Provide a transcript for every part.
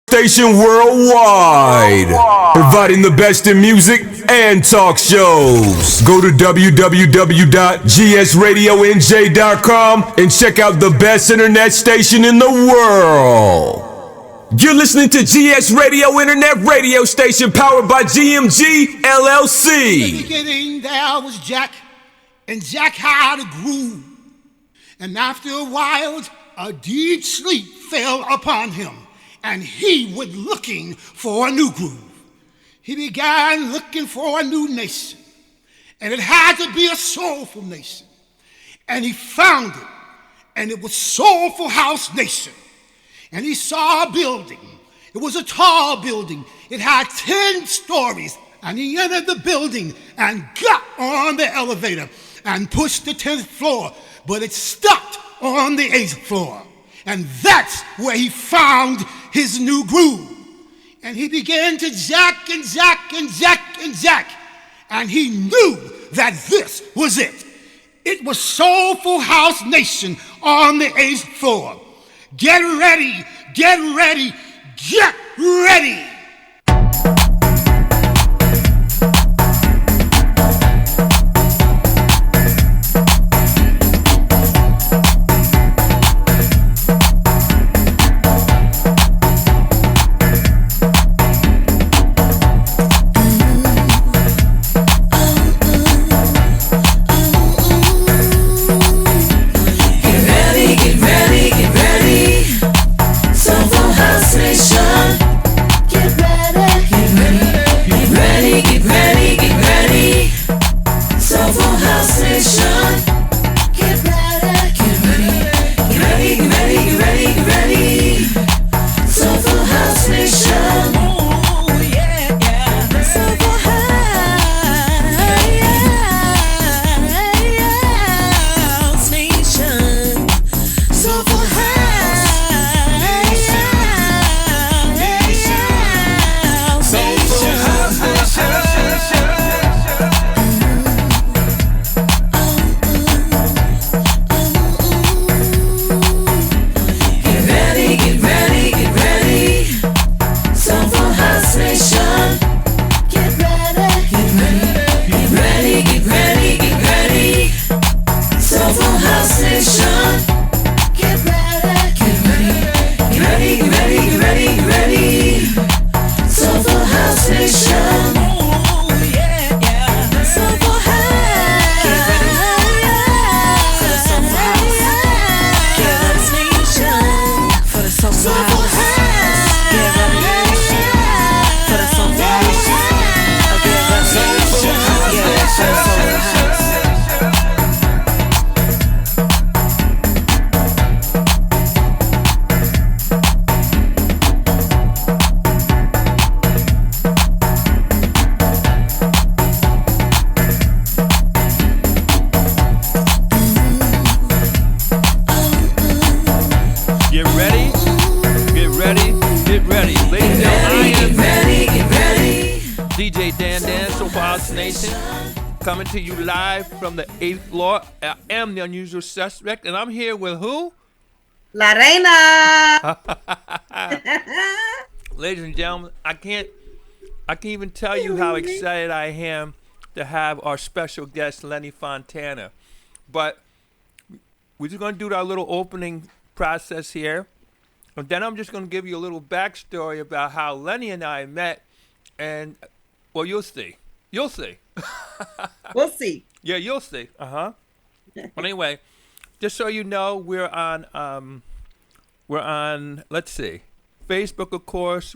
Station worldwide, providing the best in music and talk shows. Go to www.gsradionj.com and check out the best internet station in the world. You're listening to GS Radio Internet Radio Station, powered by GMG LLC. In the beginning there was Jack, and Jack had a groove. And after a while, a deep sleep fell upon him, and he went looking for a new groove. He began looking for a new nation, and it had to be a soulful nation. And he found it, and it was Soulful House Nation. And he saw a building. It was a tall building. It had 10 stories, and he entered the building and got on the elevator and pushed the 10th floor, but it stopped on the 8th floor. And that's where he found his new groove. And he began to jack and jack and jack and jack. And he knew that this was it. It was Soulful House Nation on the 8th floor. Get ready, get ready, get ready. Coming to you live from the 8th floor. I am the unusual suspect, and I'm here with who? LaReina. Ladies and gentlemen, I can't even tell you how excited I am to have our special guest, Lenny Fontana. But we're just going to do our little opening process here, and then I'm just going to give you a little backstory about how Lenny and I met, and, well, you'll see. You'll see. We'll see. Yeah, you'll see. But anyway, just so you know, we're on let's see, Facebook, of course.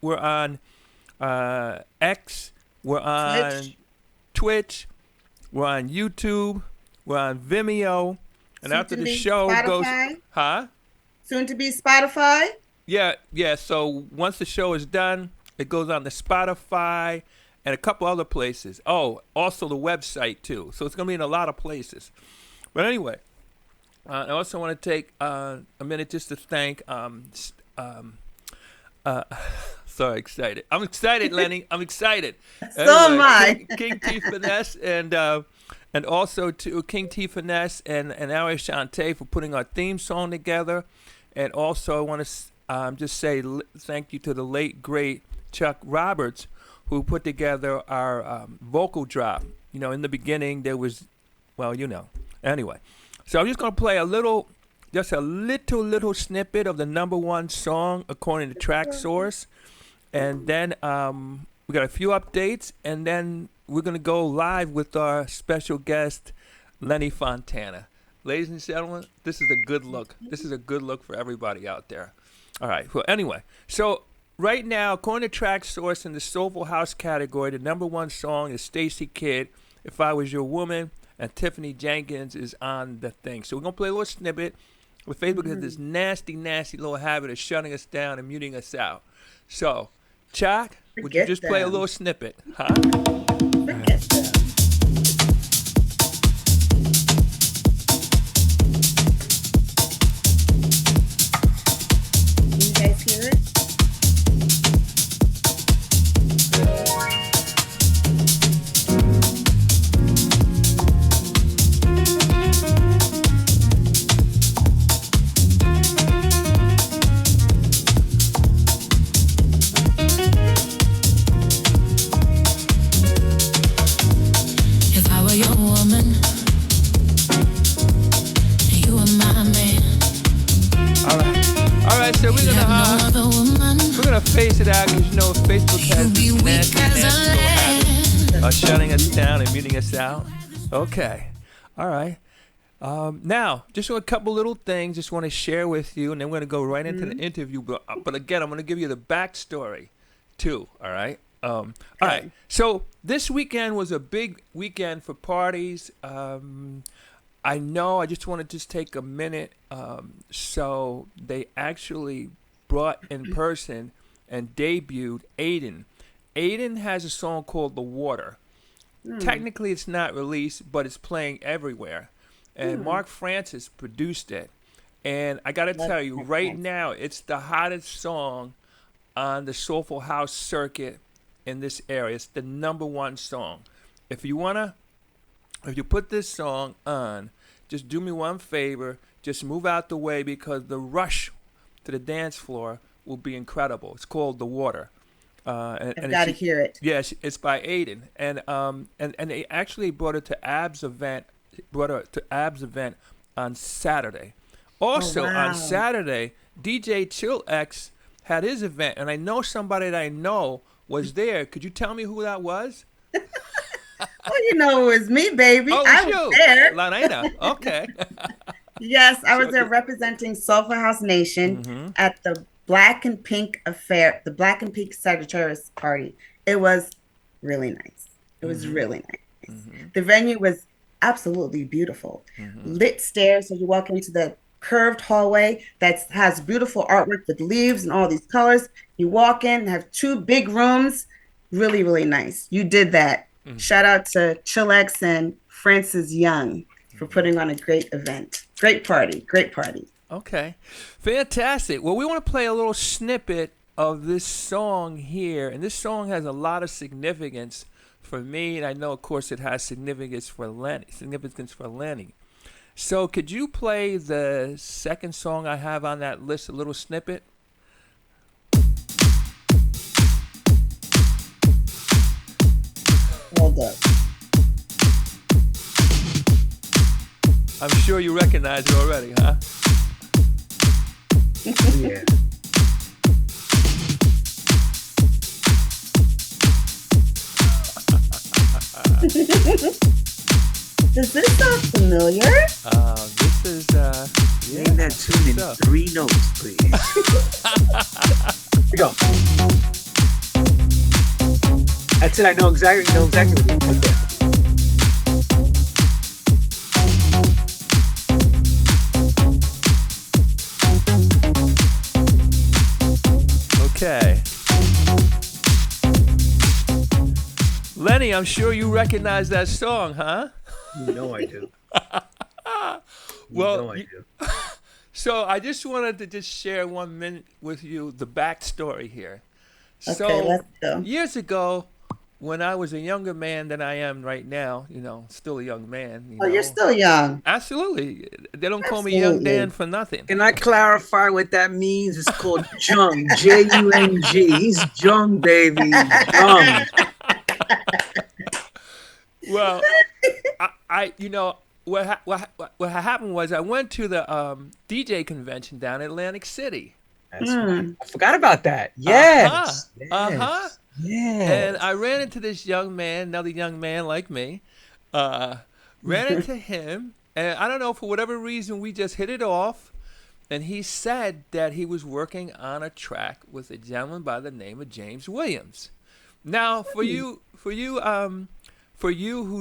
We're on X. We're on Twitch. We're on YouTube. We're on Vimeo. And after the show goes, soon to be Spotify. Yeah. So once the show is done, it goes on to Spotify and a couple other places. Oh, also the website too. So it's going to be in a lot of places. But anyway, I also want to take a minute just to thank so excited. I'm excited, Lenny. I'm excited. So am I. King T Finesse and also to King T Finesse and Ari Shante for putting our theme song together. And also I want to just say thank you to the late, great Chuck Roberts, who put together our vocal drop. You know, in the beginning there was, well, you know. Anyway, so I'm just going to play just a little snippet of the #1 song according to Traxsource. And then we got a few updates, and then we're going to go live with our special guest, Lenny Fontana. Ladies and gentlemen, this is a good look. This is a good look for everybody out there. All right. Well, anyway, so right now, according to Traxsource in the Soulful House category, the #1 song is Stacy Kidd, If I Was Your Woman, and Tiffany Jenkins is on the thing. So we're going to play a little snippet. With Facebook has this nasty little habit of shutting us down and muting us out. So, Chuck, would you just play a little snippet? Huh? Forget them. Can you guys hear it? So we're gonna face it out because you know Facebook has this nasty habit of shutting us down and muting us out. Okay, all right. Now, just a couple little things just want to share with you, and then we're gonna go right into the interview. But again, I'm gonna give you the backstory too. All right. All right. So this weekend was a big weekend for parties. I know. I just want to take a minute. So they actually brought in person and debuted Aiden. Aiden has a song called "The Water." Technically, it's not released, but it's playing everywhere. And Mark Francis produced it. And I got to tell you, right now, it's the hottest song on the Soulful House circuit in this area. It's the #1 song. If you put this song on, just do me one favor. Just move out the way because the rush to the dance floor will be incredible. It's called "The Water." I've got to hear it. Yes, it's by Aiden, and they actually brought it to Ab's event. On Saturday. Also on Saturday, DJ Chill X had his event, and I know somebody that I know was there. Could you tell me who that was? Well, you know, it was me, baby. Oh, I was there. LaReina. Okay. Yes, I was there representing Soulful House Nation at the Black and Pink affair, the Black and Pink Sagittarius party. It was really nice. It was really nice. The venue was absolutely beautiful. Lit stairs, so you walk into the curved hallway that has beautiful artwork with leaves and all these colors. You walk in, have 2 big rooms. Really, really nice. You did that. Shout out to Chillax and Francis Young for putting on a great event. Great party. Okay. Fantastic. Well, we want to play a little snippet of this song here. And this song has a lot of significance for me. And I know, of course, it has significance for Lenny. So could you play the second song I have on that list, a little snippet? Hold up. I'm sure you recognize it already, huh? Yeah. Does this sound familiar? This is Name that tune in 3 notes, please. Here we go. That's it. I know exactly what it is. Okay. Lenny, I'm sure you recognize that song, huh? You know I do. Well, I do. So I just wanted to just share 1 minute with you the backstory here. Okay, let's go. Years ago, when I was a younger man than I am right now, still a young man, Oh, you're still young. Absolutely. They don't call me Young Dan for nothing. Can I clarify what that means? It's called Jung, Jung. He's Jung, baby, Jung. Well, what happened was I went to the DJ convention down in Atlantic City. I forgot about that. Yes. Yes. Yes. And I ran into this young man, another young man like me. Ran into him, and I don't know, for whatever reason, we just hit it off. And he said that he was working on a track with a gentleman by the name of James Williams. Now, for you who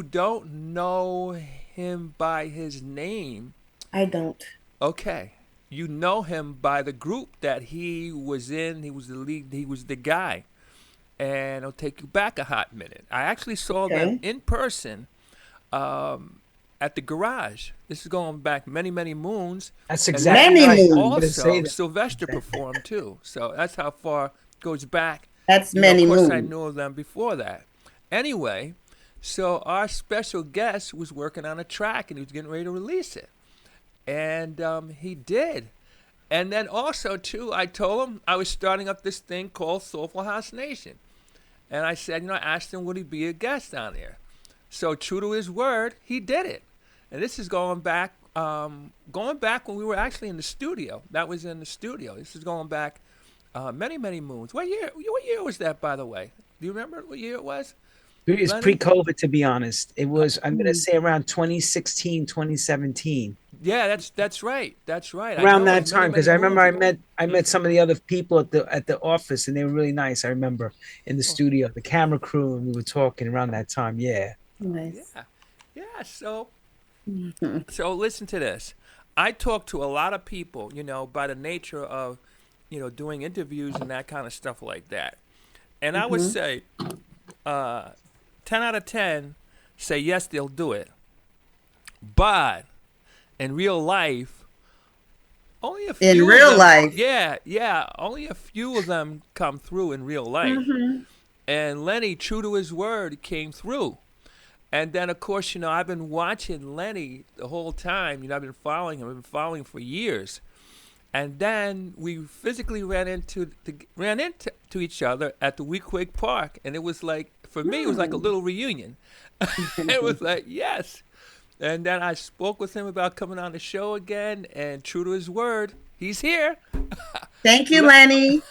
don't know him by his name, I don't. Okay, you know him by the group that he was in. He was the lead. He was the guy. And I'll take you back a hot minute. I actually saw them in person at the garage. This is going back many, many moons. That's exactly right. Also, Sylvester performed too. So that's how far it goes back. That's many moons. Of course, I knew of them before that. Anyway, so our special guest was working on a track, and he was getting ready to release it. And he did. And then also, too, I told him I was starting up this thing called Soulful House Nation. And I said, I asked him, would he be a guest on there? So true to his word, he did it. And this is going back when we were actually in the studio. That was in the studio. This is going back many, many moons. What year was that, by the way? Do you remember what year it was? It was pre-COVID, to be honest. It was, I'm going to say, around 2016, 2017. Yeah, that's right. That's right. Around that time, because I remember I met some of the other people at the office, and they were really nice. I remember in the studio, the camera crew, and we were talking around that time. Yeah. Nice. Yeah. So listen to this. I talk to a lot of people, by the nature of, doing interviews and that kind of stuff like that. And I would say, 10 out of 10 say yes, they'll do it. But in real life, only a few. In real life. Yeah. Only a few of them come through in real life. And Lenny, true to his word, came through. And then, of course, I've been watching Lenny the whole time. I've been following him. I've been following him for years. And then we physically ran into each other at the Weequahic Park. And it was like, for me, it was like a little reunion. It was like, yes. And then I spoke with him about coming on the show again, and true to his word, he's here. Thank you, Lenny. You're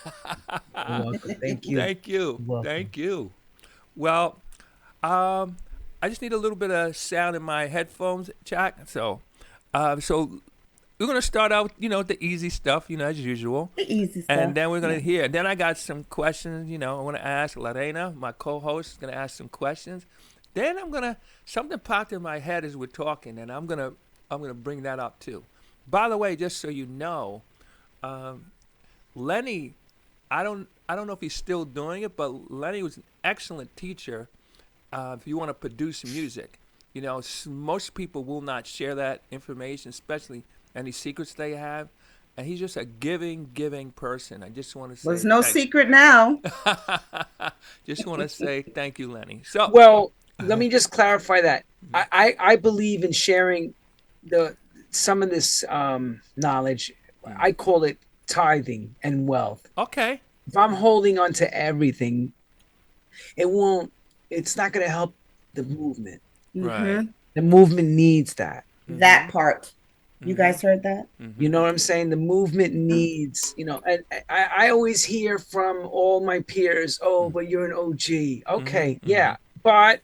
welcome. Thank you. Thank you. Well, I just need a little bit of sound in my headphones, Jack. So we're gonna start out, the easy stuff, as usual. The easy stuff. And then we're gonna hear. And then I got some questions, I want to ask LaReina, my co-host, is gonna ask some questions. Then something popped in my head as we're talking, and I'm gonna bring that up too. By the way, just so you know, Lenny, I don't know if he's still doing it, but Lenny was an excellent teacher. If you want to produce music, most people will not share that information, especially any secrets they have. And he's just a giving person. I just want to say there's no secret now. Just want to say thank you, Lenny. So well. Let me just clarify that. I believe in sharing some of this knowledge. I call it tithing and wealth. Okay. If I'm holding on to everything, it's not going to help the movement. Right. The movement needs that. That part. You guys heard that? You know what I'm saying? The movement needs, and I always hear from all my peers, but you're an OG. Okay, yeah. But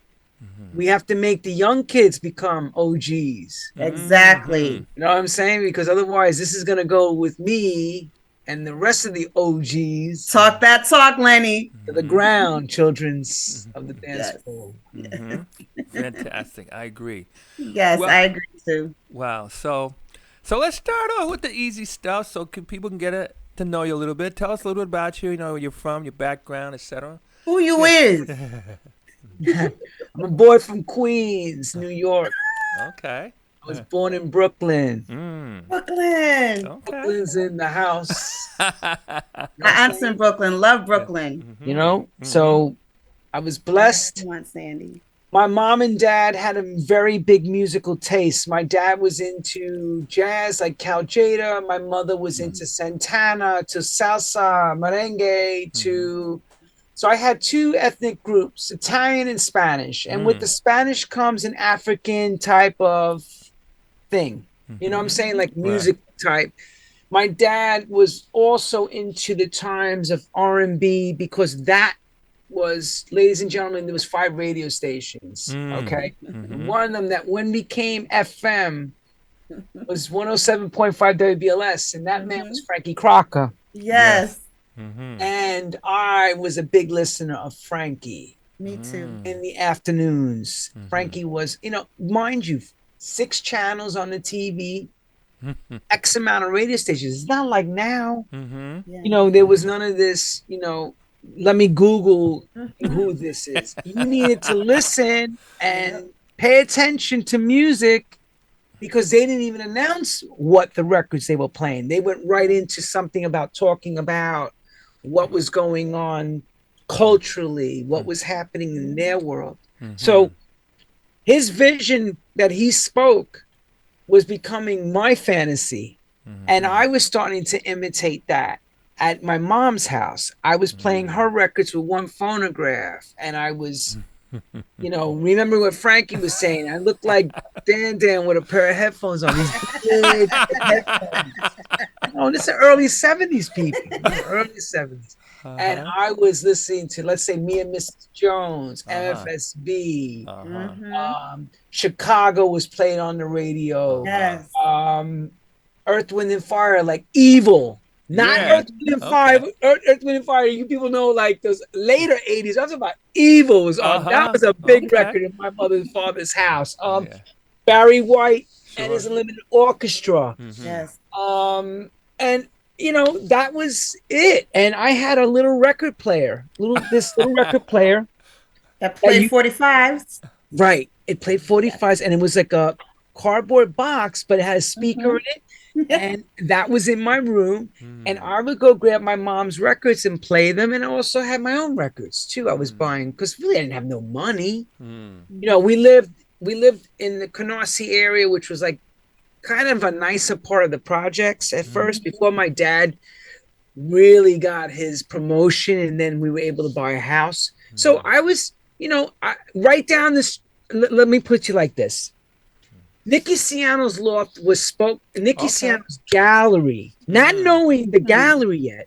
we have to make the young kids become OGs. Exactly. You know what I'm saying? Because otherwise, this is going to go with me and the rest of the OGs. Talk that talk, Lenny. To the ground, children's of the dance floor. Fantastic. I agree. Yes, well, I agree too. Wow. So let's start off with the easy stuff so people can get to know you a little bit. Tell us a little bit about you, where you're from, your background, etc. Who you is? I'm a boy from Queens, New York. Okay. I was born in Brooklyn. Brooklyn. Okay. Brooklyn's in the house. My aunt's in Brooklyn. Love Brooklyn. You know, so I was blessed. I want Sandy. My mom and dad had a very big musical taste. My dad was into jazz, like Cal Jada. My mother was into Santana, to salsa, merengue, to. So I had two ethnic groups, Italian and Spanish. And with the Spanish comes an African type of thing. You know what I'm saying? Like music type. My dad was also into the times of R&B because that was, ladies and gentlemen, there was 5 radio stations. Okay. One of them that when became FM was 107.5 WBLS, and that man was Frankie Crocker. Yes. And I was a big listener of Frankie. Me too. In the afternoons. Frankie was, you know, mind you, 6 channels on the TV, X amount of radio stations. It's not like now. You know, there was none of this, you know, let me Google who this is. You needed to listen and pay attention to music because they didn't even announce what the records they were playing. They went right into something about talking about what was going on culturally, what was happening in their world. So his vision that he spoke was becoming my fantasy. And I was starting to imitate that. At my mom's house, I was playing her records with one phonograph, and I was, you know, remember what Frankie was saying? I looked like Dan with a pair of headphones on. These big headphones. Oh, this is early 70s, people. Early 70s. And I was listening to, let's say, Me and Mrs. Jones, MFSB. Chicago was played on the radio. Yes. Earth, Wind, and Fire, like Evil. Not Earth, Wind, and Fire. Earth, Wind, and Fire. You people know, like those later 80s. I was about Evil was on. That was a big record in my mother and father's house. Barry White and his Unlimited Orchestra. Yes. And you know, that was it. And I had a little record player, this little record player that played 45s. Right. It played 45s, and it was like a cardboard box, but it had a speaker in it. And that was in my room. And I would go grab my mom's records and play them. And I also had my own records too. I was buying because really I didn't have no money. You know, we lived in the Canarsie area, which was like kind of a nicer part of the projects at first, before my dad really got his promotion, and then we were able to buy a house. So I was, you know, right down this. Let me put you like this. Nicky Siano's loft was Nicky Siano's gallery, not knowing the gallery yet.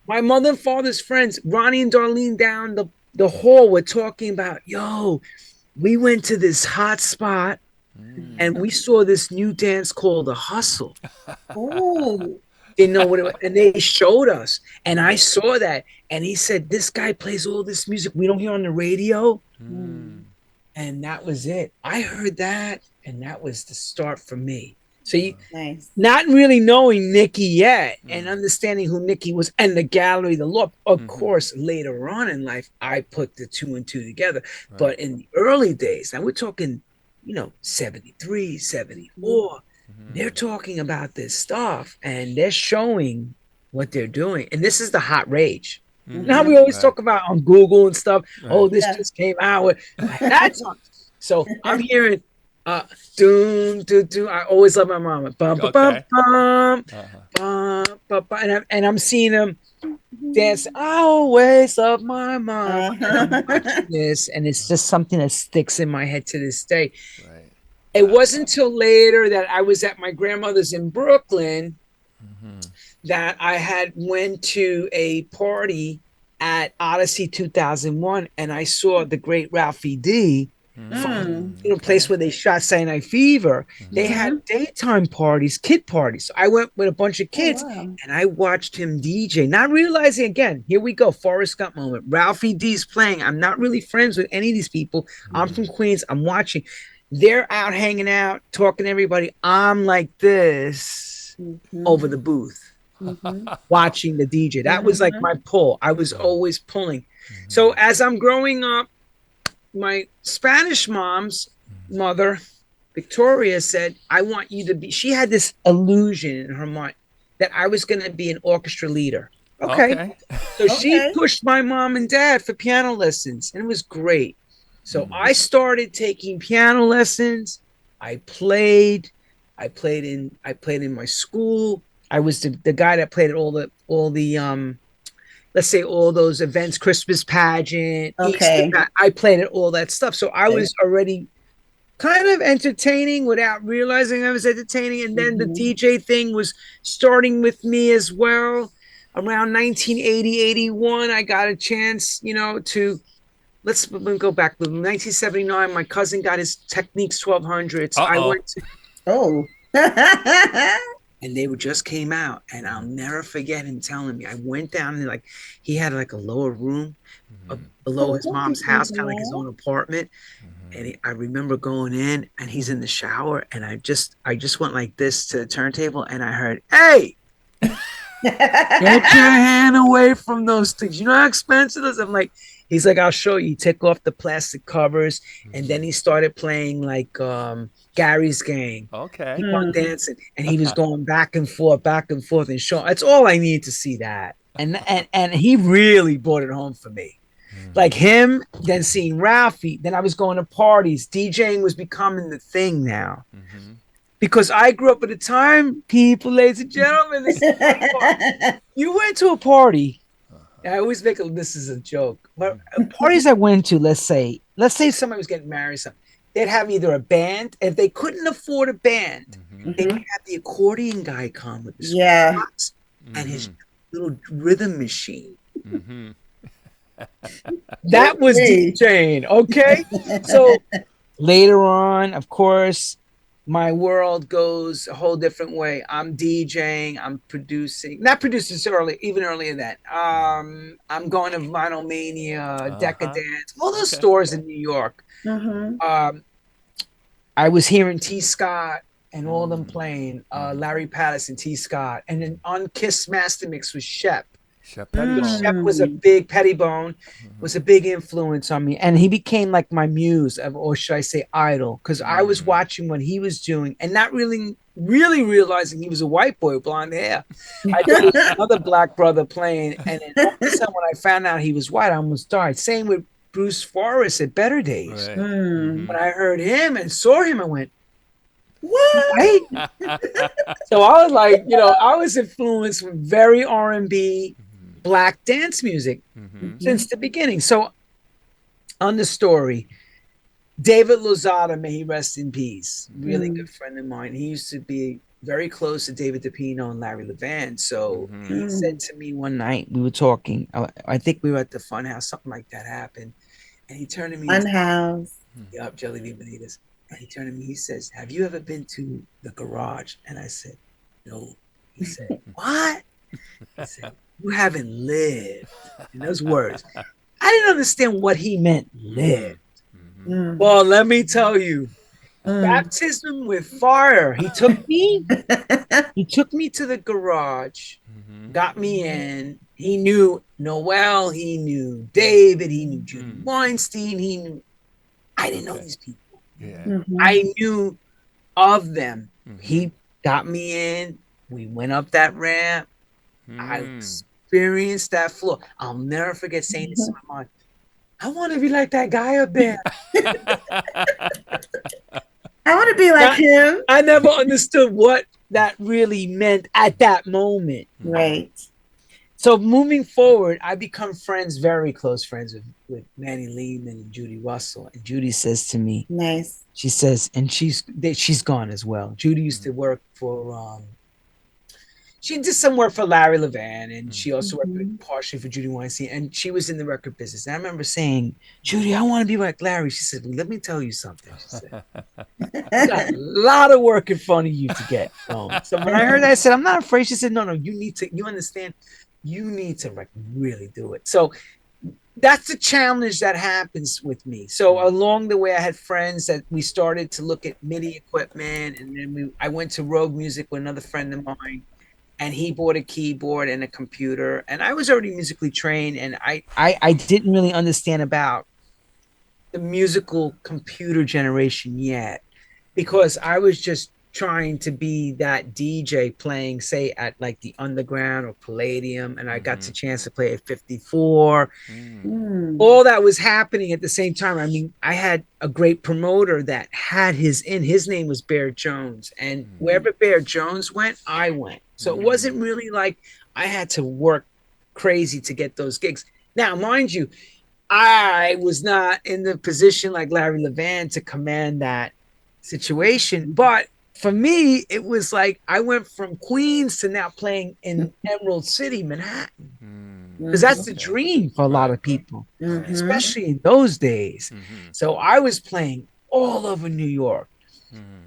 My mother and father's friends, Ronnie and Darlene, down the hall were talking about, yo, we went to this hot spot and we saw this new dance called the Hustle. Oh, didn't know what it was. And they showed us, and I saw that. And he said, this guy plays all this music we don't hear on the radio. And that was it. I heard that, and that was the start for me. So you, not really knowing Nicky yet, and understanding who Nicky was, and the gallery, the loft. Of course, later on in life, I put the 2 and 2 together. Right. But in the early days, now we're talking, you know, 73, 74. They're talking about this stuff, and they're showing what they're doing. And this is the hot rage. Now we always talk about on Google and stuff. Oh, this just came out. That's on. So I'm hearing doom, doom, doom. I always love my mama. Bum, bum, bum, bum, bum, bum, bum. And I'm seeing them dance. I always love my mom. And I'm watching this, and it's just something that sticks in my head to this day. Right. It wasn't until later that I was at my grandmother's in Brooklyn that I had went to a party at Odyssey 2001, and I saw the great Ralphie D. From, you know, place where they shot Saturday Night Fever. They had daytime parties, kid parties. So I went with a bunch of kids, and I watched him DJ, not realizing, again, here we go, Forrest Gump moment. Ralphie D's playing. I'm not really friends with any of these people. I'm from Queens. I'm watching. They're out hanging out, talking to everybody. I'm like this over the booth. Watching the DJ. That was like my pull. I was always pulling. So as I'm growing up, my Spanish mom's mother, Victoria said, I want you to be, she had this illusion in her mind that I was going to be an orchestra leader. Okay. Okay. So she Okay. pushed my mom and dad for piano lessons, and it was great. So I started taking piano lessons. I played in my school. I was the guy that played at all the let's say all those events, Christmas pageant, Easter. Okay. I played at all that stuff. So I was already kind of entertaining without realizing I was entertaining. And then the DJ thing was starting with me as well. Around 1980, 81, I got a chance, to let's go back to 1979. My cousin got his Techniques 1200s. I Uh-oh. went to, Oh. and they just came out, and I'll never forget him telling me. I went down and he had like a lower room below his mom's house, kind of like his own apartment. And I remember going in, and he's in the shower, and I just went like this to the turntable, and I heard, "Hey, get your hand away from those things. You know how expensive it is?" I'm like, he's like, "I'll show you." Take off the plastic covers, and then he started playing like Gary's Gang. Okay. Keep on dancing, and he was going back and forth, and showing. That's all I need to see that, and he really brought it home for me. Like him, then seeing Ralphie, then I was going to parties. DJing was becoming the thing now. Because I grew up at a time, people, ladies and gentlemen, you went to a party. I always make this is a joke. But parties I went to, let's say somebody was getting married, something, they'd have either a band. If they couldn't afford a band, they would have the accordion guy come with his box and his little rhythm machine. That was DJing, okay? So later on, of course, my world goes a whole different way. I'm DJing, I'm producing, not producing so early, even earlier than that. I'm going to Vinyl Mania, Decadence, all those stores in New York. I was hearing T. Scott and all of them playing, Larry Patterson, T. Scott, and then on Kiss Master Mix was Shep. Shep Shep was a big Pettibone, was a big influence on me, and he became like my muse, or should I say idol, because I was watching what he was doing and not really realizing he was a white boy with blonde hair. I thought he was another black brother playing, and then all of a sudden when I found out he was white, I almost died. Same with Bruce Forrest at Better Days. Right. When I heard him and saw him, I went, what? So I was like, I was influenced with very R&B, black dance music since the beginning. So on the story, David Lozada, may he rest in peace, really good friend of mine. He used to be very close to David DePino and Larry Levan. So he said to me one night, we were talking, I think we were at the Funhouse, something like that happened. And he turned to me. Funhouse. Yup, Jelly Bean Bonitas. And he turned to me, he says, "Have you ever been to the garage?" And I said, "No." He said, "What?" He said, "You haven't lived." In those words, I didn't understand what he meant, lived. Well, let me tell you, baptism with fire. He took me to the garage, got me in. He knew Noel, he knew David, he knew Judy Weinstein, I didn't know these people. Yeah. I knew of them. He got me in. We went up that ramp. I experienced that floor. I'll never forget saying this to my mom. I want to be like that guy up there. I want to be like him. I never understood what that really meant at that moment. Right. So moving forward, I become very close friends with Manny Lehman and Judy Russell. And Judy says to me, nice. She says, and she's gone as well. Judy used to work for, she did some work for Larry Levan, and she also worked partially for Judy Weinstein, and she was in the record business. And I remember saying, "Judy, I want to be like Larry." She said, "Let me tell you something." She said, "You got a lot of work in front of you to get home." So when I heard that, I said, "I'm not afraid." She said, "No, you understand, you need to like really do it." So that's the challenge that happens with me. So along the way, I had friends that we started to look at MIDI equipment, and then I went to Rogue Music with another friend of mine, and he bought a keyboard and a computer, and I was already musically trained, and I didn't really understand about the musical computer generation yet, because I was just trying to be that DJ playing, say, at like the Underground or Palladium, and I got the chance to play at 54. All that was happening at the same time. I mean, I had a great promoter that had his name was Bear Jones, and wherever Bear Jones went, I went. So it wasn't really like I had to work crazy to get those gigs. Now, mind you, I was not in the position like Larry Levan to command that situation, but for me, it was like I went from Queens to now playing in Emerald City, Manhattan, because that's the dream for a lot of people, especially in those days. So I was playing all over New York,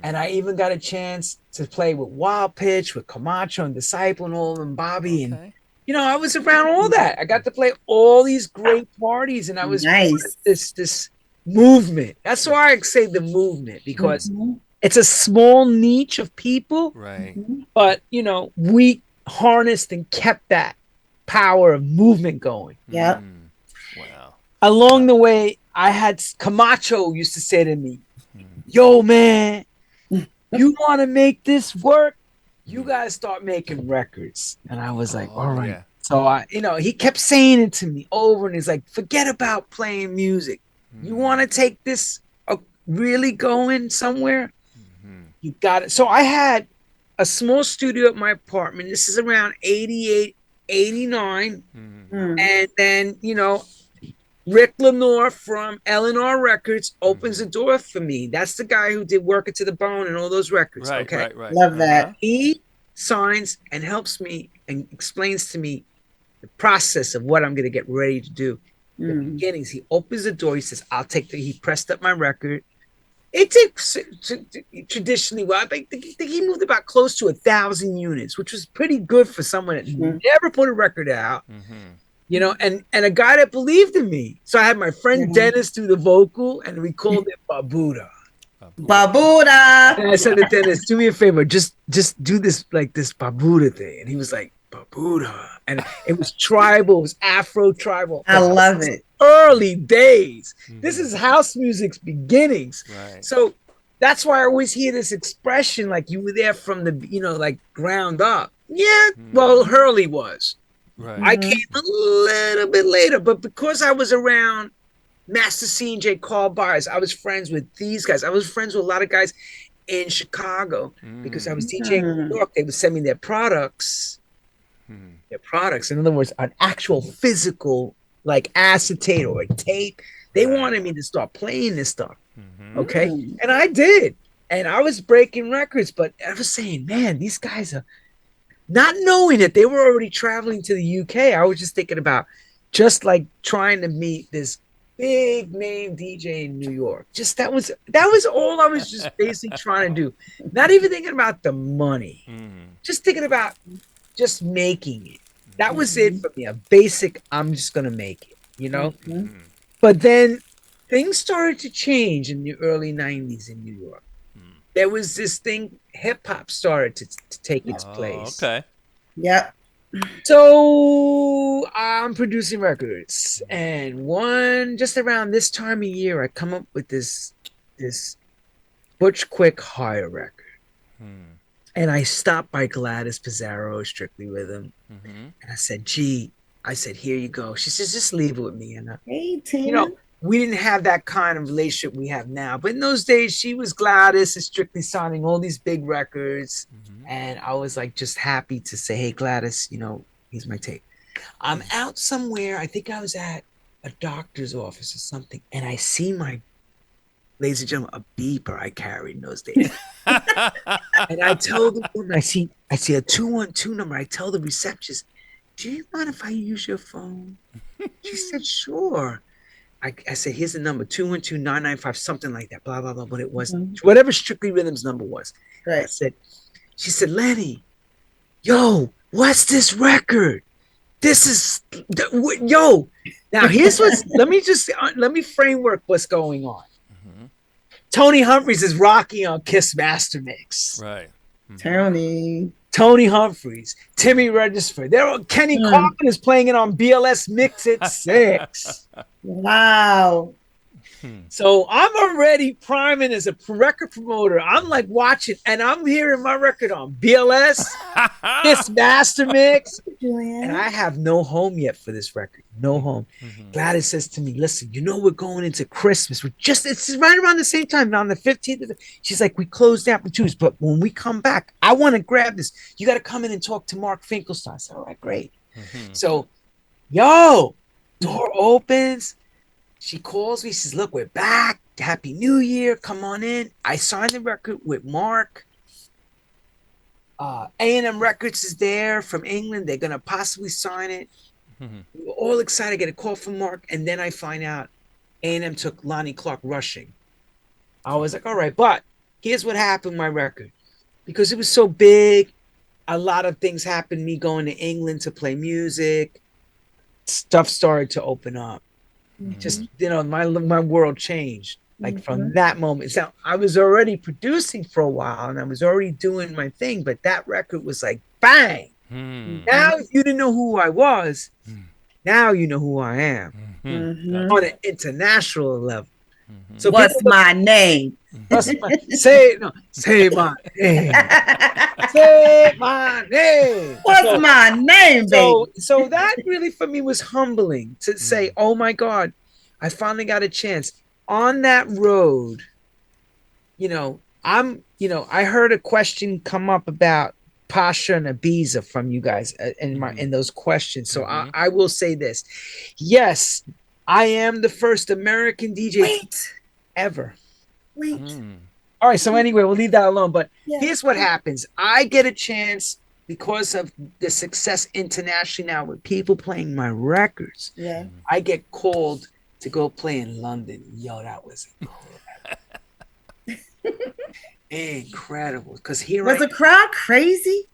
and I even got a chance to play with Wild Pitch, with Camacho and Disciple and all of them, Bobby, and I was around all that. I got to play all these great parties, and I was part of this movement. That's why I say the movement, because it's a small niche of people, Right. but we harnessed and kept that power of movement going. Yep. Wow. Along the way, I had Camacho used to say to me, "Yo, man, you want to make this work? You gotta start making records." And I was like, all right. Yeah. So he kept saying it to me over, and he's like, forget about playing music. You want to take this really going somewhere? You got it. So I had a small studio at my apartment. This is around 88, 89. And then, Rick Lenore from L&R Records opens the door for me. That's the guy who did Work It to the Bone and all those records. Right. Love that. He signs and helps me and explains to me the process of what I'm going to get ready to do. The beginnings. He opens the door. He says, "I'll take he pressed up my record." It takes traditionally, well, I think he moved about close to 1,000 units, which was pretty good for someone that never put a record out. And a guy that believed in me. So I had my friend Dennis do the vocal, and we called it Babuda. Babuda. And I said to Dennis, "Do me a favor, just do this like this Babuda thing." And he was like, "Babuda," and it was tribal, it was Afro tribal. I love it. Early days. This is house music's beginnings. Right. So that's why I always hear this expression, like you were there from the like ground up. Yeah, well, Hurley was. Right. I came a little bit later, but because I was around Master C and J Carl Byers, I was friends with these guys. I was friends with a lot of guys in Chicago because I was DJing in New York. They would send me their products. Their products, in other words, an actual physical like acetate or a tape. They wanted me to start playing this stuff. Okay. And I did. And I was breaking records, but I was saying, man, these guys are not knowing that they were already traveling to the UK. I was just thinking about just like trying to meet this big name DJ in New York. Just that was all I was just basically trying to do. Not even thinking about the money. Just thinking about just making it. That was it for me. A basic, I'm just going to make it, But then things started to change in the early 90s in New York. There was this thing, hip hop started to take its place. Okay. Yep. So I'm producing records. And just around this time of year, I come up with this Butch Quick Higher record. And I stopped by Gladys Pizarro, Strictly Rhythm. And I said, here you go. She says, just leave it with me. And Hey, Tim. we didn't have that kind of relationship we have now. But in those days, she was Gladys and Strictly signing all these big records. And I was like, just happy to say, hey, Gladys, here's my tape. I'm out somewhere. I think I was at a doctor's office or something. And I see ladies and gentlemen, a beeper I carried in those days. And I told the woman, I see a 212 number. I tell the receptionist, do you mind if I use your phone? She said, sure. I said, here's the number, 212-995, something like that, blah, blah, blah. But it wasn't, whatever Strictly Rhythm's number was. Right. She said, Lenny, yo, what's this record? This is, yo. Now here's let me framework what's going on. Tony Humphries is Rocky on Kiss Master Mix. Right. Tony Humphries, Timmy Regisford. Kenny Cochran is playing it on BLS Mix at 6. Wow. So I'm already priming as a record promoter. I'm like watching, and I'm hearing my record on BLS, this Master Mix, and I have no home yet for this record. No home. Gladys says to me, "Listen, you know we're going into Christmas. It's right around the same time, on the 15th. She's like, we closed down for Tuesday, but when we come back, I want to grab this. You got to come in and talk to Mark Finkelstein." I said, "All right, great." So, door opens. She calls me. She says, "Look, we're back. Happy New Year. Come on in." I signed the record with Mark. A&M Records is there from England. They're going to possibly sign it. We were all excited. I get a call from Mark. And then I find out A&M took Lonnie Clark Rushing. I was like, all right. But here's what happened with my record. Because it was so big, a lot of things happened. Me going to England to play music. Stuff started to open up. Just, my world changed. Like from that moment. So I was already producing for a while and I was already doing my thing, but that record was like bang. Now if you didn't know who I was, now you know who I am on an international level. So what's my name? Say my name. Say my name. What's my name, baby? So that really for me was humbling to say, oh my God, I finally got a chance on that road. I heard a question come up about Pasha and Ibiza from you guys in those questions. So I will say this. Yes, I am the first American DJ ever. Wait. All right. So anyway, we'll leave that alone. But here's what happens. I get a chance because of the success internationally now with people playing my records. Yeah. I get called to go play in London. Yo, that was incredible. Because here was the crowd crazy?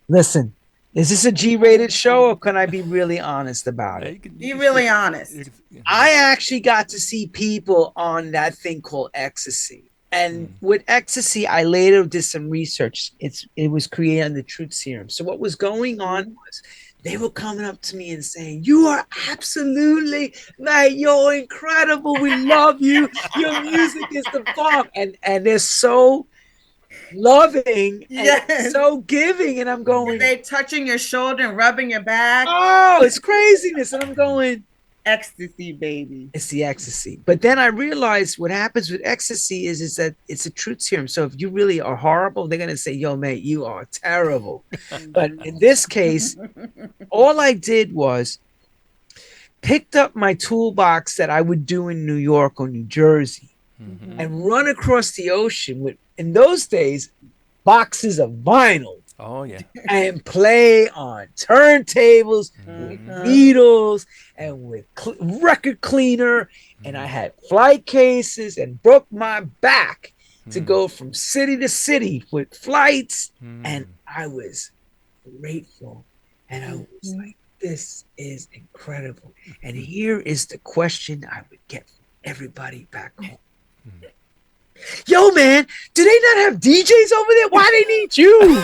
Listen, is this a G-rated show or can I be really honest about it? Be really honest. I actually got to see people on that thing called Ecstasy. And with Ecstasy, I later did some research. It was created on the Truth Serum. So what was going on was they were coming up to me and saying, "You are absolutely, mate, you're incredible. We love you. Your music is the bomb." And they're so loving and so giving. And I'm going, they touching your shoulder and rubbing your back. Oh, it's craziness. And I'm going, ecstasy, baby. It's the ecstasy. But then I realized what happens with ecstasy is that it's a truth serum. So if you really are horrible, they're going to say, "Yo, mate, you are terrible." But in this case, all I did was picked up my toolbox that I would do in New York or New Jersey and run across the ocean with, in those days, boxes of vinyl. Oh, yeah. And play on turntables with needles and with record cleaner. And I had flight cases and broke my back to go from city to city with flights. And I was grateful. And I was like, this is incredible. And here is the question I would get from everybody back home. Yo, man, do they not have DJs over there? Why they need you?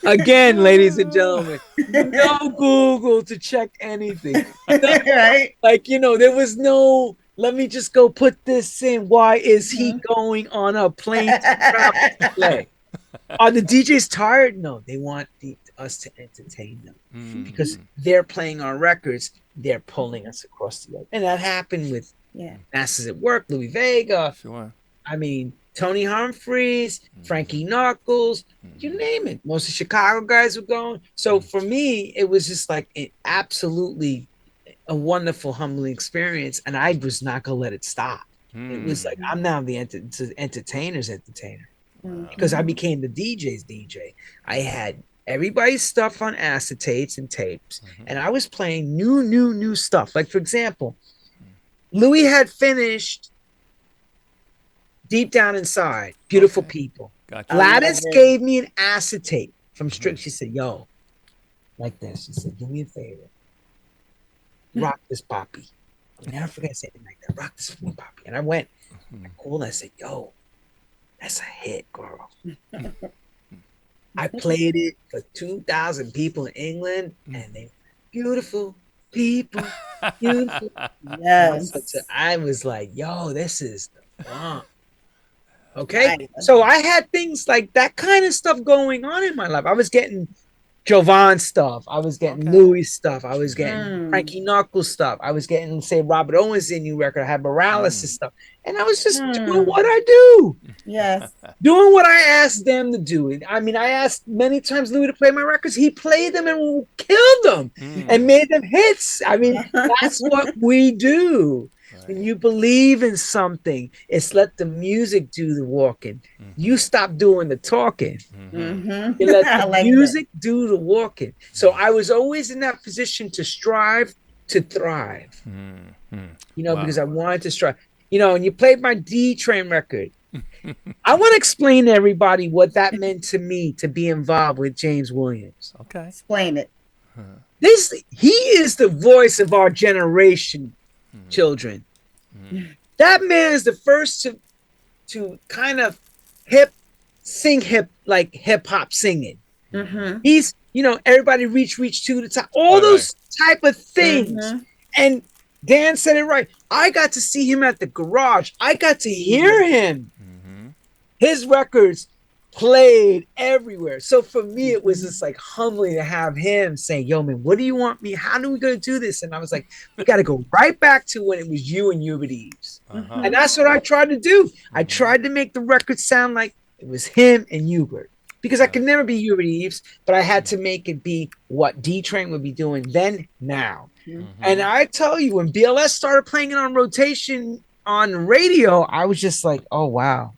Again, ladies and gentlemen, no Google to check anything. Right? Like, there was no, let me just go put this in. Why is he going on a plane to travel to play? Are the DJs tired? No, they want us to entertain them because they're playing our records. They're pulling us across the road. And that happened with Masters at Work, Louis Vega. Sure. I mean, Tony Humphries, Frankie Knuckles, you name it. Most of the Chicago guys were going. So for me, it was just like absolutely a wonderful, humbling experience. And I was not going to let it stop. It was like, I'm now the entertainer's entertainer because I became the DJ's DJ. I had everybody's stuff on acetates and tapes. And I was playing new stuff. Like, for example, Louis had finished Deep Down Inside, Beautiful People. Gotcha. Gladys gave me an acetate from Strict. She said, "Yo, like this." She said, "Do me a favor. Rock this poppy." I'll never forget saying like that. Rock this poppy. And I went, I called, I said, "Yo, that's a hit, girl." I played it for 2,000 people in England, and they beautiful people, beautiful. So Yes. I was like, yo, this is the bomb. Okay. Nice. So I had things like that kind of stuff going on in my life. I was getting Jovan stuff. I was getting Louis stuff. I was getting Frankie Knuckles stuff. I was getting, say, Robert Owens' new record. I had Morales' stuff. And I was just doing what I do. Yes. Doing what I asked them to do. I mean, I asked many times Louis to play my records. He played them and killed them and made them hits. I mean, that's what we do. When you believe in something, it's let the music do the walking. You stop doing the talking. You let the music do the walking. So I was always in that position to strive to thrive. You know, because I wanted to strive. You know, and you played my D Train record. I want to explain to everybody what that meant to me to be involved with James Williams. Okay. Explain it. He is the voice of our generation, children. That man is the first to kind of sing like hip hop singing. He's, you know, everybody reach to the top, all those type of things. And Dan said it right. I got to see him at the garage. I got to hear him. His records played everywhere. So for me, it was just like humbling to have him say, yo, man, what do you want me? How do we going to do this? And I was like, we got to go right back to when it was you and Hubert Eves. And that's what I tried to do. I tried to make the record sound like it was him and Hubert. Because I could never be Hubert Eves, but I had to make it be what D-Train would be doing then, now. And I tell you, when BLS started playing it on rotation on radio, I was just like, oh, wow.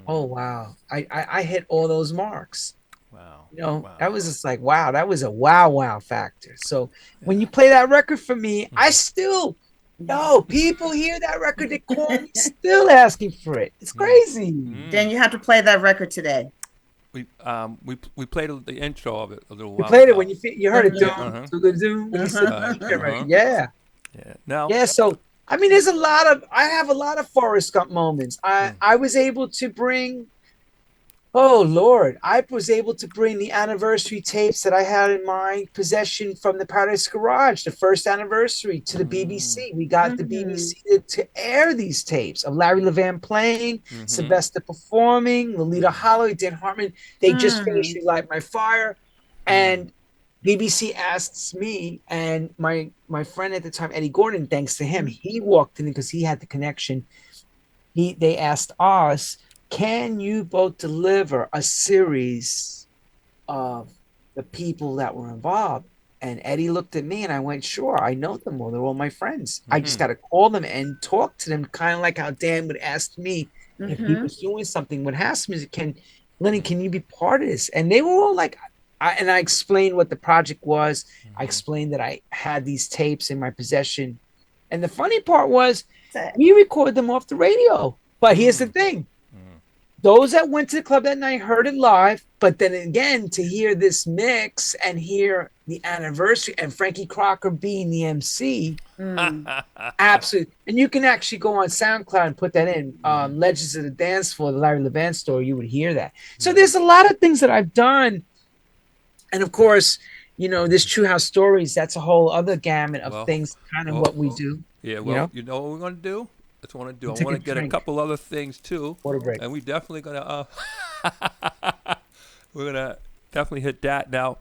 Oh, wow. I hit all those marks. Wow. You know, that was just like, wow, that was a wow factor. So when you play that record for me, I still, people hear that record, they call me still asking for it. It's crazy. Then you have to play that record today. We played the intro of it a little while. We played ago. it when you heard it. Yeah. Now. Yeah. So I mean, I have a lot of Forrest Gump moments. I was able to bring, oh Lord, I was able to bring the anniversary tapes that I had in my possession from the Paradise Garage, the first anniversary, to the BBC. We got the BBC to air these tapes of Larry Levan playing, Sylvester performing, Lolita Holloway, Dan Hartman. They just finished Relight My Fire. And BBC asks me and my friend at the time, Eddie Gordon, thanks to him, he walked in because he had the connection. They asked us, can you both deliver a series of the people that were involved? And Eddie looked at me and I went, sure, I know them all. They're all my friends. I just got to call them and talk to them, kind of like how Dan would ask me if he was doing something. Would ask me, Lenny, can you be part of this? And they were all like, I explained what the project was. I explained that I had these tapes in my possession. And the funny part was we recorded them off the radio. But here's the thing. Those that went to the club that night heard it live. But then again, to hear this mix and hear the anniversary and Frankie Crocker being the MC, absolutely. And you can actually go on SoundCloud and put that in. Legends of the Dance Floor, the Larry Levan story, you would hear that. So there's a lot of things that I've done. And of course, you know, this True House Stories, that's a whole other gamut of things, kind of what we do. Yeah, well, you know what we're going to do? That's what I want to do. I want to get a couple other things, too. Water break. And we definitely going to, we're going to definitely hit that. Now,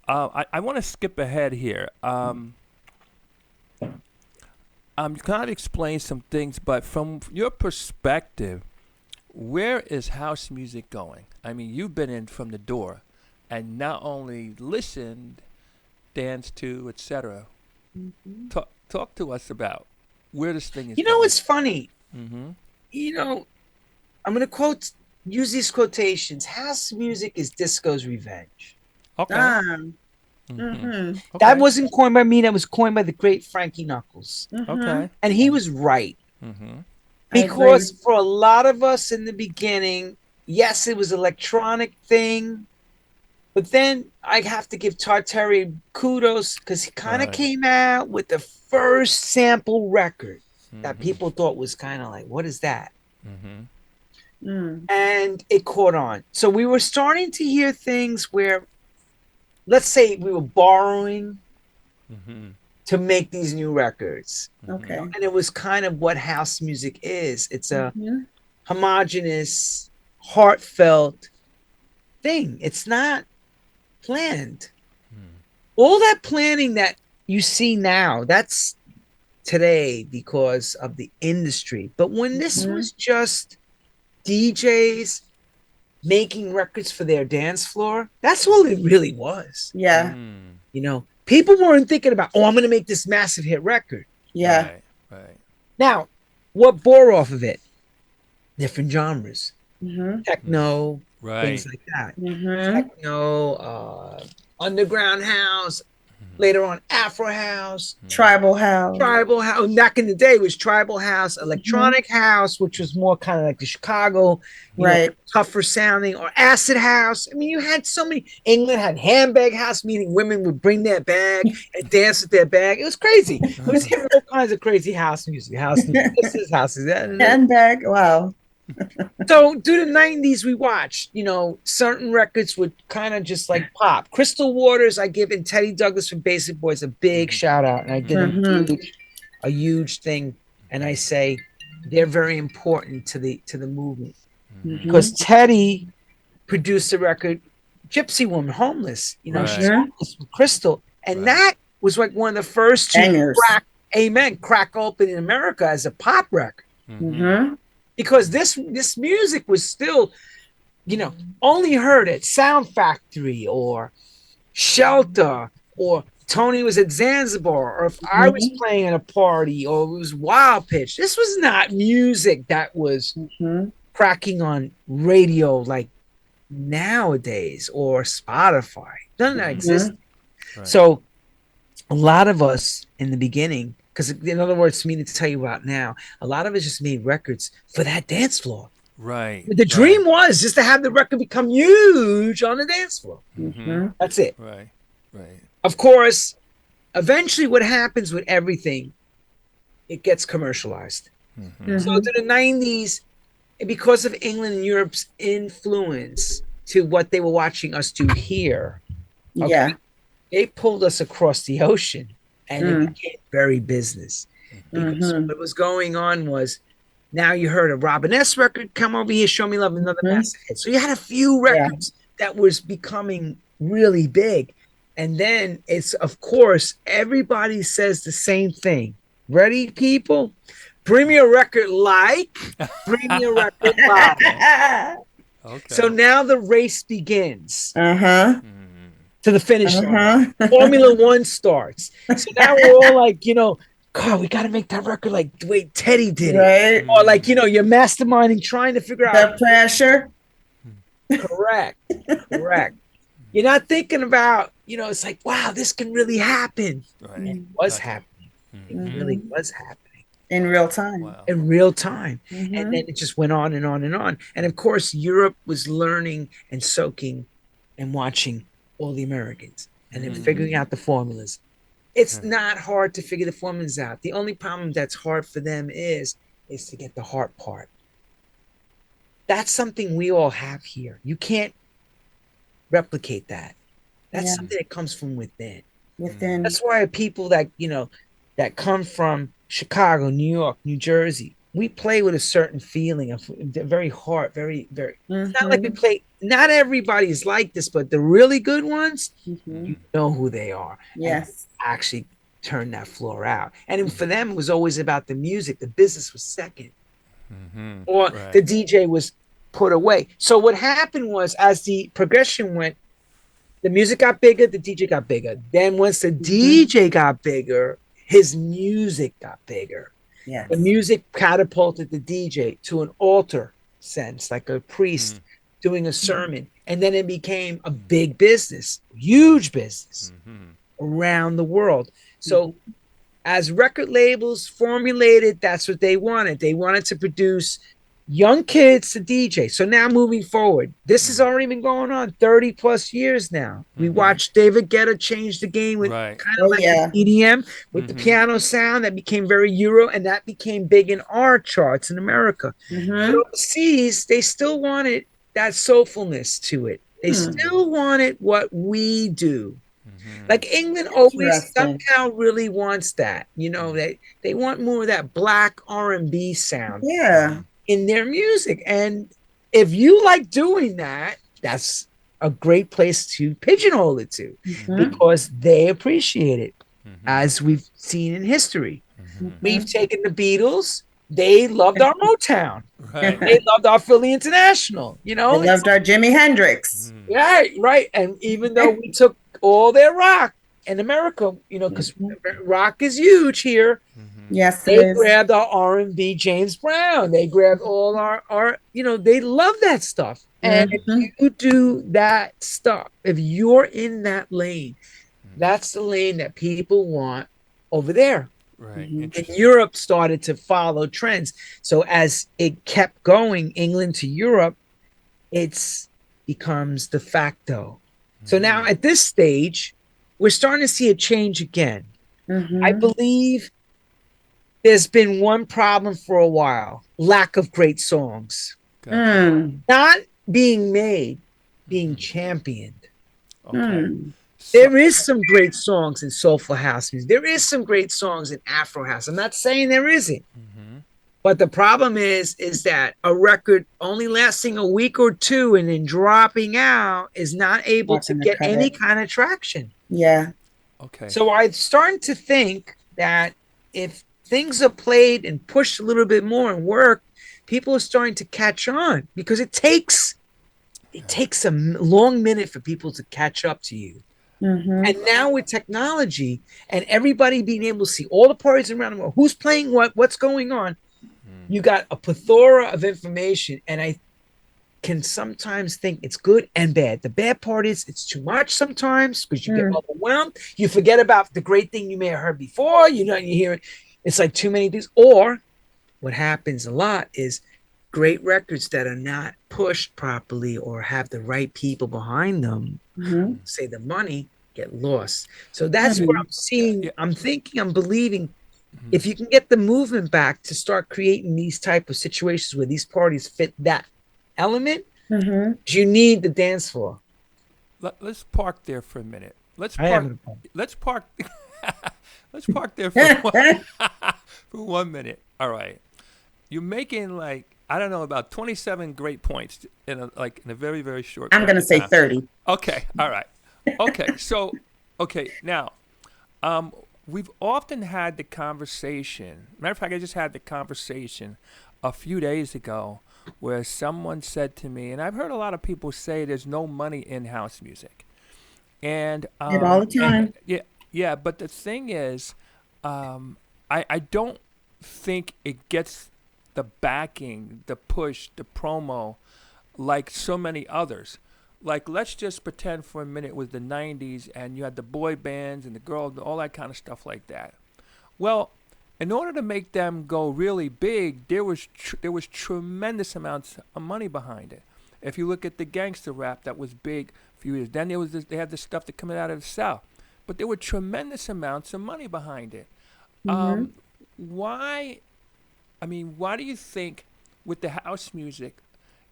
I want to skip ahead here. I'm kind of explain some things, but from your perspective, where is house music going? I mean, you've been in from the door. And not only listened, danced to, etc. Talk to us about where this thing is. You know, going. it's funny. You know, I'm going to use these quotations. House music is disco's revenge. Okay. Okay. That wasn't coined by me. That was coined by the great Frankie Knuckles. Okay. And he was right. Because for a lot of us in the beginning, yes, it was an electronic thing. But then I have to give Tartary kudos because he kind of came out with the first sample record that people thought was kind of like, what is that? and it caught on. So we were starting to hear things where, let's say we were borrowing to make these new records. Okay. And it was kind of what house music is. It's a homogenous, heartfelt thing. It's not planned. All that planning that you see now, that's today because of the industry. But when this was just DJs making records for their dance floor, that's all it really was. Yeah. You know, people weren't thinking about, oh, I'm going to make this massive hit record. Yeah. Right. Now, what bore off of it? Different genres. Techno, things like that. Techno, underground house, later on Afro house, Tribal house. tribal house. Back in the day it was tribal house, electronic house, which was more kind of like the Chicago, you know, tougher sounding, or acid house. I mean, you had so many. England had handbag house, meaning women would bring their bag and dance with their bag. It was crazy. It was all kinds of crazy house music. This is houses. Handbag. Wow. So through the 90s, we watched, you know, certain records would kind of just like pop. Crystal Waters, I give, and Teddy Douglas from Basic Boys a big shout out. And I give them a huge thing. And I say they're very important to the movement. Because Teddy produced a record, Gypsy Woman, Homeless. You know, she's homeless with Crystal. And that was like one of the first to crack open in America as a pop record. Because this music was still, you know, only heard at Sound Factory or Shelter, or Tony was at Zanzibar, or if I was playing at a party, or it was Wild Pitch. This was not music that was cracking on radio like nowadays, or Spotify. None of that existed. So a lot of us in the beginning, because in other words, for me to tell you about now, a lot of us just made records for that dance floor. Right. The dream was just to have the record become huge on the dance floor. That's it. Right. Of course, eventually what happens with everything, it gets commercialized. So to the 90s, because of England and Europe's influence to what they were watching us do here, they pulled us across the ocean. And it became very business. Because what was going on was, now you heard a Robin S. record, Come Over Here, Show Me Love, another massive hit. So you had a few records that was becoming really big. And then it's, of course, everybody says the same thing. Ready, people? Bring me a record like, bring me a record like. So now the race begins. To the finish line. Formula One starts. So now we're all like, you know, God, we got to make that record like the way Teddy did it. Or like, you know, you're masterminding, trying to figure out. The pressure. Correct. You're not thinking about, you know, it's like, wow, this can really happen. It was happening. It really was happening. In real time. Wow. In real time. And then it just went on and on and on. And of course, Europe was learning and soaking and watching all the Americans and then figuring out the formulas. It's not hard to figure the formulas out. The only problem that's hard for them is to get the heart part. That's something we all have here. You can't replicate that. That's something that comes from within. That's why people that, you know, that come from Chicago, New York, New Jersey, we play with a certain feeling of very heart, very. It's not like we play. Not everybody is like this, but the really good ones, you know who they are. Yes, and actually turn that floor out. And for them, it was always about the music. The business was second, or the DJ was put away. So what happened was, as the progression went, the music got bigger, the DJ got bigger. Then once the DJ got bigger, his music got bigger. The music catapulted the DJ to an altar sense, like a priest doing a sermon. And then it became a big business, huge business around the world. So as record labels formulated, that's what they wanted. They wanted to produce young kids to DJ. So now moving forward, this has already been going on 30 plus years now. We watched David Guetta change the game with Right. kind of like an EDM with the piano sound that became very Euro, and that became big in our charts in America. But overseas, they still wanted that soulfulness to it. They still wanted what we do. Like England always somehow really wants that. You know, they want more of that black R&B sound in their music. And if you like doing that, that's a great place to pigeonhole it to because they appreciate it, as we've seen in history. We've taken the Beatles. They loved our Motown. Right. They loved our Philly International. You know, they loved our Jimi Hendrix. Right. And even though we took all their rock in America, you know, because rock is huge here. Yes, they grabbed our R&B, James Brown. They grabbed all our, you know, they love that stuff. And if you do that stuff, if you're in that lane, that's the lane that people want over there. Right. And Europe started to follow trends. So as it kept going, England to Europe, it's becomes de facto. So now at this stage, we're starting to see a change again. I believe there's been one problem for a while: lack of great songs. Not being made, being championed. There is some great songs in soulful house music. There is some great songs in Afro house. I'm not saying there isn't. But the problem is that a record only lasting a week or two and then dropping out is not able to get any kind of traction. Yeah. Okay. So I'm starting to think that if things are played and pushed a little bit more and work, people are starting to catch on, because it takes a long minute for people to catch up to you. And now with technology and everybody being able to see all the parties around the world, who's playing what's going on, you got a plethora of information. And I can sometimes think it's good and bad. The bad part is it's too much sometimes because you get overwhelmed. You forget about the great thing you may have heard before. You know, you hear it. It's like too many things. Or what happens a lot is great records that are not pushed properly or have the right people behind them, say the money, get lost. So that's what I'm seeing. I'm thinking, I'm believing, if you can get the movement back to start creating these type of situations where these parties fit that element, you need the dance floor. Let's park there for a minute. Let's park there for 1 minute. All right. You're making like, I don't know, about 27 great points in a very, very short I'm going to say 30. Okay. All right. Okay. So, now, we've often had the conversation. Matter of fact, I just had the conversation a few days ago where someone said to me, and I've heard a lot of people say there's no money in house music. And all the time. Yeah, but the thing is, I don't think it gets the backing, the push, the promo like so many others. Like, let's just pretend for a minute it was the 90s and you had the boy bands and the girls, all that kind of stuff like that. Well, in order to make them go really big, there was tremendous amounts of money behind it. If you look at the gangster rap that was big a few years, then they had the stuff that coming out of the South. But there were tremendous amounts of money behind it. Why do you think with the house music,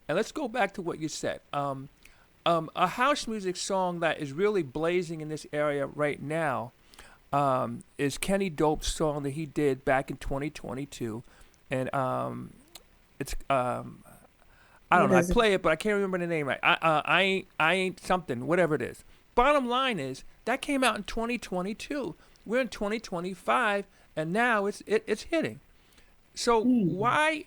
and let's go back to what you said, a house music song that is really blazing in this area right now is Kenny Dope's song that he did back in 2022. And it's, I don't know, I play it, but I can't remember the name right. I ain't something, whatever it is. Bottom line is, that came out in 2022. We're in 2025, and now it's hitting. So why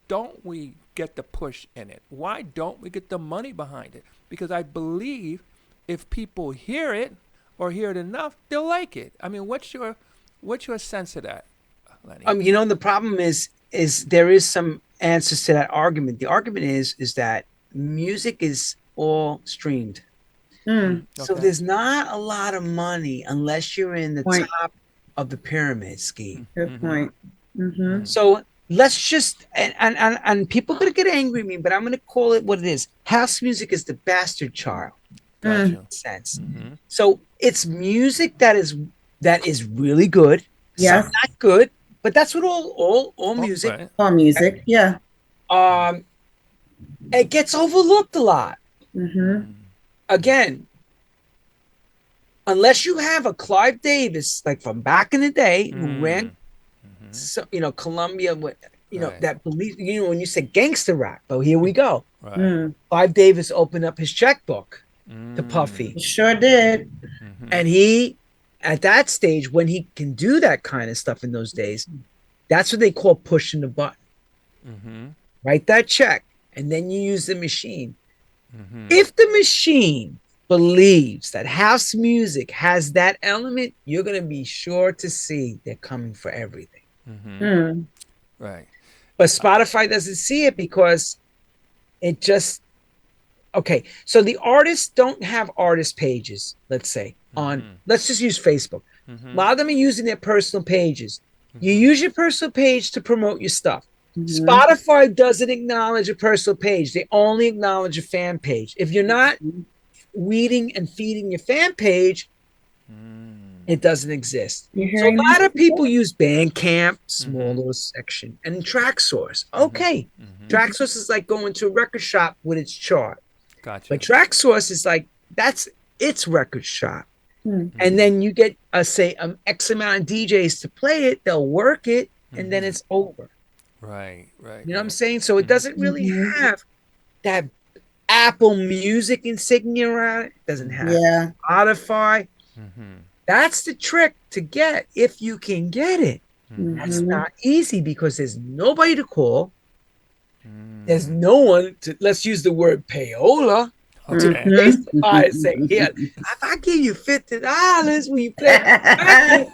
don't we get the push in it? Why don't we get the money behind it? Because I believe if people hear it or hear it enough, they'll like it. I mean, what's your sense of that, Lenny? You know, the problem is there is some answers to that argument. The argument is that music is all streamed. So there's not a lot of money unless you're in the top of the pyramid scheme. Good point. So let's just and people are gonna get angry at me, but I'm gonna call it what it is. House music is the bastard child. Gotcha. Sense. Mm-hmm. So it's music that is really good. Yes. Some not good, but that's what all music. Right. All music. Yeah. It gets overlooked a lot. Mm-hmm. Again, unless you have a Clive Davis like from back in the day who ran, so, Columbia, Right. that believe, when you say gangster rap. Oh, here we go. Right. Clive Davis opened up his checkbook to Puffy, Sure did. and he, at that stage, when he can do that kind of stuff in those days, that's what they call pushing the button. Mm-hmm. Write that check, and then you use the machine. Mm-hmm. If the machine believes that house music has that element, you're going to be sure to see they're coming for everything. Mm-hmm. Mm. Right. But Spotify doesn't see it because it just, okay. So the artists don't have artist pages, let's say, let's just use Facebook. A lot of them are using their personal pages. You use your personal page to promote your stuff. Spotify doesn't acknowledge a personal page. They only acknowledge a fan page. If you're not weeding and feeding your fan page, it doesn't exist. So a lot of people use Bandcamp, small little section, and Traxsource. Okay. Traxsource is like going to a record shop with its chart. Gotcha. But Traxsource is like, that's its record shop. And then you get, say, X amount of DJs to play it, they'll work it, and then it's over. Right. Right. You know what I'm saying? So it doesn't really have that Apple Music insignia around it. It doesn't have Spotify. That's the trick to get if you can get it. That's not easy because there's nobody to call. There's no one to, let's use the word payola. Okay. To say, yeah, if I give you $50 when you play,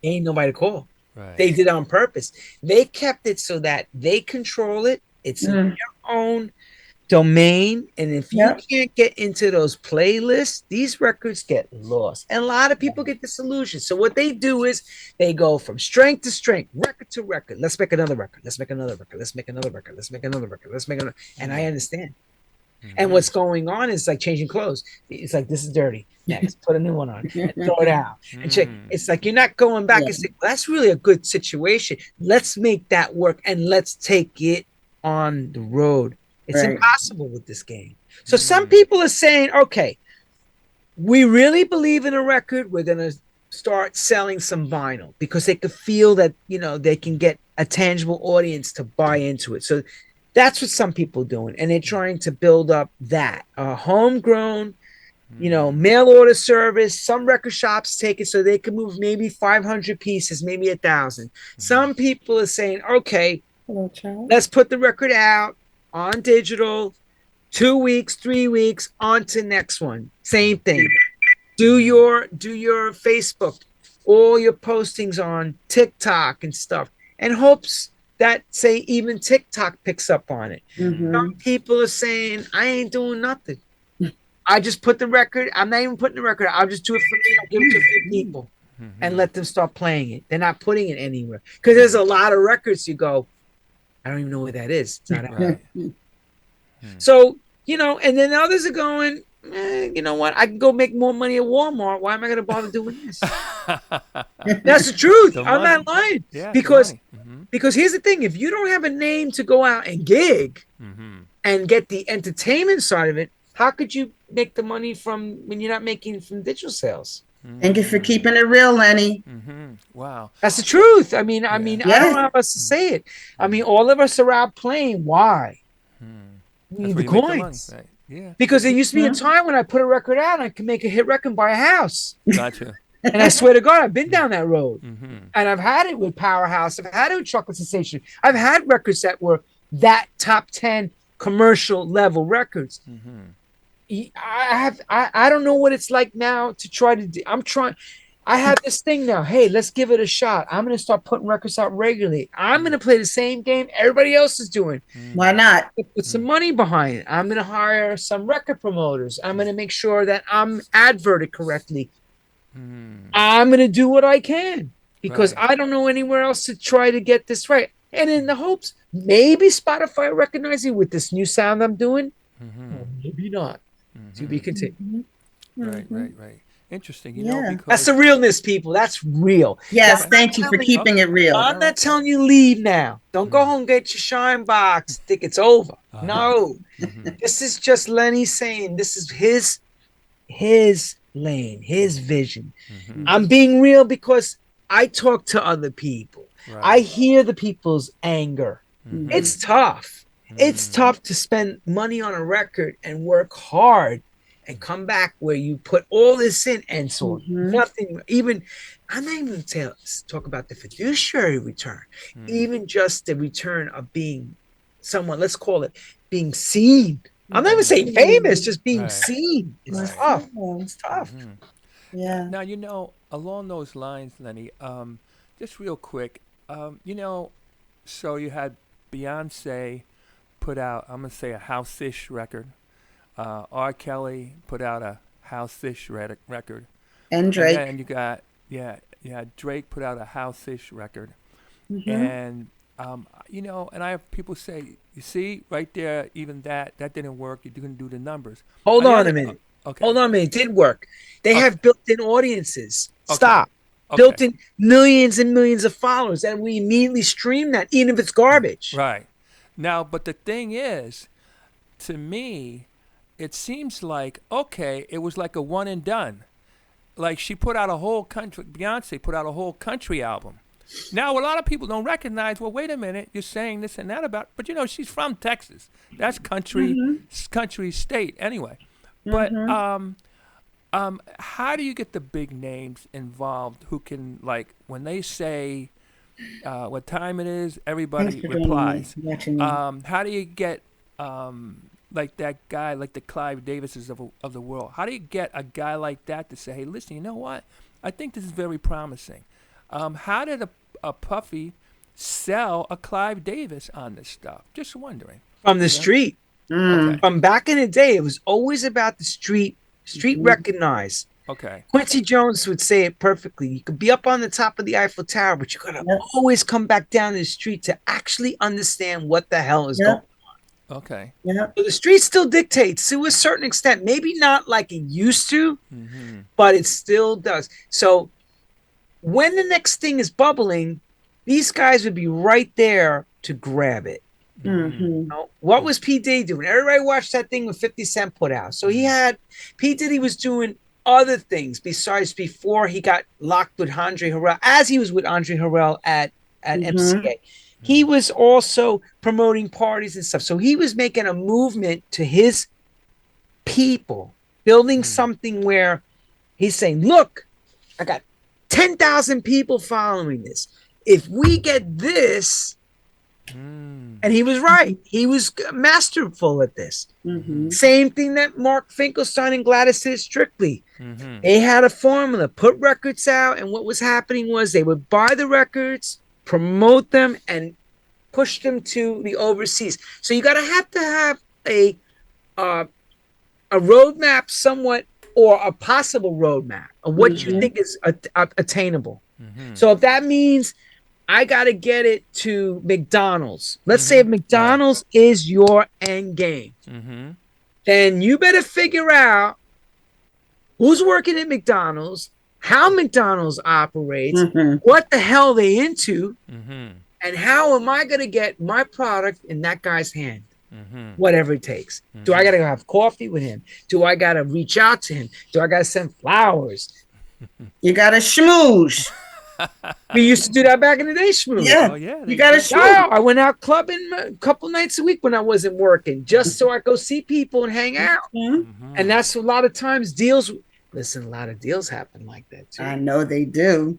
ain't nobody to call. Right. They did it on purpose. They kept it so that they control it. It's in their own domain. And if you can't get into those playlists, these records get lost. And a lot of people get disillusioned. So what they do is they go from strength to strength, record to record. Let's make another record. Let's make another record. Let's make another record. Let's make another record. Let's make another. And I understand. And what's going on is like changing clothes. It's like, this is dirty. Next, put a new one on and throw it out. And check. It's like you're not going back and saying, well, that's really a good situation. Let's make that work and let's take it on the road. It's impossible with this game. So some people are saying, okay, we really believe in a record. We're going to start selling some vinyl because they could feel that, they can get a tangible audience to buy into it. So that's what some people are doing. And they're trying to build up that homegrown, mail order service. Some record shops take it so they can move maybe 500 pieces, maybe 1,000. Some people are saying, okay, let's put the record out on digital, 2 weeks, 3 weeks, on to next one. Same thing. Do your Facebook, all your postings on TikTok and stuff, and hopes that, say, even TikTok picks up on it. Some people are saying, I ain't doing nothing. I just put the record. I'm not even putting the record out. I'll just do it for me. I'll give it to a few people and let them start playing it. They're not putting it anywhere. Because there's a lot of records you go, I don't even know where that is. It's not out. So, and then others are going, you know what? I can go make more money at Walmart. Why am I going to bother doing this? That's the truth. I'm not lying. Yeah, because here's the thing. If you don't have a name to go out and gig and get the entertainment side of it, how could you make the money from when you're not making from digital sales? Thank you for keeping it real, Lenny. Wow. That's the truth. I mean, I don't have us to say it. I mean, all of us are out playing. Why? We need the coins. Right. Yeah. Because there used to be a time when I put a record out, I could make a hit record and buy a house. Gotcha. And I swear to God, I've been down that road. And I've had it with Powerhouse. I've had it with Chocolate Sensation. I've had records that were that top 10 commercial level records. I don't know what it's like now to try to do. I have this thing now. Hey, let's give it a shot. I'm going to start putting records out regularly. I'm going to play the same game everybody else is doing. Why not? Put some money behind it. I'm going to hire some record promoters. I'm going to make sure that I'm adverted correctly. I'm going to do what I can because I don't know anywhere else to try to get this right. And in the hopes, maybe Spotify recognizing with this new sound I'm doing, or maybe not. To be continued. Right. Interesting, Yeah. because That's the realness, people. That's real. Yes, I'm not thank you for telling you- keeping it real. I'm not telling you leave now. Don't go home, get your shine box, think it's over. No. This is just Lenny saying this is his lane, his vision. I'm being real because I talk to other people. I hear the people's anger. It's tough. It's tough to spend money on a record and work hard and come back where you put all this in and so nothing, even I'm not even talk about the fiduciary return, even just the return of being someone, let's call it being seen. I'm not even saying famous, just being seen. It's tough. It's tough. Yeah. Now, along those lines, Lenny, just real quick, so you had Beyonce put out, I'm going to say, a house-ish record. R. Kelly put out a house-ish record. And Drake. And then you had Drake put out a house-ish record. And, and I have people say, you see, right there, even that didn't work. You didn't do the numbers. Hold on a minute. Okay. Hold on a minute. It did work. They have built-in audiences. Okay. Stop. Okay. Built-in millions and millions of followers, and we immediately stream that, even if it's garbage. Right. Now, but the thing is, to me, it seems like, okay, it was like a one and done. Like Beyonce put out a whole country album. Now, a lot of people don't recognize, well, wait a minute, you're saying this and that about, but she's from Texas. That's country state anyway. But how do you get the big names involved who can, like, when they say what time it is, everybody replies. How do you get like that guy, like the Clive Davises of the world? How do you get a guy like that to say, hey, listen, you know what? I think this is very promising. How did a Puffy sell a Clive Davis on this stuff? Just wondering. From the street. Okay. From back in the day, it was always about the street recognized. Okay. Quincy Jones would say it perfectly. You could be up on the top of the Eiffel Tower, but you gotta always come back down to the street to actually understand what the hell is going on. Okay. Yeah. So the street still dictates to a certain extent, maybe not like it used to, but it still does. So when the next thing is bubbling, these guys would be right there to grab it. What was P. Diddy doing? Everybody watched that thing with 50 Cent put out. So P. Diddy was doing other things besides before he got locked with Andre Harrell, as he was with Andre Harrell at MCA. He was also promoting parties and stuff. So he was making a movement to his people, building something where he's saying, look, I got 10,000 people following this. If we get this, and he was right. He was masterful at this. Same thing that Mark Finkelstein and Gladys did strictly. They had a formula, put records out, and what was happening was they would buy the records, promote them, and push them to the overseas. So you gotta have to have a roadmap somewhat, or a possible roadmap of what you think is attainable. So if that means I got to get it to McDonald's. Let's say if McDonald's is your end game, then you better figure out who's working at McDonald's, how McDonald's operates, what the hell they into, and how am I going to get my product in that guy's hand? Whatever it takes. Do I got to go have coffee with him? Do I got to reach out to him? Do I got to send flowers? You got to schmooze. We used to do that back in the day, schmooze. Yeah. You got to schmooze. I went out clubbing a couple nights a week when I wasn't working, just so I go see people and hang out. And that's a lot of times deals. Listen, a lot of deals happen like that too. I know they do.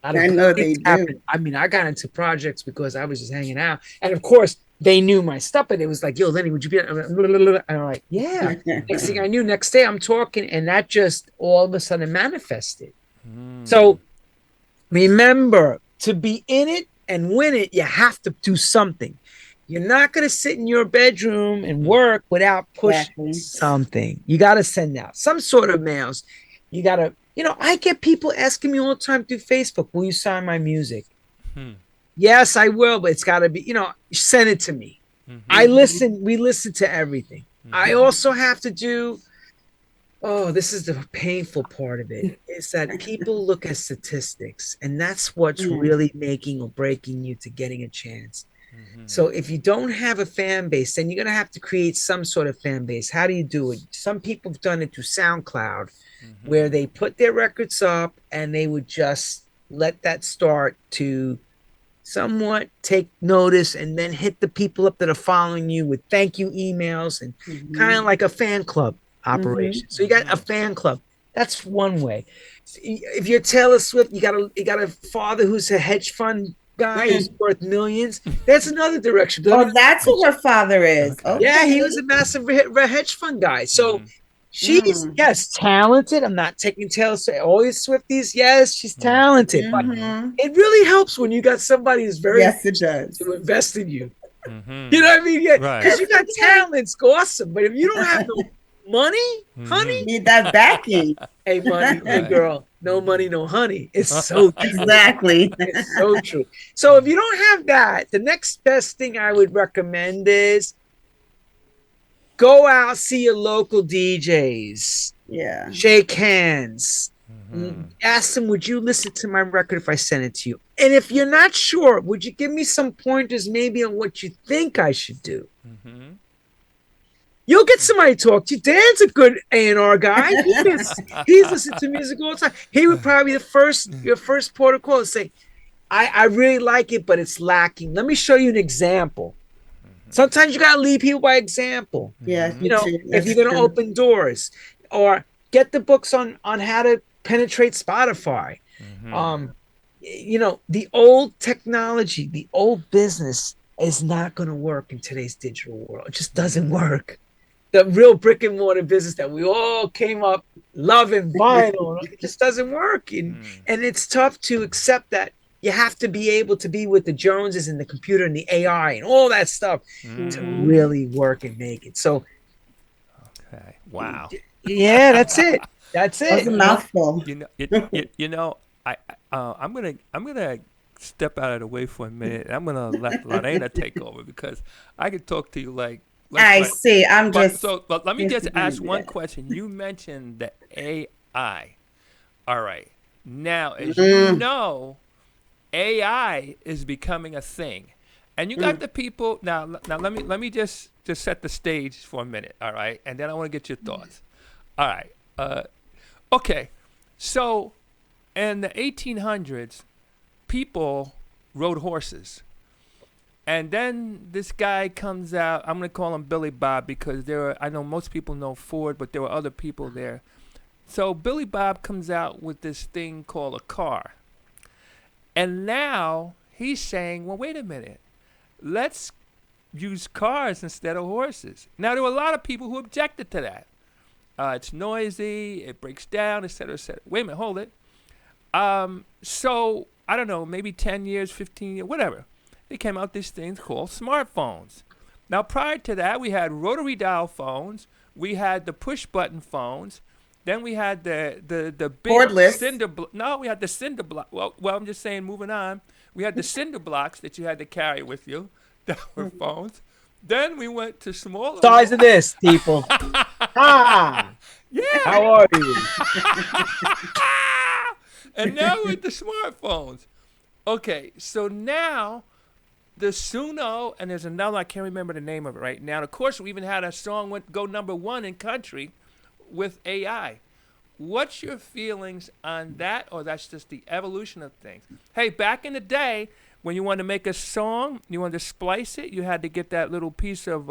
I know they do. I mean, I got into projects because I was just hanging out, and of course they knew my stuff, and it was like, "Yo, Lenny, would you be?" And I'm like, "Yeah." Next thing I knew, next day I'm talking, and that just all of a sudden manifested. So remember, to be in it and win it, you have to do something. You're not going to sit in your bedroom and work without pushing something. You got to send out some sort of mails. You got to, I get people asking me all the time through Facebook, will you sign my music? Yes, I will, but it's got to be, send it to me. We listen to everything. I also have to do, this is the painful part of it, is that people look at statistics, and that's what's really making or breaking you to getting a chance. So if you don't have a fan base, then you're going to have to create some sort of fan base. How do you do it? Some people have done it through SoundCloud, where they put their records up and they would just let that start to somewhat take notice and then hit the people up that are following you with thank you emails and kind of like a fan club operation. So you got a fan club. That's one way. If you're Taylor Swift, you got a father who's a hedge fund guy who's worth millions. That's another direction. Oh, that's who her father is. Okay. Yeah, he was a massive hedge fund guy. So she's, yes, talented. I'm not taking Taylor Swift. All these Swifties, yes, she's talented. But it really helps when you got somebody who's very it does to invest in you. You know what I mean? Yeah, because you got talent's awesome. But if you don't have no money, honey, need that backing. Hey, money, hey, girl, no money, no honey. It's so true. Exactly. It's so true. So if you don't have that, the next best thing I would recommend is go out, see your local DJs. Yeah. Shake hands. Ask them, would you listen to my record if I send it to you? And if you're not sure, would you give me some pointers maybe on what you think I should do? You'll get somebody to talk to you. Dan's a good A&R guy. He's listened to music all the time. He would probably be your first port of call and say, I really like it, but it's lacking. Let me show you an example. Sometimes you got to lead people by example. Yeah. If you're going to open doors, or get the books on how to penetrate Spotify. The old technology, the old business is not going to work in today's digital world. It just doesn't work. The real brick and mortar business that we all came up loving, vinyl, it just doesn't work. And it's tough to accept that. You have to be able to be with the Joneses and the computer and the AI and all that stuff to really work and make it. So, okay, wow, yeah, that's it. That's it. That's a mouthful. I'm gonna step out of the way for a minute. And I'm gonna let LaReina take over because I could talk to you like I see. But let me just ask one question. You mentioned the AI. All right. Now, as you know, AI is becoming a thing, and you got the people now. Let me just set the stage for a minute. All right, and then I want to get your thoughts. All right. Okay. So, in the 1800s, people rode horses. And then this guy comes out. I'm going to call him Billy Bob because I know most people know Ford, but there were other people there. So Billy Bob comes out with this thing called a car. And now he's saying, well, wait a minute. Let's use cars instead of horses. Now, there were a lot of people who objected to that. It's noisy, it breaks down, et cetera, et cetera. Wait a minute, hold it. So, I don't know, maybe 10 years, 15 years, whatever. They came out these things called smartphones. Now, prior to that, we had rotary dial phones. We had the push button phones. Then we had the big cordless. We had the cinder block. Well, I'm just saying, moving on. We had the cinder blocks that you had to carry with you. That were phones. Then we went to smaller. Size of this, people. Ah, yeah. How are you? And now with the smartphones. Okay, so now the Suno, and there's another, I can't remember the name of it right now. And of course, we even had a song go #1 in country with AI. What's your feelings on that, or that's just the evolution of things? Hey, back in the day, when you wanted to make a song, you wanted to splice it, you had to get that little piece of,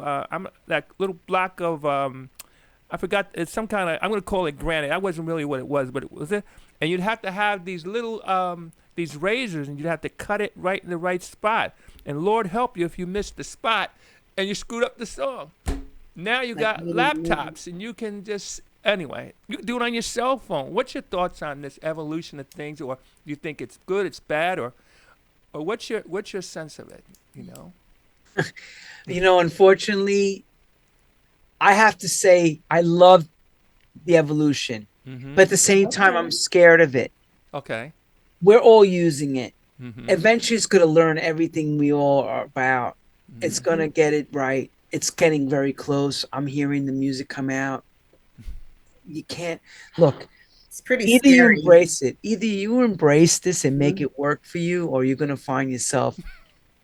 that little block of, I forgot, it's some kind of, I'm going to call it granite. That wasn't really what it was, but it was it. And you'd have to have these little, these razors, and you'd have to cut it right in the right spot. And Lord help you if you missed the spot and you screwed up the song. Now you got laptops, and you can just, anyway, you can do it on your cell phone. What's your thoughts on this evolution of things, or you think it's good, it's bad, or what's your sense of it? Unfortunately, I have to say I love the evolution, but at the same time, I'm scared of it. Okay. We're all using it. eventually it's going to learn everything we all are about. It's going to get it right. It's getting very close. I'm hearing the music come out. You can't look. It's pretty Either you scary. embrace it, either you embrace this and make it work for you, or you're going to find yourself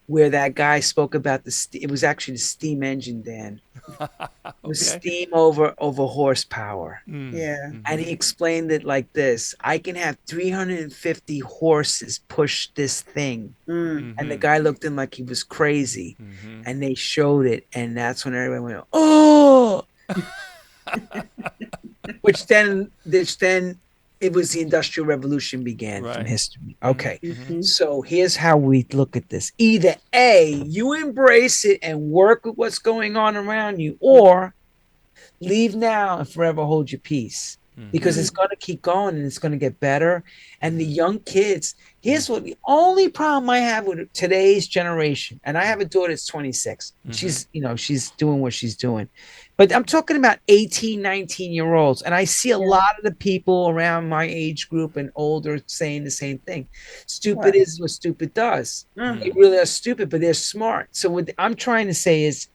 where that guy spoke about it was actually the steam engine, Dan. It was steam over horsepower. Yeah. And he explained it like this: I can have 350 horses push this thing. And the guy looked at him like he was crazy. And they showed it, and that's when everyone went, "Oh!" which then it was the Industrial Revolution began from history. Okay, so here's how we look at this: either A, you embrace it and work with what's going on around you, or leave now and forever hold your peace, because it's going to keep going and it's going to get better. And the young kids, here's what the only problem I have with today's generation, and I have a daughter that's 26. She's doing what she's doing, but I'm talking about 18, 19-year-olds, and I see a lot of the people around my age group and older saying the same thing. Stupid is what stupid does. They really are stupid, but they're smart. So what I'm trying to say is,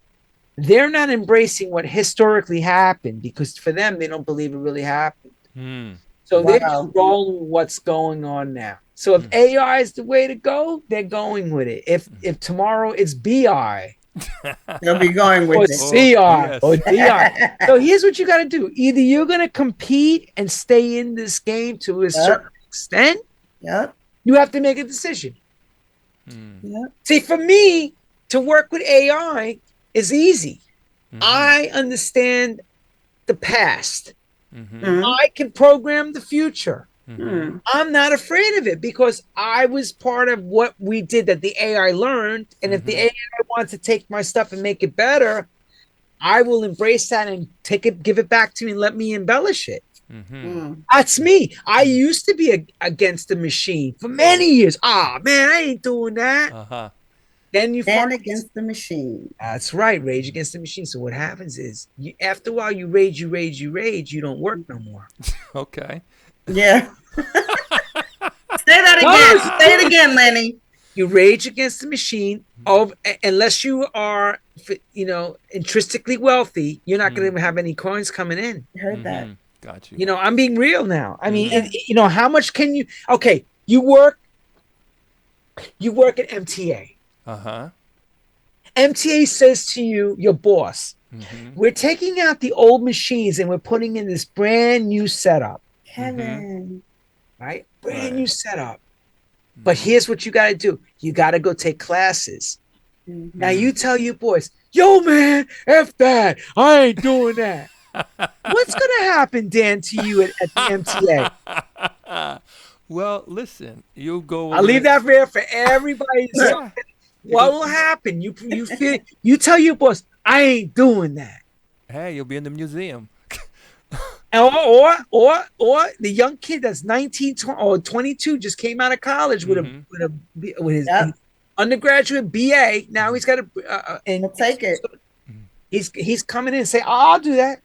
they're not embracing what historically happened, because for them, they don't believe it really happened. So they're just rolling with what's going on now. So if AI is the way to go, they're going with it. If tomorrow it's BI, they'll be going with it. CI or DI. So here's what you got to do. Either you're going to compete and stay in this game to a certain extent. You have to make a decision. See, for me, to work with AI is easy. I understand the past. I can program the future. I'm not afraid of it, because I was part of what we did that the AI learned. And if the AI wants to take my stuff and make it better, I will embrace that and give it back to me and let me embellish it. That's me. I used to be against the machine for many years. Man, I ain't doing that. Then you stand against the machine. That's right. Rage against the machine. So what happens is, after a while, you rage. You don't work no more. Okay. Yeah. Say that again. Say it again, Lenny. You rage against the machine. Unless you are, intrinsically wealthy, you're not going to have any coins coming in. I heard that. Got you. I'm being real now. I mean, how much can you? Okay, you work at MTA. MTA says to you, your boss, we're taking out the old machines and we're putting in this brand new setup. Kevin. Right? Brand new setup. But here's what you got to do. You got to go take classes. Now you tell your boys, yo, man, F that. I ain't doing that. What's going to happen, Dan, to you at the MTA? Well, listen, you'll go. I'll leave that there for everybody to say. What will happen? You tell your boss, I ain't doing that. Hey, you'll be in the museum. or the young kid that's 19 or 22 just came out of college with his undergraduate BA. Now he's got and he'll take it. He's coming in and say, I'll do that.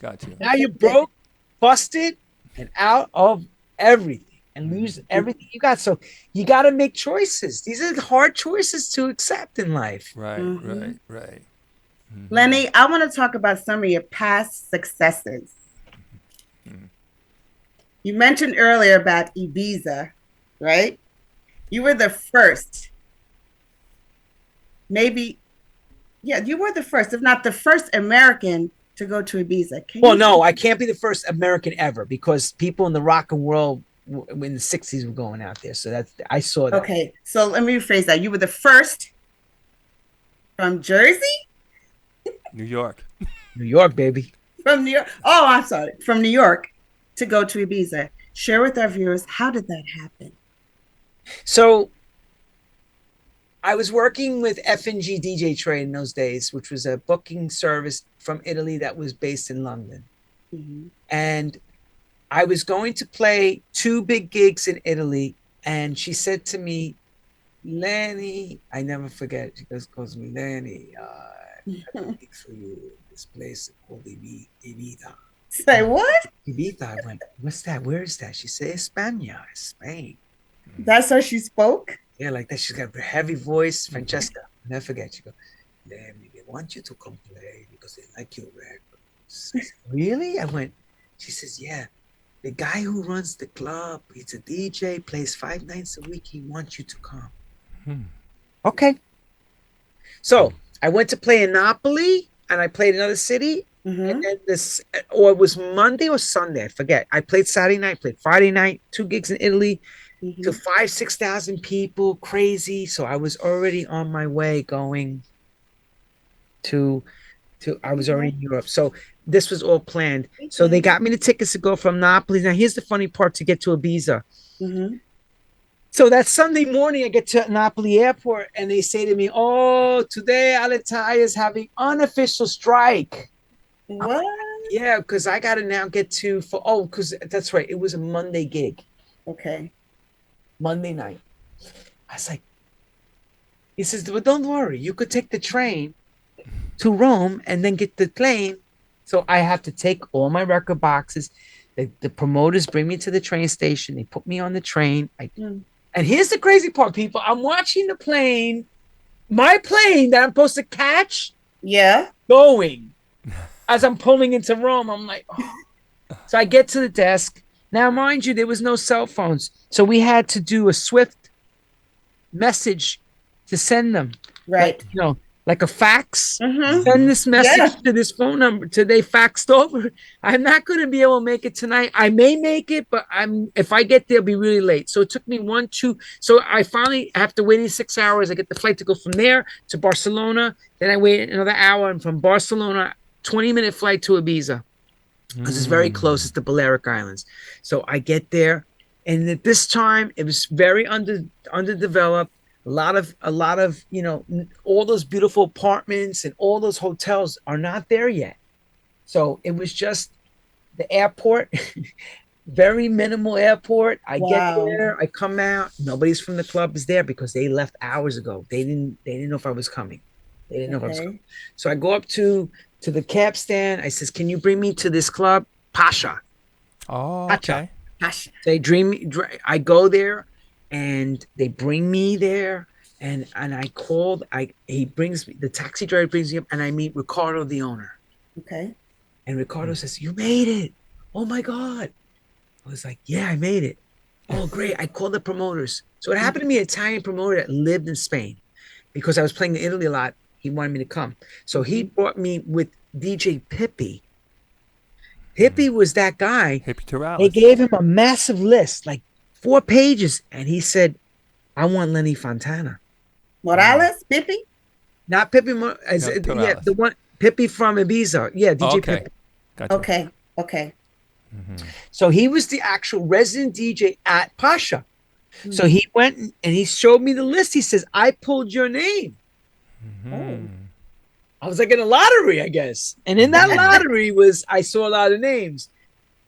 Got you. Now you're broke, busted, and out of everything. And lose everything you got. So you got to make choices. These are hard choices to accept in life. Right. Lenny, I want to talk about some of your past successes. You mentioned earlier about Ibiza, right? You were the first. You were the first, if not the first American to go to Ibiza. No, I can't be the first American ever, because people in the rock and roll in the 60s were going out there. So I saw that. Okay, so let me rephrase that. You were the first from Jersey? New York. New York, baby. From New York. Oh, I'm sorry. From New York to go to Ibiza. Share with our viewers, how did that happen? So I was working with F&G DJ Trade in those days, which was a booking service from Italy that was based in London. And I was going to play 2 big gigs in Italy, and she said to me, Lenny, I never forget. She calls me, Lenny, I have a gig for you in this place called Ibiza. Say what? Ibiza. I went, what's that? Where is that? She said, España, Spain. That's how she spoke? Yeah, like that. She's got a heavy voice. Francesca, I'll never forget. She goes, Lenny, they want you to come play because they like your records. I said, really? I went, she says, yeah. The guy who runs the club, he's a DJ, plays 5 nights a week. He wants you to come. Okay. So I went to play in Napoli and I played another city. And then or it was Monday or Sunday, I forget. I played Saturday night, played Friday night, 2 gigs in Italy to 5,000-6,000 people, crazy. So I was already on my way going to I was already in Europe. So this was all planned. So they got me the tickets to go from Napoli. Now here's the funny part to get to Ibiza. So that Sunday morning, I get to Napoli airport and they say to me, oh, today Alitalia is having unofficial strike. What? Yeah, because I got to now get to, because that's right. It was a Monday gig. Okay. Monday night. I was like, he says, but don't worry. You could take the train to Rome and then get the plane. So I have to take all my record boxes. The promoters bring me to the train station. They put me on the train. And here's the crazy part, people. I'm watching the plane, my plane that I'm supposed to catch. Yeah. Going. As I'm pulling into Rome, I'm like, oh. So I get to the desk. Now, mind you, there was no cell phones. So we had to do a swift message to send them. Right. Like, like a fax. Send this message to this phone number. They faxed over. I'm not going to be able to make it tonight. I may make it, but if I get there, it'll be really late. So it took me 1, 2. So I finally have to wait 6 hours. I get the flight to go from there to Barcelona. Then I wait another hour. And from Barcelona, 20-minute flight to Ibiza. Because it's very close. It's the Balearic Islands. So I get there. And at this time, it was very underdeveloped. A lot of, all those beautiful apartments and all those hotels are not there yet. So it was just the airport, very minimal airport. I get there, I come out. Nobody's from the club is there because they left hours ago. They didn't know if I was coming. They didn't know if I was coming. So I go up to the cab stand. I says, "Can you bring me to this club, Pasha?" Oh, Pasha. okay. Pasha. They I go there. And they bring me there, and I called. He brings me, the taxi driver brings me up, and I meet Ricardo, the owner. Okay. And Ricardo says, "You made it! Oh my God!" I was like, "Yeah, I made it." Oh, great! I called the promoters. So it happened to be an Italian promoter that lived in Spain, because I was playing in Italy a lot. He wanted me to come, so he brought me with DJ Pippi. Pippi was that guy. Hippie Torales. They gave him a massive list, like 4 pages, and he said, "I want Lenny Fontana." Morales, Pippi? Not Pippi. The one Pippi from Ibiza. Yeah, DJ Pippi. Gotcha. Okay. So he was the actual resident DJ at Pasha. So he went and he showed me the list. He says, "I pulled your name." I was like in a lottery, I guess. And in that lottery I saw a lot of names.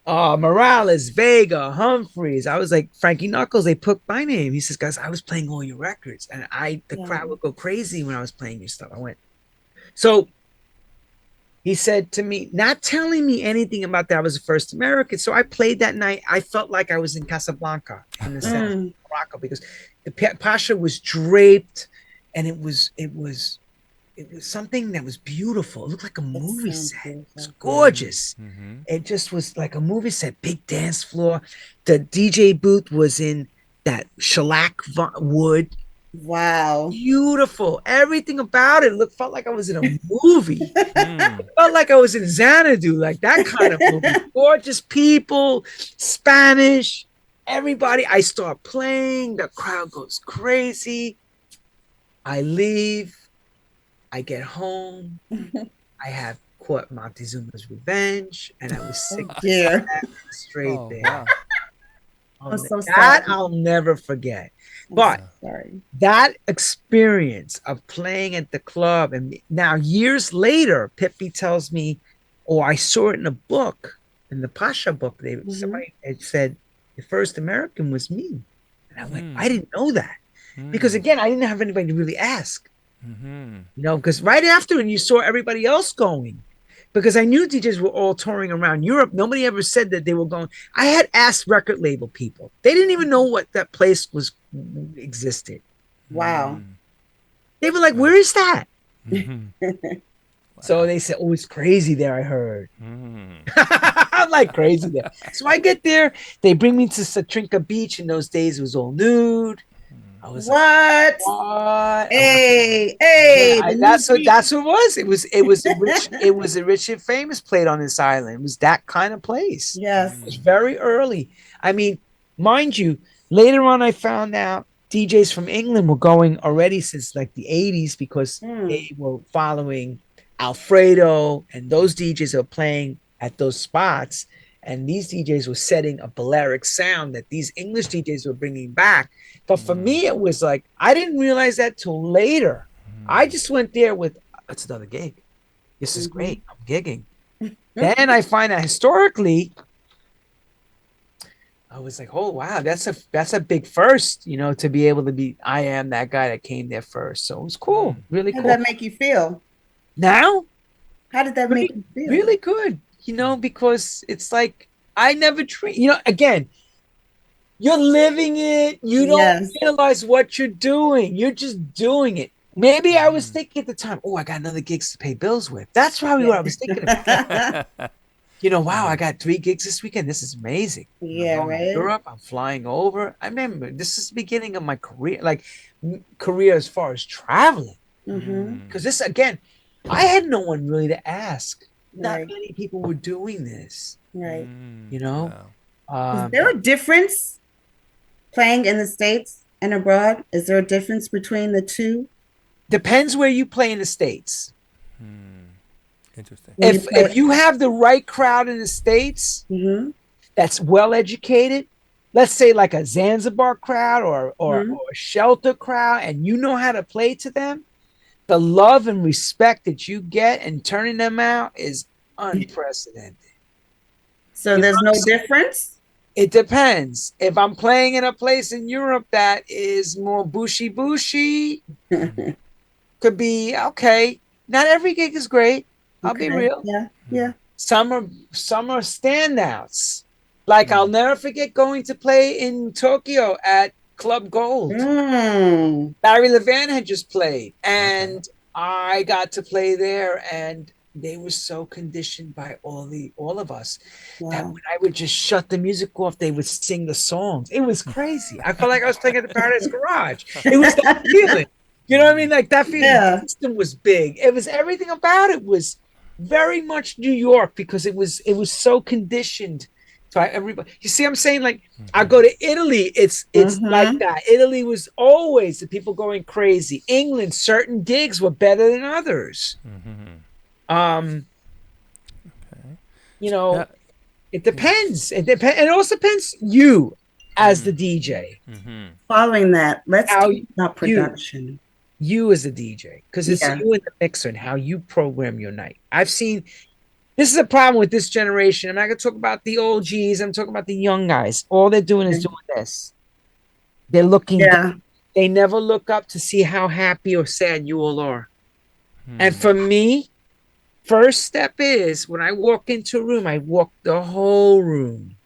Morales, Vega, Humphreys. I was like, Frankie Knuckles, they put my name. He says, "Guys, I was playing all your records." And the crowd would go crazy when I was playing your stuff. I went. So he said to me, not telling me anything about that, I was the first American. So I played that night. I felt like I was in Casablanca in the south of Morocco, because the Pasha was draped, and it was something that was beautiful. It looked like a movie set. It was gorgeous. It just was like a movie set, big dance floor. The DJ booth was in that shellac wood. Wow. Beautiful. Everything about it felt like I was in a movie. It felt like I was in Xanadu, like that kind of movie. Gorgeous people, Spanish, everybody. I start playing. The crowd goes crazy. I leave. I get home. I have caught Montezuma's Revenge, and I was sick straight there. Wow. That I'll never forget. But that experience of playing at the club, and now years later, Pippi tells me, I saw it in a book, in the Pasha book. Somebody had said the first American was me, and I went, I didn't know that, because again, I didn't have anybody to really ask. Because right after, and you saw everybody else going. because I knew DJs were all touring around Europe. Nobody ever said that they were going. I had asked record label people. They didn't even know what that place was existed. Wow. They were like, "Where is that?" Mm-hmm. So they said, "Oh, it's crazy there." I heard. I'm like crazy there. So I get there. They bring me to Satrinka Beach. In those days, it was all nude. I was like, What? what? Hey, Yeah, hey, the new beat. that's what it was. It was a rich and famous played on this island. It was that kind of place. Yes. It was very early. I mean, mind you, later on I found out DJs from England were going already since like the 80s because they were following Alfredo and those DJs are playing at those spots. And these DJs were setting a Balearic sound that these English DJs were bringing back. But for me, it was like, I didn't realize that till later. I just went there with, it's another gig. This is great. I'm gigging. Then I find out historically, I was like, oh, wow, that's a big first, you know, to be able to be, I am that guy that came there first. So it was cool. Really How cool. did that make you feel? Now, How did that make you feel? really good, you know, because it's like I never treat, you know, again, you're living it. You don't realize what you're doing. You're just doing it. Maybe I was thinking at the time, oh, I got another gigs to pay bills with. That's probably what I was thinking about. You know, wow, I got 3 gigs this weekend. This is amazing. Yeah, I'm going to right. Europe. I'm flying over. I remember this is the beginning of my career, like career as far as traveling. Because this, again, I had no one really to ask. Not many people were doing this. Right. You know? Is there a difference playing in the States and abroad? Is there a difference between the two? Depends where you play in the States. Interesting. If you have the right crowd in the States that's well educated, let's say like a Zanzibar crowd or a shelter crowd, and you know how to play to them, the love and respect that you get and turning them out is unprecedented. So there's no difference? It depends. If I'm playing in a place in Europe that is more bushy, could be okay. Not every gig is great. I'll be real. Yeah. Some are standouts. Like I'll never forget going to play in Tokyo at Club Gold. Barry Levan had just played, and I got to play there, and they were so conditioned by all of us that when I would just shut the music off, they would sing the songs. It was crazy. I felt like I was playing at the Paradise Garage. It was that feeling. You know what I mean? Like that feeling. The system was big. It was everything about it was very much New York because it was so conditioned by everybody. You see, I'm saying like I go to Italy, it's like that. Italy was always the people going crazy. England, certain gigs were better than others. You know, it depends. It depends. It also depends you as the DJ. Following that, let's talk about production. You as a DJ, because it's you in the mixer and how you program your night. I've seen this is a problem with this generation. I'm not going to talk about the OGs. I'm talking about the young guys. All they're doing is doing this. They're looking down. They never look up to see how happy or sad you all are. And for me, first step is when I walk into a room, I walk the whole room.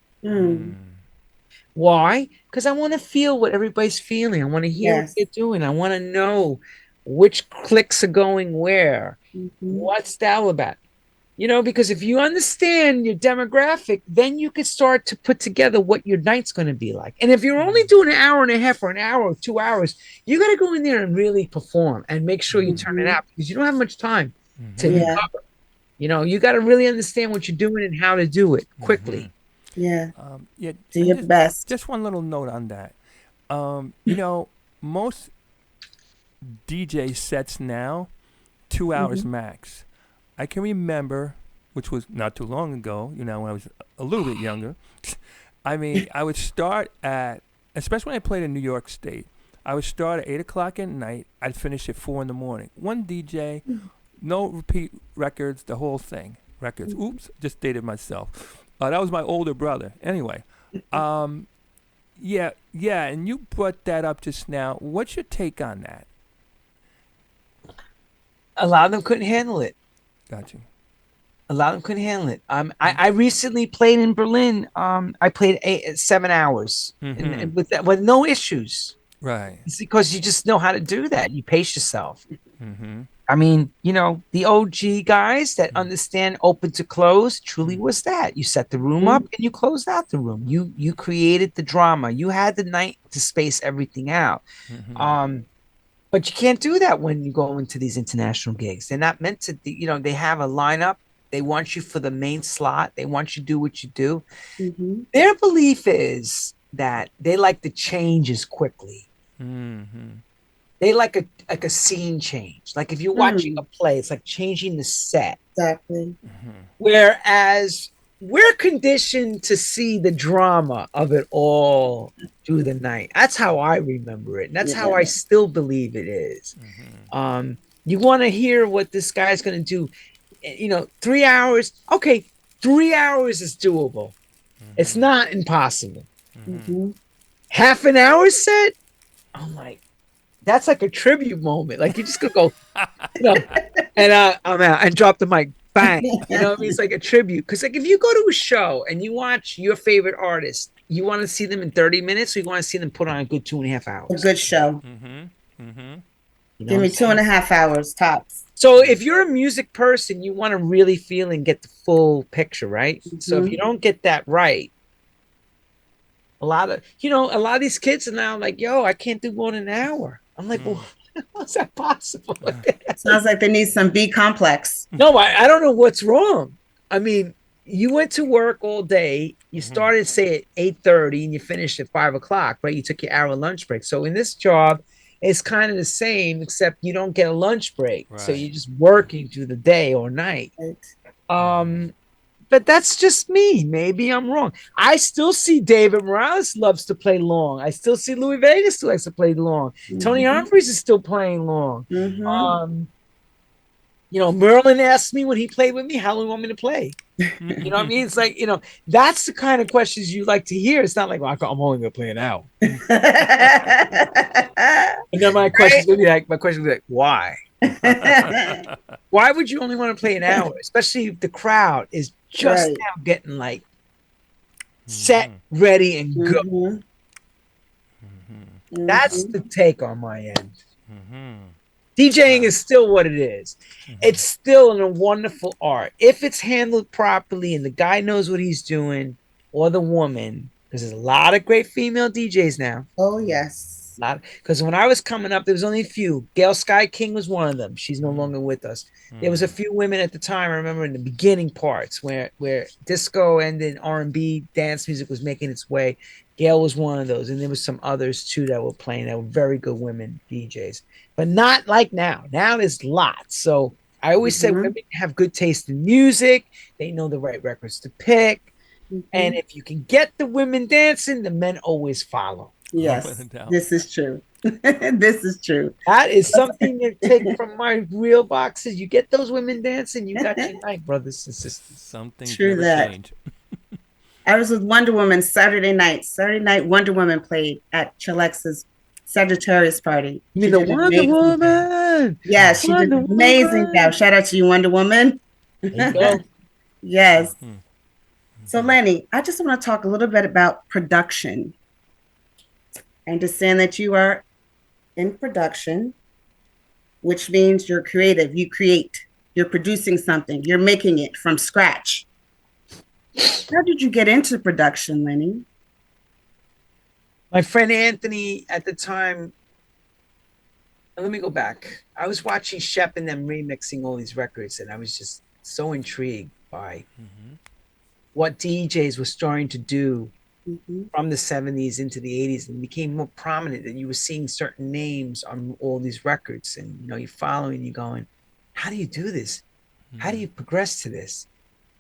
Why? Because I want to feel what everybody's feeling. I want to hear what they're doing. I want to know which clicks are going where. What's that all about? You know, because if you understand your demographic, then you can start to put together what your night's going to be like. And if you're only doing an hour and a half or an hour or 2 hours, you got to go in there and really perform and make sure you turn it out because you don't have much time to recover. You know, you got to really understand what you're doing and how to do it quickly. Do your best. Just one little note on that. You know, most DJ sets now, 2 hours max. I can remember, which was not too long ago, you know, when I was a little bit younger. I mean, I would start at, especially when I played in New York State, I would start at 8 o'clock at night. I'd finish at 4 in the morning. One DJ, no repeat records, the whole thing. Records. Oops, just dated myself. That was my older brother. Anyway, and you brought that up just now. What's your take on that? A lot of them couldn't handle it. Got you. A lot of them couldn't handle it. I recently played in Berlin. I played 7 hours and with no issues. Right. It's because you just know how to do that. You pace yourself. I mean, the OG guys that understand open to close truly was that. You set the room up and you closed out the room. You created the drama. You had the night to space everything out. But you can't do that when you go into these international gigs. They're not meant to, they have a lineup. They want you for the main slot. They want you to do what you do. Their belief is that they like the changes quickly. They like a scene change. Like if you're watching a play, it's like changing the set. Exactly. Whereas we're conditioned to see the drama of it all through the night. That's how I remember it. And that's how I still believe it is. You want to hear what this guy's going to do. 3 hours. Okay, 3 hours is doable. It's not impossible. Half an hour set? I'm like, that's like a tribute moment. Like you just gonna go, and I'm out and drop the mic, bang. It's like a tribute. Because like if you go to a show and you watch your favorite artist, you want to see them in 30 minutes, or you want to see them put on a good 2.5 hours. A good show. Give me 2.5 hours tops. So if you're a music person, you want to really feel and get the full picture, right? So if you don't get that right, a lot of these kids are now like, yo, I can't do more than an hour. I'm like, well, how's that possible? Sounds like they need some B complex. No, I don't know what's wrong. I mean, you went to work all day. You started, say, at 8:30 and you finished at 5 o'clock, right? You took your hour lunch break. So in this job, it's kind of the same, except you don't get a lunch break. Right. So you're just working through the day or night. Right. But that's just me. Maybe I'm wrong. I still see David Morales loves to play long. I still see Louis Vega still likes to play long. Tony Humphries is still playing long. Merlin asked me when he played with me, how long you want me to play? You know what I mean? It's like, that's the kind of questions you like to hear. It's not like, well, I'm only going to play an hour. And then my question would be like, why? Why would you only want to play an hour? Especially if the crowd is just now getting like set, ready, and go. That's the take on my end. DJing is still what it is. It's still a wonderful art. If it's handled properly and the guy knows what he's doing, or the woman, because there's a lot of great female DJs now. Oh, yes. Because when I was coming up, there was only a few. Gail Sky King was one of them. She's no longer with us. There was a few women at the time. I remember in the beginning parts where disco and then R&B dance music was making its way. Gail was one of those. And there was some others too that were playing that were very good women DJs. But not like now. Now there's lots. So I always say women have good taste in music. They know the right records to pick. And if you can get the women dancing, the men always follow. Yes, this is true. This is true. That is something to take from my real boxes. You get those women dancing, you got your night, brothers and sisters. Something true never that. Change. I was with Wonder Woman Saturday night. Saturday night, Wonder Woman played at Chalexa's Sagittarius party. You mean the Wonder Woman? Yeah, she did an amazing job. Shout out to you, Wonder Woman. There you go. Yes. So, Lenny, I just want to talk a little bit about production. I understand that you are in production, which means you're creative. You create. You're producing something. You're making it from scratch. How did you get into production, Lenny? My friend Anthony at the time, let me go back. I was watching Shep and them remixing all these records, and I was just so intrigued by what DJs were starting to do from the 70s into the 80s, and became more prominent, and you were seeing certain names on all these records, and you're following, you're going, how do you do this? How do you progress to this?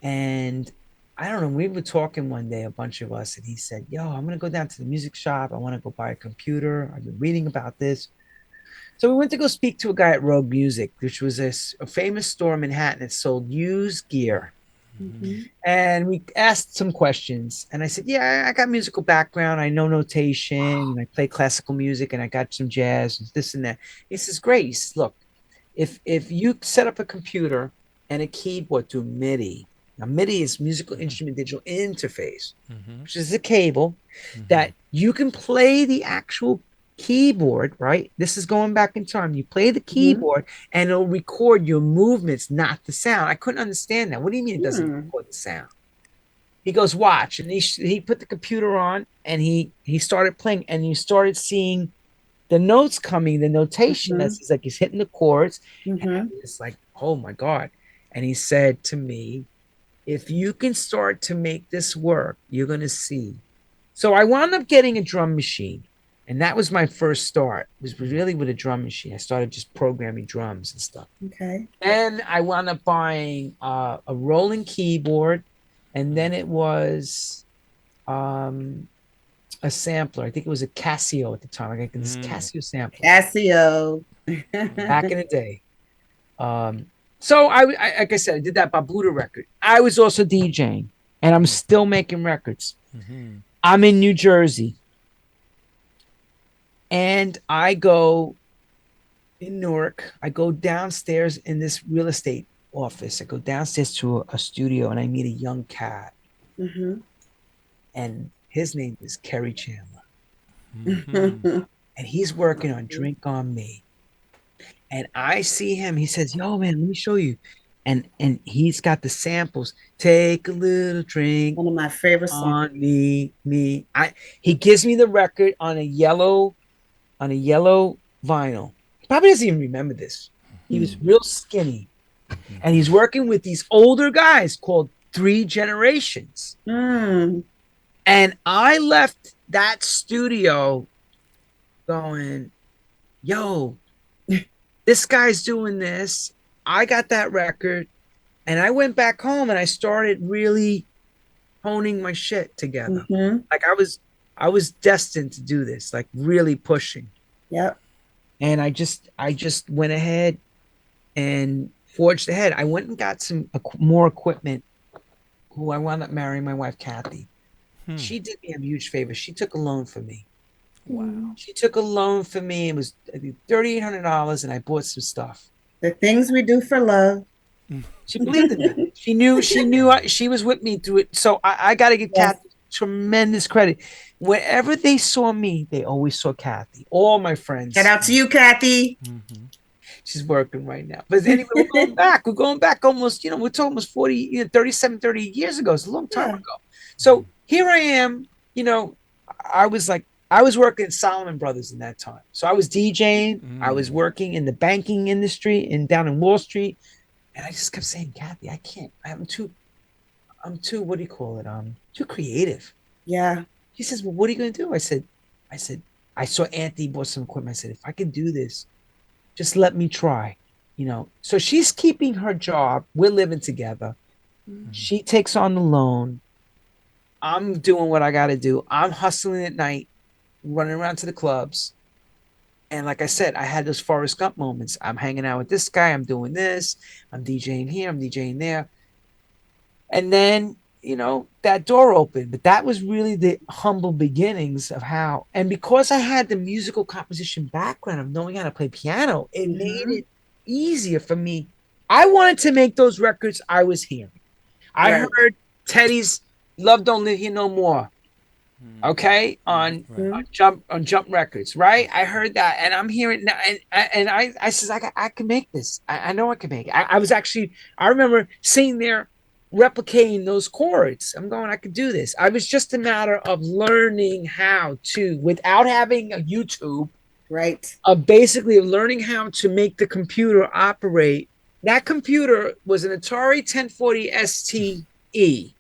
And I don't know, we were talking one day, a bunch of us, and he said, yo, I'm gonna go down to the music shop, I want to go buy a computer, I've been reading about this. So we went to go speak to a guy at Rogue Music, which was a famous store in Manhattan that sold used gear. And we asked some questions, and I said, yeah, I got musical background, I know notation, and I play classical music, and I got some jazz and this and that. He says, great. He says, look, if you set up a computer and a keyboard to MIDI. Now, MIDI is musical instrument digital interface, which is a cable that you can play the actual keyboard, right? This is going back in time. You play the keyboard and it'll record your movements, not the sound. I couldn't understand that. What do you mean it doesn't record the sound? He goes, watch. And he put the computer on and he started playing, and you started seeing the notes coming, the notation. That's like he's hitting the chords. And it's like, oh my God. And he said to me, if you can start to make this work, you're going to see. So I wound up getting a drum machine. And that was my first start. It was really with a drum machine. I started just programming drums and stuff. Okay. And I wound up buying a rolling keyboard. And then it was a sampler. I think it was a Casio at the time. I got this Casio sampler. Casio. Back in the day. So I like I said, I did that Babuda record. I was also DJing, and I'm still making records. I'm in New Jersey, and I go in Newark. I go downstairs in this real estate office. I go downstairs to a studio, and I meet a young cat, and his name is Kerry Chandler, and he's working on Drink on Me. And I see him. He says, "Yo, man, let me show you." And he's got the samples. Take a little drink. One of my favorite songs. On me. He gives me the record on a yellow vinyl. He probably doesn't even remember this. He was real skinny, and he's working with these older guys called Three Generations. And I left that studio going, "Yo, this guy's doing this. I got that record." And I went back home and I started really honing my shit together. Like I was destined to do this, like really pushing. Yep. And I just went ahead and forged ahead. I went and got some more equipment. Who I wound up marrying, my wife, Kathy. She did me a huge favor. She took a loan for me. Wow. She took a loan for me. It was $3,800, and I bought some stuff. The things we do for love. She believed in that. She knew she was with me through it. So I got to give Kathy tremendous credit. Wherever they saw me, they always saw Kathy. All my friends. Shout out to you, Kathy. She's working right now. But anyway, we're going back. We're going back almost, we're talking almost 40, 37, 30 years ago. It's a long time ago. So here I am, I was working at Solomon Brothers in that time. So I was DJing. I was working in the banking industry and down in Wall Street. And I just kept saying, Kathy, I can't. I'm too, what do you call it? Too creative. Yeah. She says, well, what are you going to do? I said, I saw Anthony bought some equipment. I said, if I can do this, just let me try, So she's keeping her job. We're living together. She takes on the loan. I'm doing what I got to do. I'm hustling at night, running around to the clubs. And like I said, I had those Forrest Gump moments. I'm hanging out with this guy. I'm doing this. I'm DJing here. I'm DJing there. And then, that door opened. But that was really the humble beginnings of how. And because I had the musical composition background of knowing how to play piano, it made it easier for me. I wanted to make those records I was hearing. I heard Teddy's Love Don't Live Here No More. Okay, on Jump Records, right? I heard that, and I'm hearing now, and I says I can make this. I know I can make it. I remember sitting there replicating those chords. I'm going, I could do this. I was just a matter of learning how to, without having a YouTube, right? Basically learning how to make the computer operate. That computer was an Atari 1040 STE.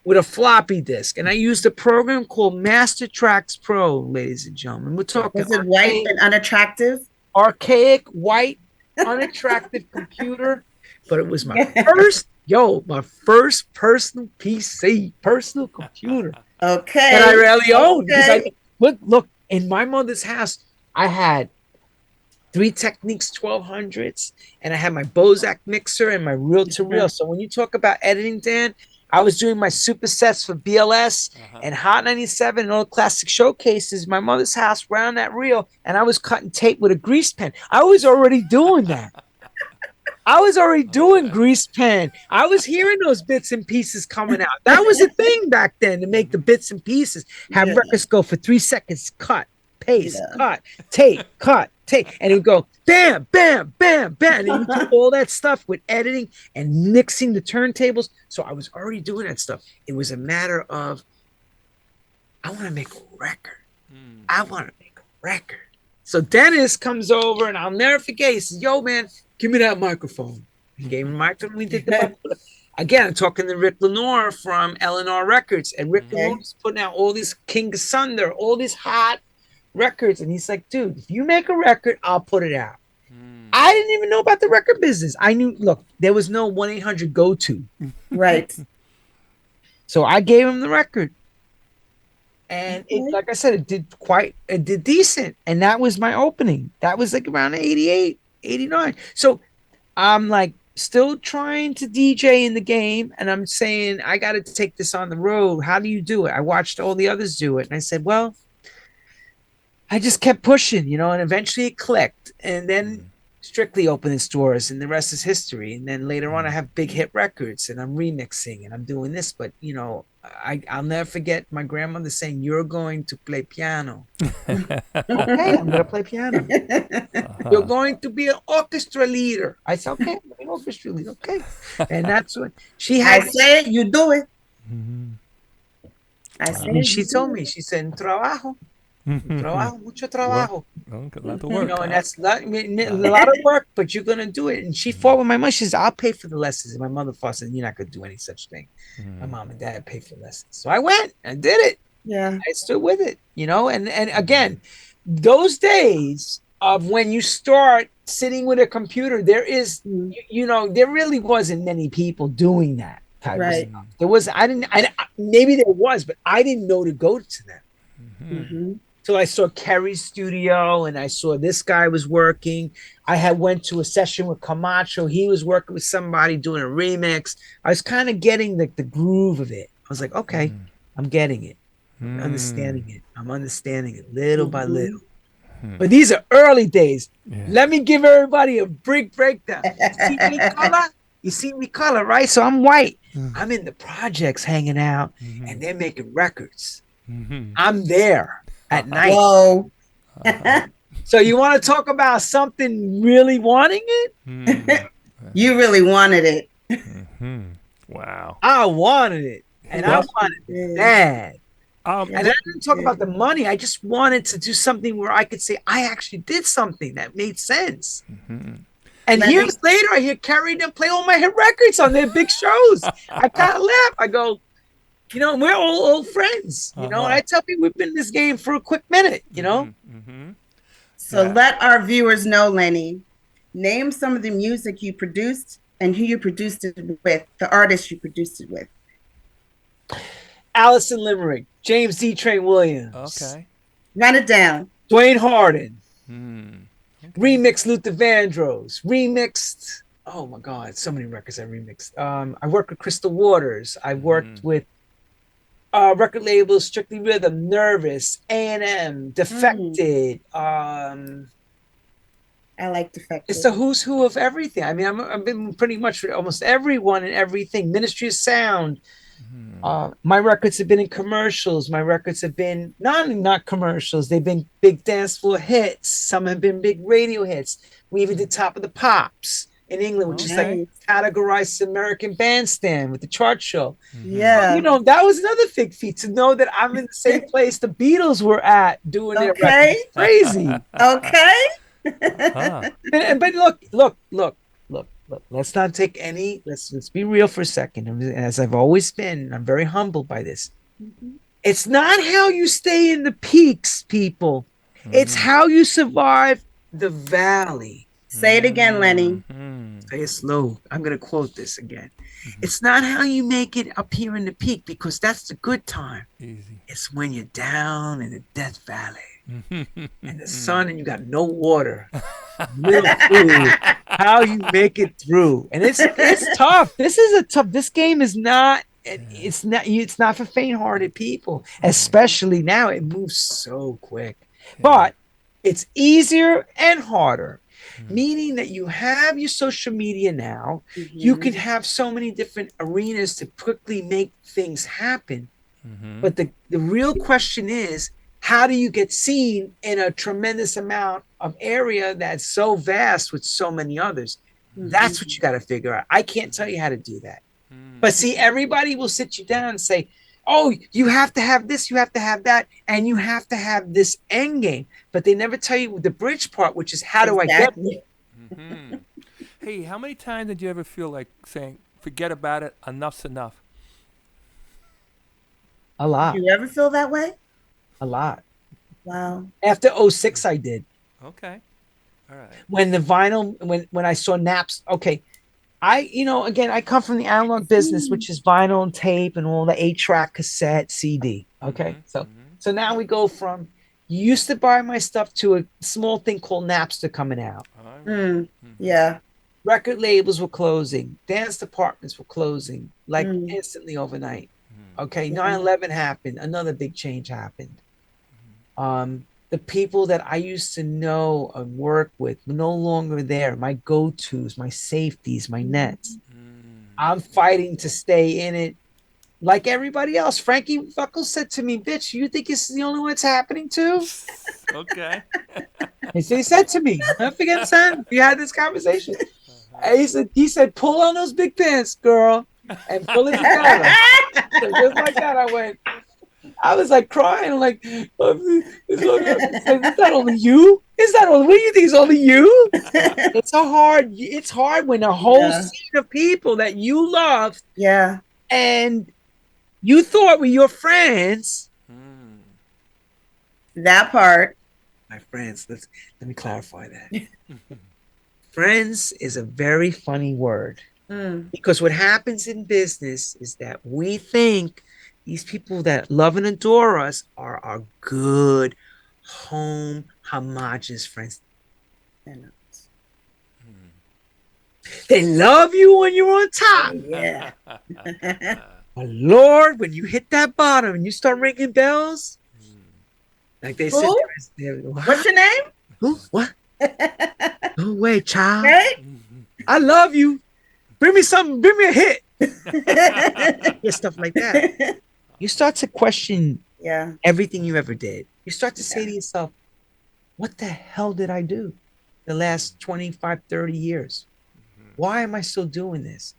With a floppy disk, and I used a program called Master Tracks Pro, ladies and gentlemen. We're talking. Was it white and unattractive? Archaic, white, unattractive computer, but it was my first personal PC, personal computer. Okay. That I really owned. Look, in my mother's house, I had 3 Technics 1200s, and I had my Bozak mixer and my reel-to-reel. So when you talk about editing, Dan, I was doing my supersets for BLS and Hot 97 and all the classic showcases. My mother's house around that reel, and I was cutting tape with a grease pen. I was already doing that. I was already doing grease pen. I was hearing those bits and pieces coming out. That was a thing back then, to make the bits and pieces. Have Yeah. records go for 3 seconds, cut, paste, Yeah. cut, tape. And it would go bam, bam, bam, bam. And you do all that stuff with editing and mixing the turntables. So I was already doing that stuff. It was a matter of, I want to make a record. I want to make a record. So Dennis comes over, and I'll never forget. He says, "Yo, man, give me that microphone." He gave me the microphone. We did the again. I'm talking to Rick Lenore from L&R Records, and Rick Lenore's putting out all these King of Sunder, all these hot records, and he's like, "Dude, if you make a record, I'll put it out." I didn't even know about the record business. I knew. Look, there was no 1-800 go to. Right. So I gave him the record. And it, like I said, it did decent. And that was my opening. That was like around 88, 89. So I'm like still trying to DJ in the game. And I'm saying, I got to take this on the road. How do you do it? I watched all the others do it. And I said, well, I just kept pushing, and eventually it clicked. And then Strictly opened its doors, and the rest is history. And then later on, I have big hit records, and I'm remixing, and I'm doing this. But I'll never forget my grandmother saying, "You're going to play piano." Okay, I'm gonna play piano. You're going to be an orchestra leader. I said, "Okay, I'm an orchestra leader." Okay, and that's what she had. I say it, you do it. I say And she told me, she said, "Trabajo. Trabajo, mucho trabajo." A lot of work. And that's a lot of work, but you're gonna do it. And she fought with my mom. She says, "I'll pay for the lessons." And my mother fought, said, "You're not gonna do any such thing." My mom and dad paid for lessons, so I went and did it. Yeah, I stood with it, And again, those days of when you start sitting with a computer, there is, there really wasn't many people doing that type of stuff. There was, maybe there was, but I didn't know to go to them. So I saw Kerry's studio, and I saw this guy was working. I went to a session with Camacho. He was working with somebody doing a remix. I was kind of getting the groove of it. I was like, okay, I'm getting it. I'm understanding it. I'm understanding it little by little. But these are early days. Yeah. Let me give everybody a brick breakdown. You see me color, right? So I'm white. I'm in the projects hanging out, and they're making records. I'm there at night. Whoa. So you want to talk about something really wanting it? You really wanted it. Wow. I wanted it. And I wanted it bad. And I didn't talk about the money. I just wanted to do something where I could say, I actually did something that made sense. And years later, I hear Carrie and them play all my hit records on their big shows. I kind of laugh. I go, we're all old friends, and I tell people we've been in this game for a quick minute, So let our viewers know, Lenny, name some of the music you produced and who you produced it with, the artist you produced it with. Allison Limerick, James D. Train Williams. Okay. Run it down. Dwayne Harden. Okay. Remixed Luther Vandross. Remixed, oh my God, so many records I remixed. I worked with Crystal Waters. I worked with record labels, Strictly Rhythm, Nervous, A&M, Defected. I like Defected. It's the who's who of everything. I mean, I've been pretty much with almost everyone and everything. Ministry of Sound. My records have been in commercials. My records have been not commercials. They've been big dance floor hits. Some have been big radio hits. We even did Top of the Pops in England, which is like categorized American Bandstand with the chart show. Yeah. That was another big feat to know that I'm in the same place the Beatles were at doing their records. Crazy. Okay. But look. Let's not take any. Let's be real for a second. As I've always been, I'm very humbled by this. It's not how you stay in the peaks, people. It's how you survive the valley. Say it again, Lenny. Say it slow. I'm going to quote this again. It's not how you make it up here in the peak, because that's the good time. Easy. It's when you're down in the Death Valley and the sun and you got no water, little food. How you make it through, and it's tough. This game is not. It's not for faint-hearted people, especially now. It moves so quick, but it's easier and harder. meaning that you have your social media now. You can have so many different arenas to quickly make things happen. But the real question is, how do you get seen in a tremendous amount of area that's so vast with so many others? That's what you got to figure out. I can't tell you how to do that. But see, everybody will sit you down and say, oh, you have to have this, you have to have that, and you have to have this end game. But they never tell you the bridge part, which is how do I get there? Hey, how many times did you ever feel like saying, forget about it, enough's enough? A lot. Do you ever feel that way? A lot. Wow. After 06, I did. Okay. All right. When the vinyl, when I saw Naps, okay. Again, I come from the analog business, which is vinyl and tape and all the 8-track cassette CD. Okay. So now we go from, you used to buy my stuff to a small thing called Napster coming out. Yeah. Record labels were closing. Dance departments were closing like instantly overnight. Okay. 9/11 happened. Another big change happened. The people that I used to know and work with were no longer there. My go-tos, my safeties, my nets. I'm fighting to stay in it like everybody else. Frankie Buckles said to me, bitch, you think this is the only one it's happening to? Okay. He said to me, I forget, son, we had this conversation. He said, pull on those big pants, girl, and pull it together. So just like that, I was like crying, like, is that only you? Is that only? What do you think? Is only you? It's hard when a whole scene of people that you love, and you thought were your friends. That part. My friends. Let me clarify that. Friends is a very funny word because what happens in business is that we think these people that love and adore us are our good, home, homogenous friends. They're not. They love you when you're on top. Yeah. But Lord, when you hit that bottom and you start ringing bells, like they said, what's your name? Who? What? No way, child. Right? I love you. Bring me something. Bring me a hit. Yeah, stuff like that. You start to question everything you ever did. You start to say to yourself, what the hell did I do the last 25, 30 years? Why am I still doing this?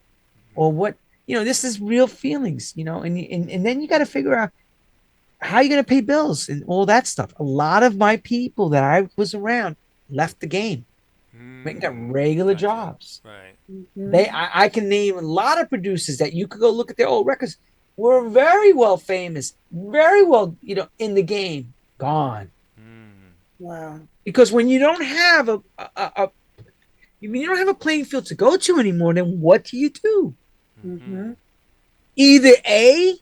Or what, this is real feelings, and then you got to figure out how you're going to pay bills and all that stuff. A lot of my people that I was around left the game, making regular jobs. Right. I can name a lot of producers that you could go look at their old records, were very well famous, very well, in the game, gone. Wow. Because when you don't have a playing field to go to anymore, then what do you do? Either A,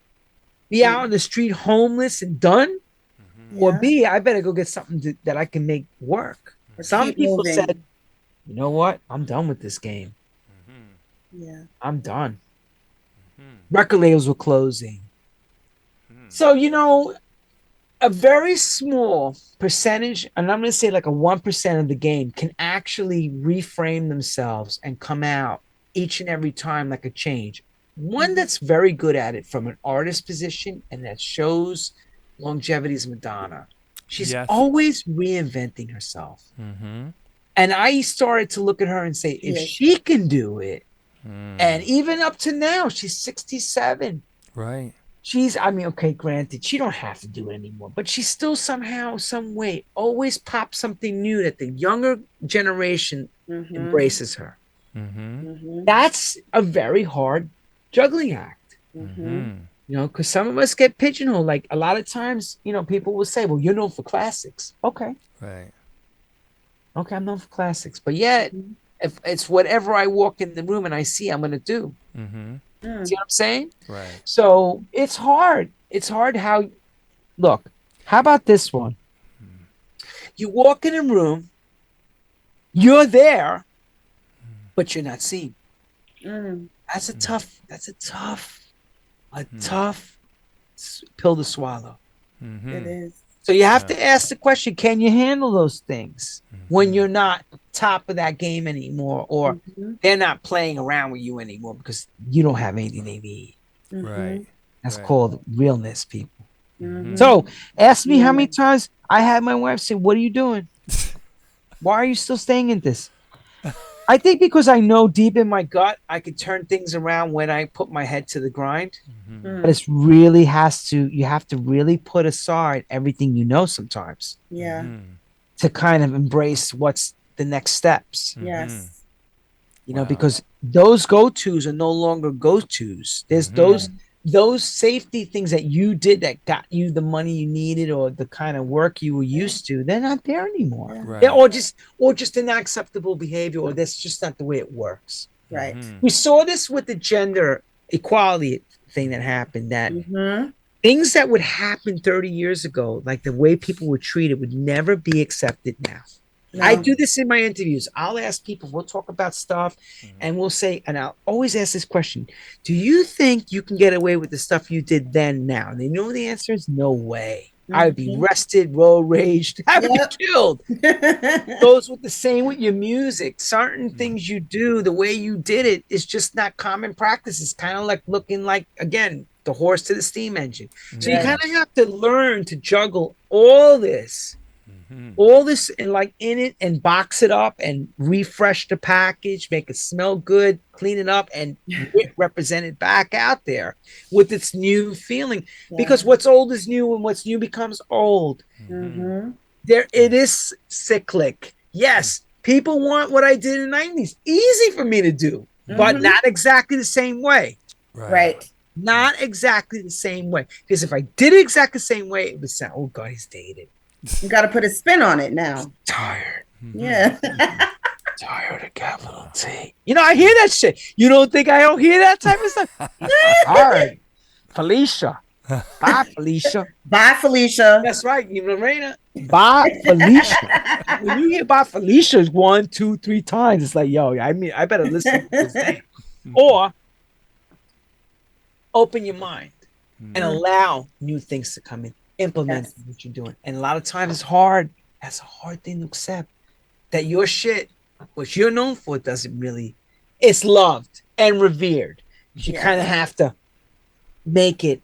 be out on the street homeless and done, or B, I better go get something that I can make work. Some people said, you know what? I'm done with this game. Yeah. I'm done. Record labels were closing. So, a very small percentage, and I'm going to say like a 1% of the game, can actually reframe themselves and come out each and every time like a change. One that's very good at it from an artist position and that shows longevity is Madonna. She's always reinventing herself. And I started to look at her and say, if she can do it, and even up to now, she's 67. Right. Okay, granted, she don't have to do it anymore, but she still somehow, some way, always pops something new that the younger generation embraces her. That's a very hard juggling act. Because some of us get pigeonholed. Like a lot of times, people will say, well, you're known for classics. Okay. Right. Okay, I'm known for classics. But yet, if it's whatever I walk in the room and I see, I'm going to do. See what I'm saying? Right. So it's hard. It's hard look, how about this one? You walk in a room, you're there, but you're not seen. That's a tough pill to swallow. It is. So you have to ask the question, can you handle those things when you're not top of that game anymore, or they're not playing around with you anymore because you don't have anything they need. Right. That's Right. called realness, people. So ask me how many times I had my wife say, "What are you doing? Why are you still staying in this?" I think because I know deep in my gut I could turn things around when I put my head to the grind. But it's really you have to really put aside everything you know sometimes Yeah. to kind of embrace what's the next steps. Yes. You know, Wow. because those go-tos are no longer go-tos. There's those safety things that you did that got you the money you needed or the kind of work you were used to. They're not there anymore. Right. They're, or just an unacceptable behavior, or that's just not the way it works. Right. We saw this with the gender equality thing that happened, that things that would happen 30 years ago, like the way people were treated, would never be accepted now. No. I do this in my interviews. I'll ask people, we'll talk about stuff, and we'll say, and I'll always ask this question: do you think you can get away with the stuff you did then now? And they know the answer is no way. I would be arrested, road raged, I would be killed. Goes with the same with your music. Certain things you do, the way you did it, is just not common practice. It's kind of like looking like, again, the horse to the steam engine. So you kind of have to learn to juggle all this and like in it, and box it up and refresh the package, make it smell good, clean it up, and represent it back out there with its new feeling. Because what's old is new, and what's new becomes old. There, it is cyclic. Yes, people want what I did in the 90s. Easy for me to do, but not exactly the same way. Right. Not exactly the same way. Because if I did it exactly the same way, it would sound, oh God, he's dated. You got to put a spin on it now. Tired. Yeah. Tired of capital T. You know, I hear that shit. You don't think I don't hear that type of stuff? Tired. Felicia. Bye, Felicia. Bye, Felicia. That's right. You LaReina. Bye, Felicia. When you hear bye, Felicia 1, 2, 3 times, it's like, yo, I mean, I better listen to this name. Or open your mind and allow new things to come in. Implement what you're doing. And a lot of times it's hard. That's a hard thing to accept. That your shit, what you're known for, doesn't really, it's loved and revered. You kind of have to make it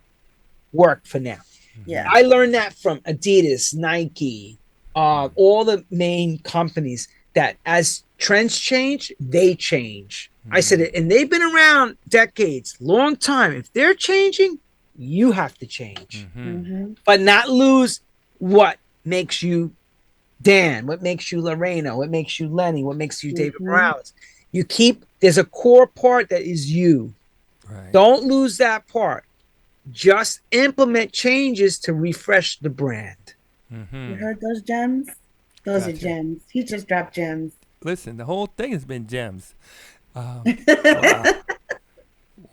work for now. Yeah. I learned that from Adidas, Nike, all the main companies, that as trends change, they change. I said it, and they've been around decades, long time. If they're changing, you have to change, but not lose what makes you Dan, what makes you LaReina, what makes you Lenny, what makes you David Morales. You keep, there's a core part that is you. Right. Don't lose that part. Just implement changes to refresh the brand. You heard those gems? Those are gems. He just dropped gems. Listen, the whole thing has been gems. Wow.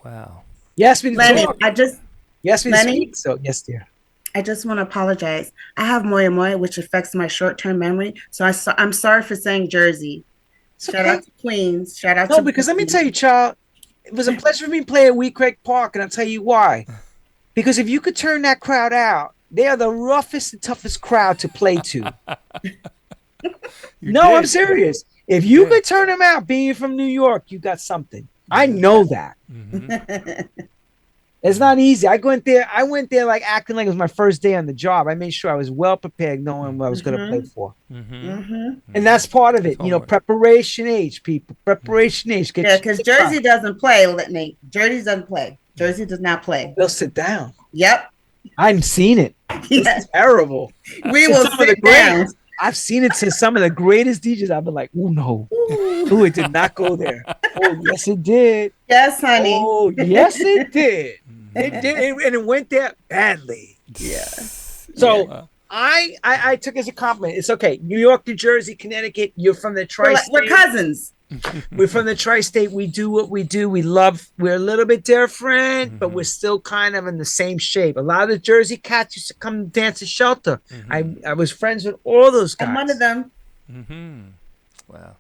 Wow. Yes, Lenny, Lenny. So yes, dear. I just want to apologize. I have moya moya, which affects my short-term memory. So I'm sorry for saying Jersey. Shout out to Queens. Shout out to because let me tell you, child, it was a pleasure for me to play at Wheat Creek Park, and I'll tell you why. Because if you could turn that crowd out, they are the roughest and toughest crowd to play to. I'm serious. If you could turn them out, being from New York, you got something. I know that. It's not easy. I went there like acting like it was my first day on the job. I made sure I was well prepared, knowing what I was going to play for. And that's part of it. You know, preparation age, people. Preparation age. Because Jersey doesn't play, Nate. Jersey doesn't play. Jersey does not play. They'll sit down. Yep. I've seen it. It's terrible. We will sit down. I've seen it to some of the greatest DJs. I've been like, oh no. Oh, it did not go there. Oh, yes, it did. Yes, honey. Oh, yes, it did. It did, and it went there badly. Yeah. So I took it as a compliment. It's okay. New York, New Jersey, Connecticut. You're from the tri-state. We're cousins. We're from the tri-state. We do what we do. We're a little bit different, but we're still kind of in the same shape. A lot of the Jersey cats used to come dance at Shelter. I was friends with all those guys. I'm one of them. Wow.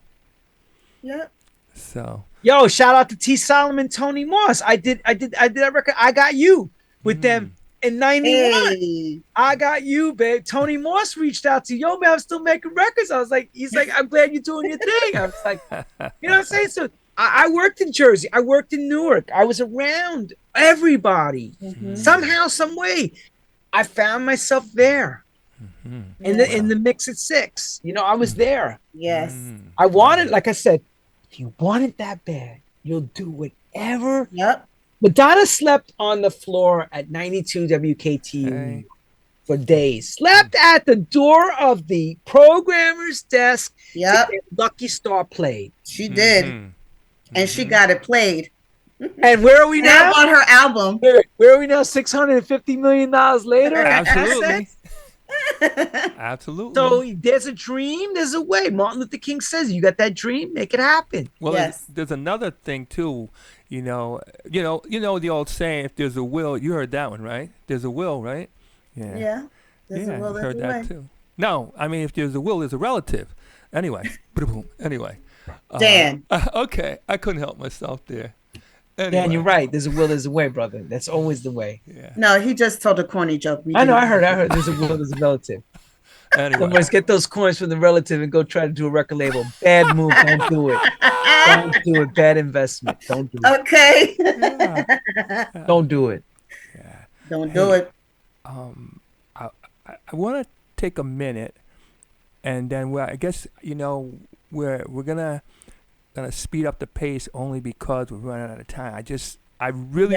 Yep. So. Yo, shout out to T. Solomon, Tony Moss. I did that record. I Got You with them in 91. Hey. I got you, babe. Tony Moss reached out to you. Yo, man, I'm still making records. I was like, he's like, I'm glad you're doing your thing. I was like, you know what I'm saying? So I worked in Jersey. I worked in Newark. I was around everybody. Somehow, some way. I found myself there. In the mix at 6. You know, I was there. Yes. I wanted, like I said, if you want it that bad, you'll do whatever. Yep. Madonna slept on the floor at 92 WKTU for days. Slept at the door of the programmer's desk. Yep. Lucky Star played. She did. And she got it played. And where are we now? On her album. Where are we now? $650 million later? Absolutely. Absolutely. So there's a dream, there's a way. Martin Luther King says, you got that dream, make it happen. Well, yes. there's another thing too. You know the old saying, if there's a will, you heard that one, right? There's a will, right? Yeah. Yeah. There's a will, I heard that too. No, I mean, if there's a will, there's a relative. Anyway. Anyway. Dan. Okay, I couldn't help myself there. Anyway. Dan, you're right. There's a will, there's a way, brother. That's always the way. Yeah. No, he just told a corny joke. I know, I heard. There's a will, there's a relative. Anyway. Somebody's get those coins from the relative and go try to do a record label. Bad move. Don't do it. Don't do it. Bad investment. Don't do it. Okay. Don't do it. Yeah. Don't do it. I want to take a minute, and then I guess we're gonna speed up the pace only because we're running out of time. I really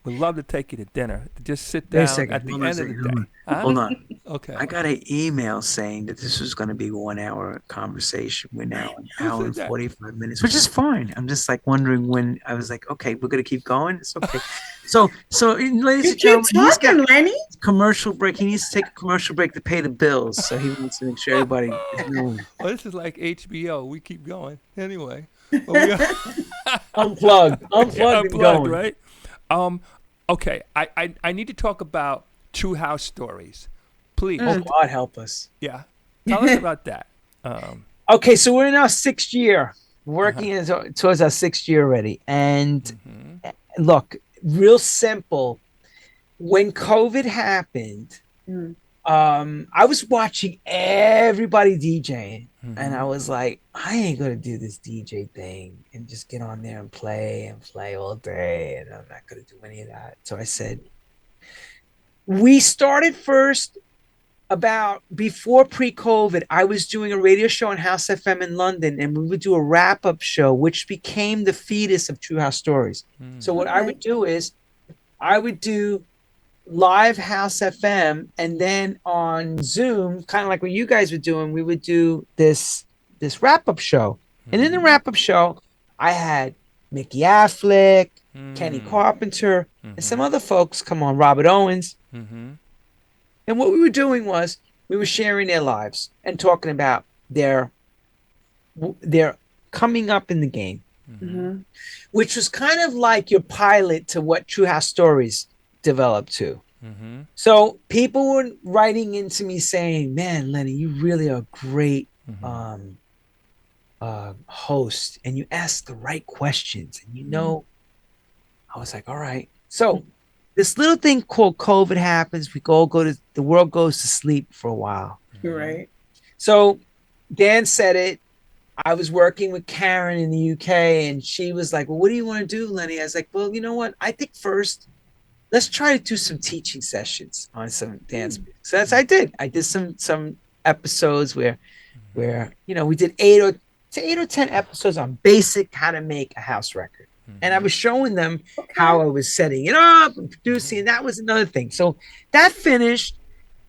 would love to take you to dinner. Just sit down at the end of the day. Hold on. Okay. I got an email saying that this was going to be 1 hour conversation. We're now an hour and 45 minutes, which is fine. I'm just like wondering when. I was like, okay, we're going to keep going. It's okay. So, ladies and gentlemen, he's got Lenny. Commercial break. He needs to take a commercial break to pay the bills. So he wants to make sure everybody is moving. Well, this is like HBO. We keep going anyway. Unplugged and going. Right? Okay, I need to talk about True House Stories. Please. Oh, God help us. Yeah. Tell us about that. Okay, so we're in our 6th year. Working towards our 6th year already. And look, real simple. When COVID happened, I was watching everybody DJing. And I was like, I ain't going to do this DJ thing and just get on there and play all day. And I'm not going to do any of that. So I said, we started first before pre-COVID. I was doing a radio show on House FM in London, and we would do a wrap-up show, which became the fetus of True House Stories. So what I would do is I would do live House FM, and then on Zoom, kind of like what you guys were doing, we would do this wrap-up show. And in the wrap-up show, I had Mickey Affleck, Kenny Carpenter, and some other folks come on, Robert Owens. And what we were doing was we were sharing their lives and talking about their coming up in the game, which was kind of like your pilot to what True House Stories developed to. So people were writing into me saying, man, Lenny, you really are a great host, and you ask the right questions, and I was like, all right. So this little thing called COVID happens. We the world goes to sleep for a while. Right. So Dan said it. I was working with Karen in the UK, and she was like, well, what do you want to do, Lenny? I was like, well, you know what? I think first, let's try to do some teaching sessions on some dance music. So that's what I did. I did some episodes where we did 8 or 10 episodes on basic how to make a house record. And I was showing them how I was setting it up and producing, and that was another thing. So that finished.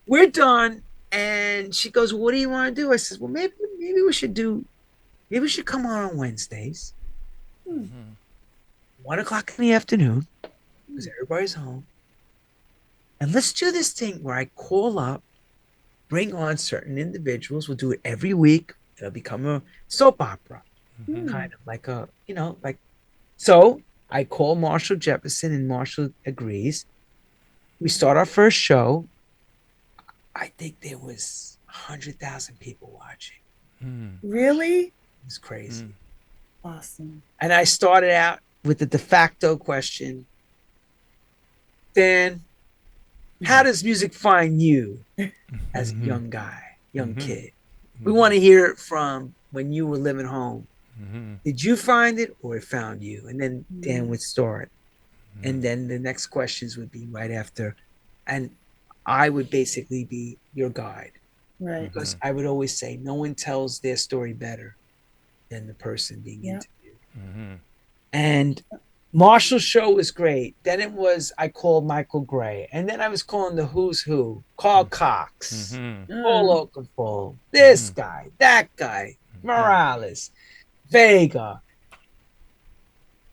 We're done. And she goes, well, what do you want to do? I said, well, maybe we should come on Wednesdays. 1 o'clock in the afternoon, because everybody's home. And let's do this thing where I call up, bring on certain individuals. We'll do it every week. It'll become a soap opera, kind of like so I call Marshall Jefferson, and Marshall agrees. We start our first show. I think there was 100,000 people watching. Really? It was crazy. Awesome. And I started out with the de facto question, Dan, how does music find you as a young guy, young kid? We want to hear it from when you were living home. Did you find it or it found you? And then Dan would start. And then the next questions would be right after. And I would basically be your guide. Right. Because I would always say no one tells their story better than the person being interviewed. And Marshall's show was great. Then it was, I called Michael Gray. And then I was calling the who's who, Carl Cox, Paul Oakenfold, this guy, that guy, Morales, Vega,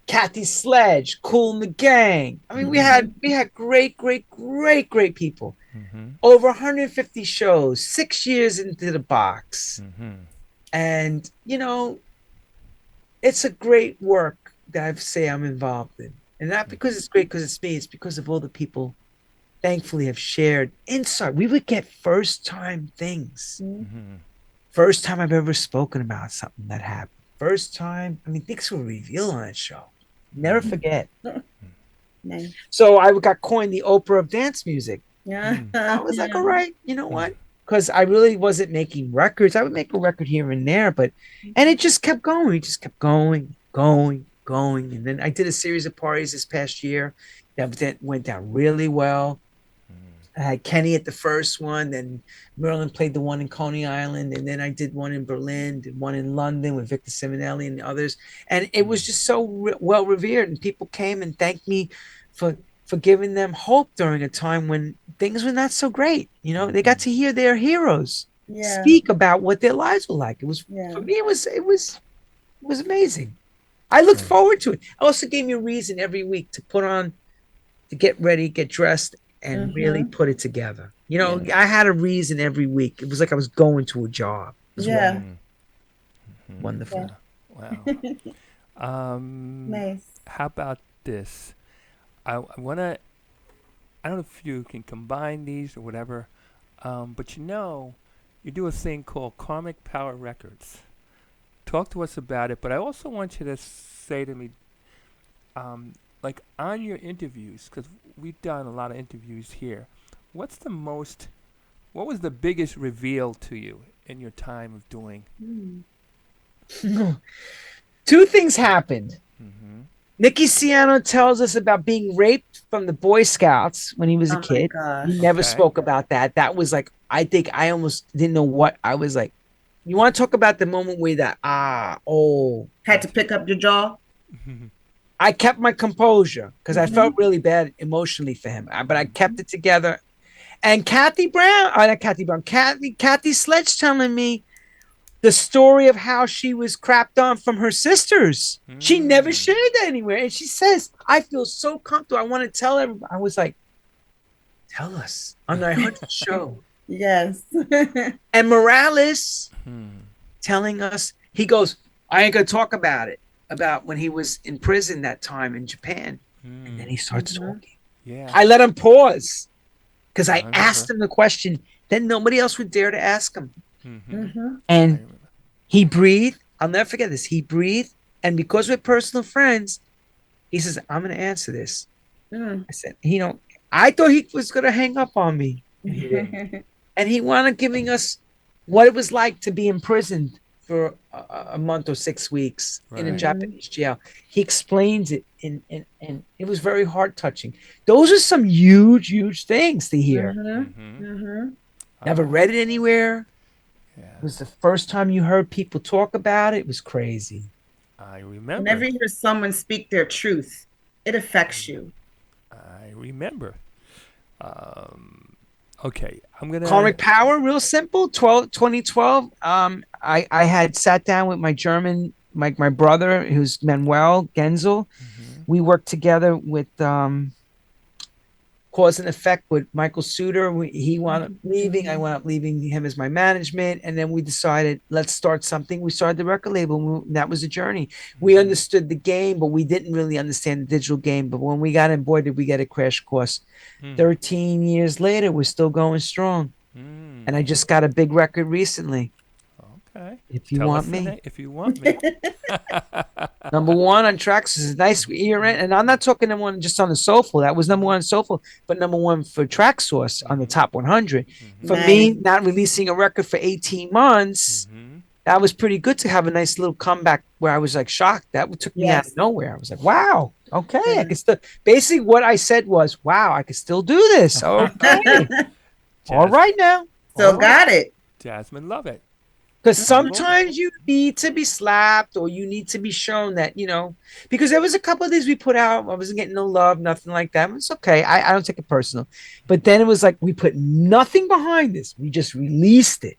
Kathy Sledge, Kool and the Gang. I mean, we had great people. Over 150 shows, 6 years into the box. And, you know, it's a great work that I say I'm involved in. And not because it's great because it's me, it's because of all the people thankfully have shared insight. We would get first time things. First time I've ever spoken about something that happened. First time, I mean, things were revealed on that show. Never forget. Nice. So I got coined the Oprah of dance music. Yeah. I was like, all right, you know what? Because I really wasn't making records. I would make a record here and there, and it just kept going. It just kept going. And then I did a series of parties this past year that went down really well. I had Kenny at the first one, then Merlin played the one in Coney Island, and then I did one in Berlin, did one in London with Victor Simonelli and others. And it was just so well revered, and people came and thanked me for giving them hope during a time when things were not so great. You know, they got to hear their heroes speak about what their lives were like. It was for me, it was amazing. I looked forward to it. I also gave me a reason every week to put on, to get ready, get dressed, and really put it together. You know, I had a reason every week. It was like I was going to a job. It was wonderful. Wow. Nice. How about this? I want to, I don't know if you can combine these or whatever, but you know, you do a thing called Karmic Power Records. Talk to us about it, but I also want you to say to me, like on your interviews, because we've done a lot of interviews here, what was the biggest reveal to you in your time of doing? Two things happened. Nicky Siano tells us about being raped from the Boy Scouts when he was a kid. He never spoke about that. That was like, I think I almost didn't know what I was like. You want to talk about the moment where that, had to pick up your jaw? I kept my composure because I felt really bad emotionally for him, but I kept it together. And Kathy Sledge telling me the story of how she was crapped on from her sisters. She never shared that anywhere. And she says, I feel so comfortable. I want to tell everybody. I was like, tell us on the 100th show. Yes. And Morales telling us, he goes, I ain't going to talk about it, about when he was in prison that time in Japan. And then he starts talking. Yeah. I let him pause because I asked him the question. Then nobody else would dare to ask him. And he breathed. I'll never forget this. He breathed. And because we're personal friends, he says, I'm going to answer this. I said, you know, I thought he was going to hang up on me. And he wound up giving us what it was like to be imprisoned for a month or 6 weeks in a Japanese jail. He explains it, and it was very heart touching. Those are some huge things to hear. Never read it anywhere. It was the first time you heard people talk about it. It was crazy. I remember. Whenever you hear someone speak their truth, it affects you. I remember. Okay, I'm gonna. Karmic Power, real simple. 2012. I had sat down with my German, my brother, who's Manuel Genzel. We worked together with Cause and Effect with Michael Suter. He wound up leaving. I wound up leaving him as my management. And then we decided, let's start something. We started the record label. And that was a journey. We understood the game, but we didn't really understand the digital game. But when we got on board, did we get a crash course? 13 years later, we're still going strong. And I just got a big record recently. Okay. If you Tell want us the me. name, if you want me. Number one on Traxsource is a nice year end, and I'm not talking number one just on the Soulful. That was number one on Soulful, but number one for Traxsource on the top 100. For me, Nice. not releasing a record for 18 months, that was pretty good to have a nice little comeback where I was like shocked. That took me out of Yes. nowhere. I was like, wow, okay, I Yeah. can still. Basically, what I said was, wow, I can still do this. Okay, all right now. So got it. Jasmine, love it. Because sometimes you need to be slapped or you need to be shown that, because there was a couple of these we put out. I wasn't getting no love, nothing like that. It's okay. I don't take it personal. But then it was like we put nothing behind this. We just released it.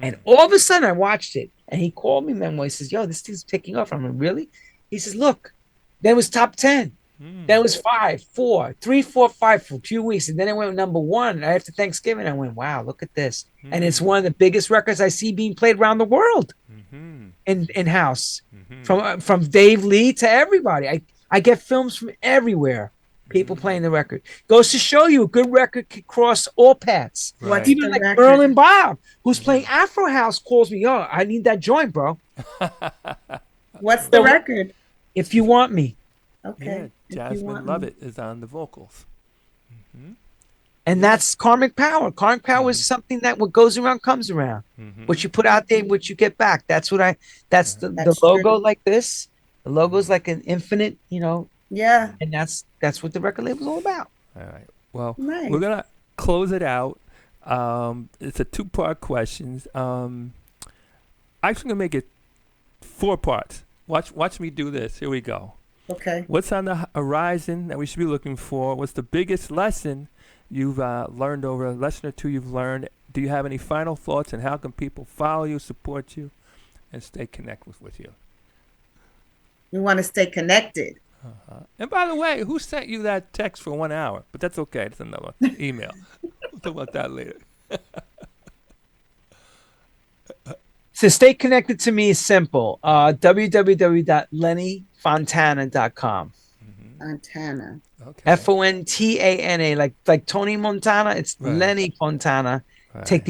And all of a sudden I watched it. And he called me, man. He says, yo, this thing's taking off. I'm like, really? He says, look, then it was top 10. Then it was 5, 4, 3, 4, 5 for a few weeks. And then it went number 1 after Thanksgiving. I went, wow, look at this. And it's one of the biggest records I see being played around the world in house. From Dave Lee to everybody. I get films from everywhere. People playing the record. Goes to show you a good record can cross all paths. Right. Even like Merlin Bob, who's playing Afro House, calls me, yo, I need that joint, bro. What's the record? If You Want Me. Okay. Yeah, Jasmine Love It is on the vocals. And that's Karmic Power. Karmic Power is something that what goes around comes around. What you put out there, what you get back. That's what that's the logo true. like this. The logo's like an infinite, Yeah. and that's what the record label's all about. All right. Well, Nice. we're gonna close it out. It's a 2-part question. I'm actually gonna make it 4 parts. Watch me do this. Here we go. Okay. What's on the horizon that we should be looking for? What's the biggest lesson you've learned over a lesson or 2 you've learned? Do you have any final thoughts, and how can people follow you, support you, and stay connected with you? Mm-hmm. We want to stay connected. And by the way, who sent you that text for 1 hour? But that's okay. It's another email. We'll talk about that later. So stay connected to me is simple. www.lennyfontana.com. Montana. Okay. Fontana, like Tony Montana. It's Right. Lenny Fontana. Right. Take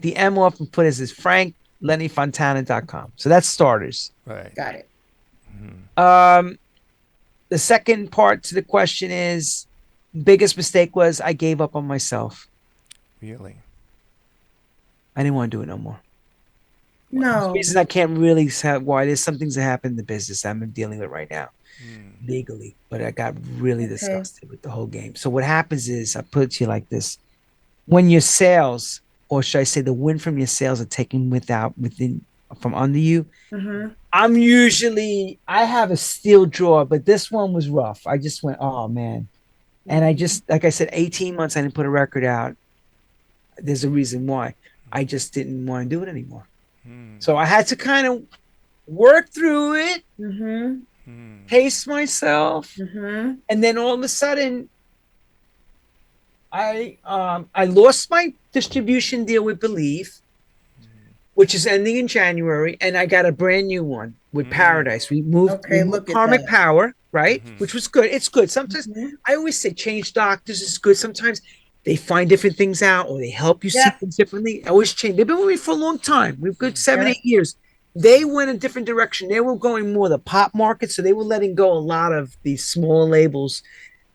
the M off and put it as Frank LennyFontana.com. So that's starters. Right. Got it. The second part to the question is, biggest mistake was I gave up on myself. Really? I didn't want to do it no more. No. Reasons I can't really say why. There's some things that happen in the business I'm dealing with right now, legally. But I got really disgusted with the whole game. So what happens is, I put it to you like this: when your sales, or should I say, the win from your sales, are taken from under you. I have a steel drawer, but this one was rough. I just went, oh man. And I just, like I said, 18 months I didn't put a record out. There's a reason why. I just didn't want to do it anymore. So I had to kind of work through it, pace myself, and then all of a sudden, I lost my distribution deal with Believe, which is ending in January, and I got a brand new one with Paradise. We moved Karmic Power, right? Which was good. It's good. Sometimes I always say change doctors is good. Sometimes they find different things out, or they help you see things differently. I always change. They've been with me for a long time. We've good 7, 8 years. They went a different direction. They were going more the pop market, so they were letting go a lot of these small labels,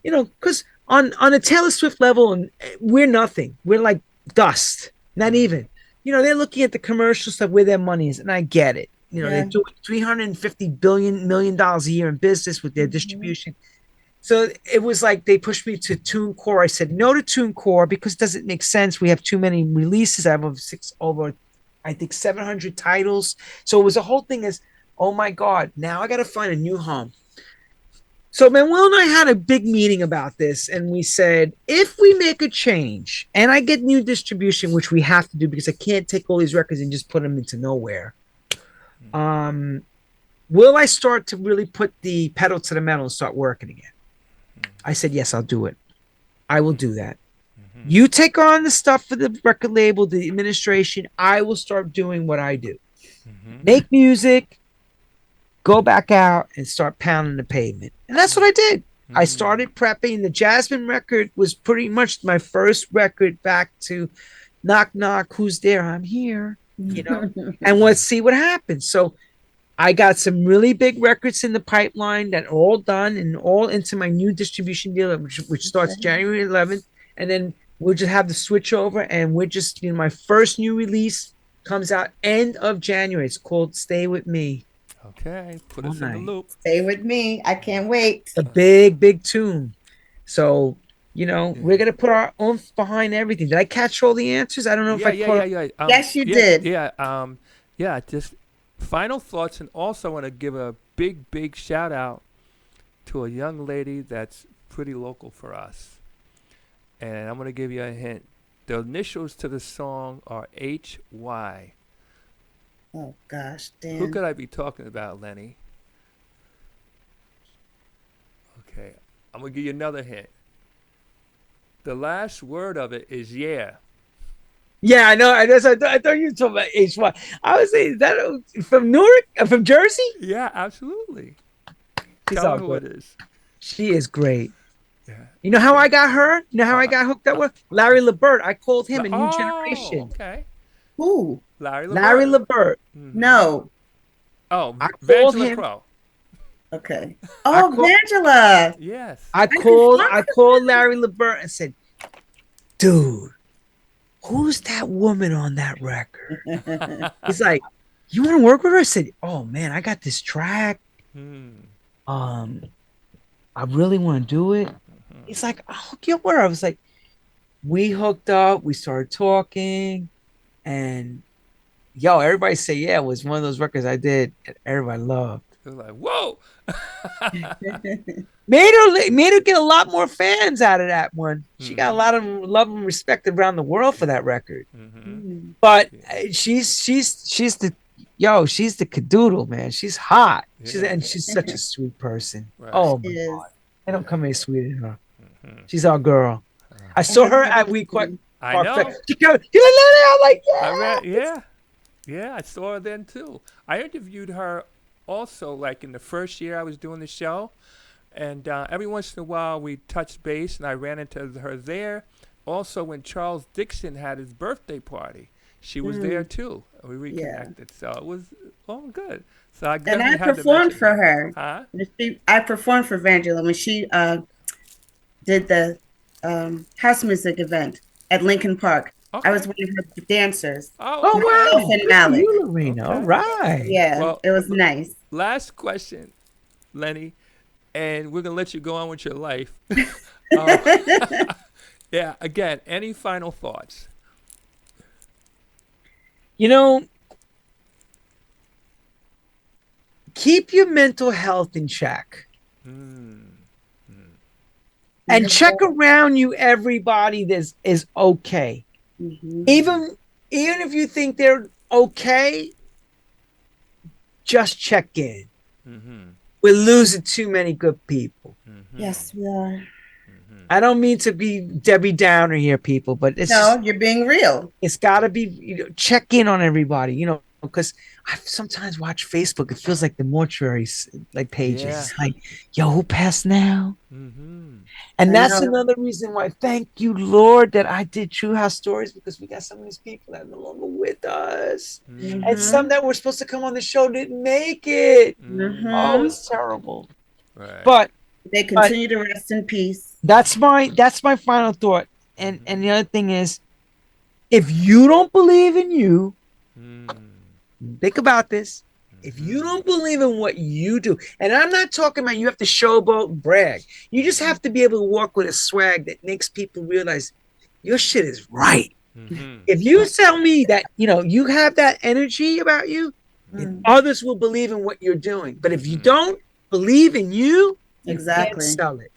because on a Taylor Swift level, and we're nothing. We're like dust, not even. They're looking at the commercial stuff where their money is, and I get it. They're doing $350 million a year in business with their distribution. So it was like they pushed me to TuneCore. I said no to TuneCore because it doesn't make sense. We have too many releases. I have over 700 titles. So it was a whole thing as, oh my God, now I got to find a new home. So Manuel and I had a big meeting about this, and we said, if we make a change and I get new distribution, which we have to do because I can't take all these records and just put them into nowhere, will I start to really put the pedal to the metal and start working again? I said, yes, I'll do it. I will do that. You take on the stuff for the record label, the administration. I will start doing what I do. Make music, go back out and start pounding the pavement. And that's what I did. I started prepping. The Jasmine record was pretty much my first record back to knock, knock, who's there? I'm here. you know, and let's see what happens. So I got some really big records in the pipeline that are all done and all into my new distribution deal, which starts January 11th. And then we'll just have the switch over, and we're just, you know, my first new release comes out end of January. It's called Stay With Me. Okay, put All us in the night. loop. Stay with me. I can't wait. A big tune. So, you know, we're gonna put our oomph behind everything. Did I catch all the answers? I don't know if I caught. Yeah. Yes, you yeah, did. Yeah. Just final thoughts, and also want to give a big shout out to a young lady that's pretty local for us. And I'm gonna give you a hint. The initials to the song are HY. Oh gosh, Dan. Who could I be talking about, Lenny? Okay, I'm gonna give you another hint. The last word of it is yeah. Yeah, I know. I thought you were talking about HY. I was saying, is that from Newark, from Jersey? Yeah, absolutely. She's Tell all me who good. it is. She is great. Yeah. You know how I got her? You know how I got hooked up with Larry LeBert? I called him a New Generation. Okay. Who? Larry Larry LeBert. LeBert. No. Oh, I called Vangela him. Crow. Okay. Oh, Vangela. Yes. I called Larry LeBert and said, dude, who's that woman on that record? He's like, you want to work with her? I said, oh man, I got this track. I really want to do it. He's like, I'll hook you up with her. I was like, we hooked up, we started talking, and yo, everybody say yeah, it was one of those records I did and everybody loved. It was like, whoa. Made her get a lot more fans out of that one. She got a lot of love and respect around the world for that record. But she's the cadoodle, man. She's hot. She's such a sweet person. Right. Oh my god, they don't come any sweeter than her. She's our girl. I saw her at Week Park. I know. I'm like, yeah. Yeah, I saw her then too. I interviewed her also, like in the first year I was doing the show, and every once in a while we touched base, and I ran into her there. Also, when Charles Dixon had his birthday party, she was there too. We reconnected, so it was all good. So I performed for her. Huh? I performed for Vangela when she did the house music event at Lincoln Park. Okay. I was one of her dancers. wow! You, LaReina. All right. Yeah, Well, it was nice. Last question, Lenny, and we're gonna let you go on with your life. Yeah. Again, any final thoughts? You know, keep your mental health in check. And check around you, everybody that is okay. Even if you think they're okay, just check in. We're losing too many good people. Yes, we are. I don't mean to be Debbie Downer here, people, but you're being real. It's got to be, check in on everybody, because I sometimes watch Facebook. It feels like the mortuary pages. Yeah. It's like, yo, who passed now? And that's another reason why, thank you, Lord, that I did True House Stories, because we got some of these people that are no longer with us. And some that were supposed to come on the show didn't make it. Oh, it's terrible. Right. But they continue to rest in peace. That's my final thought. And the other thing is, if you don't believe in you, think about this. If you don't believe in what you do, and I'm not talking about you have to showboat and brag. You just have to be able to walk with a swag that makes people realize your shit is right. If you tell me that, you have that energy about you, then others will believe in what you're doing. But if you don't believe in you, you can't sell it.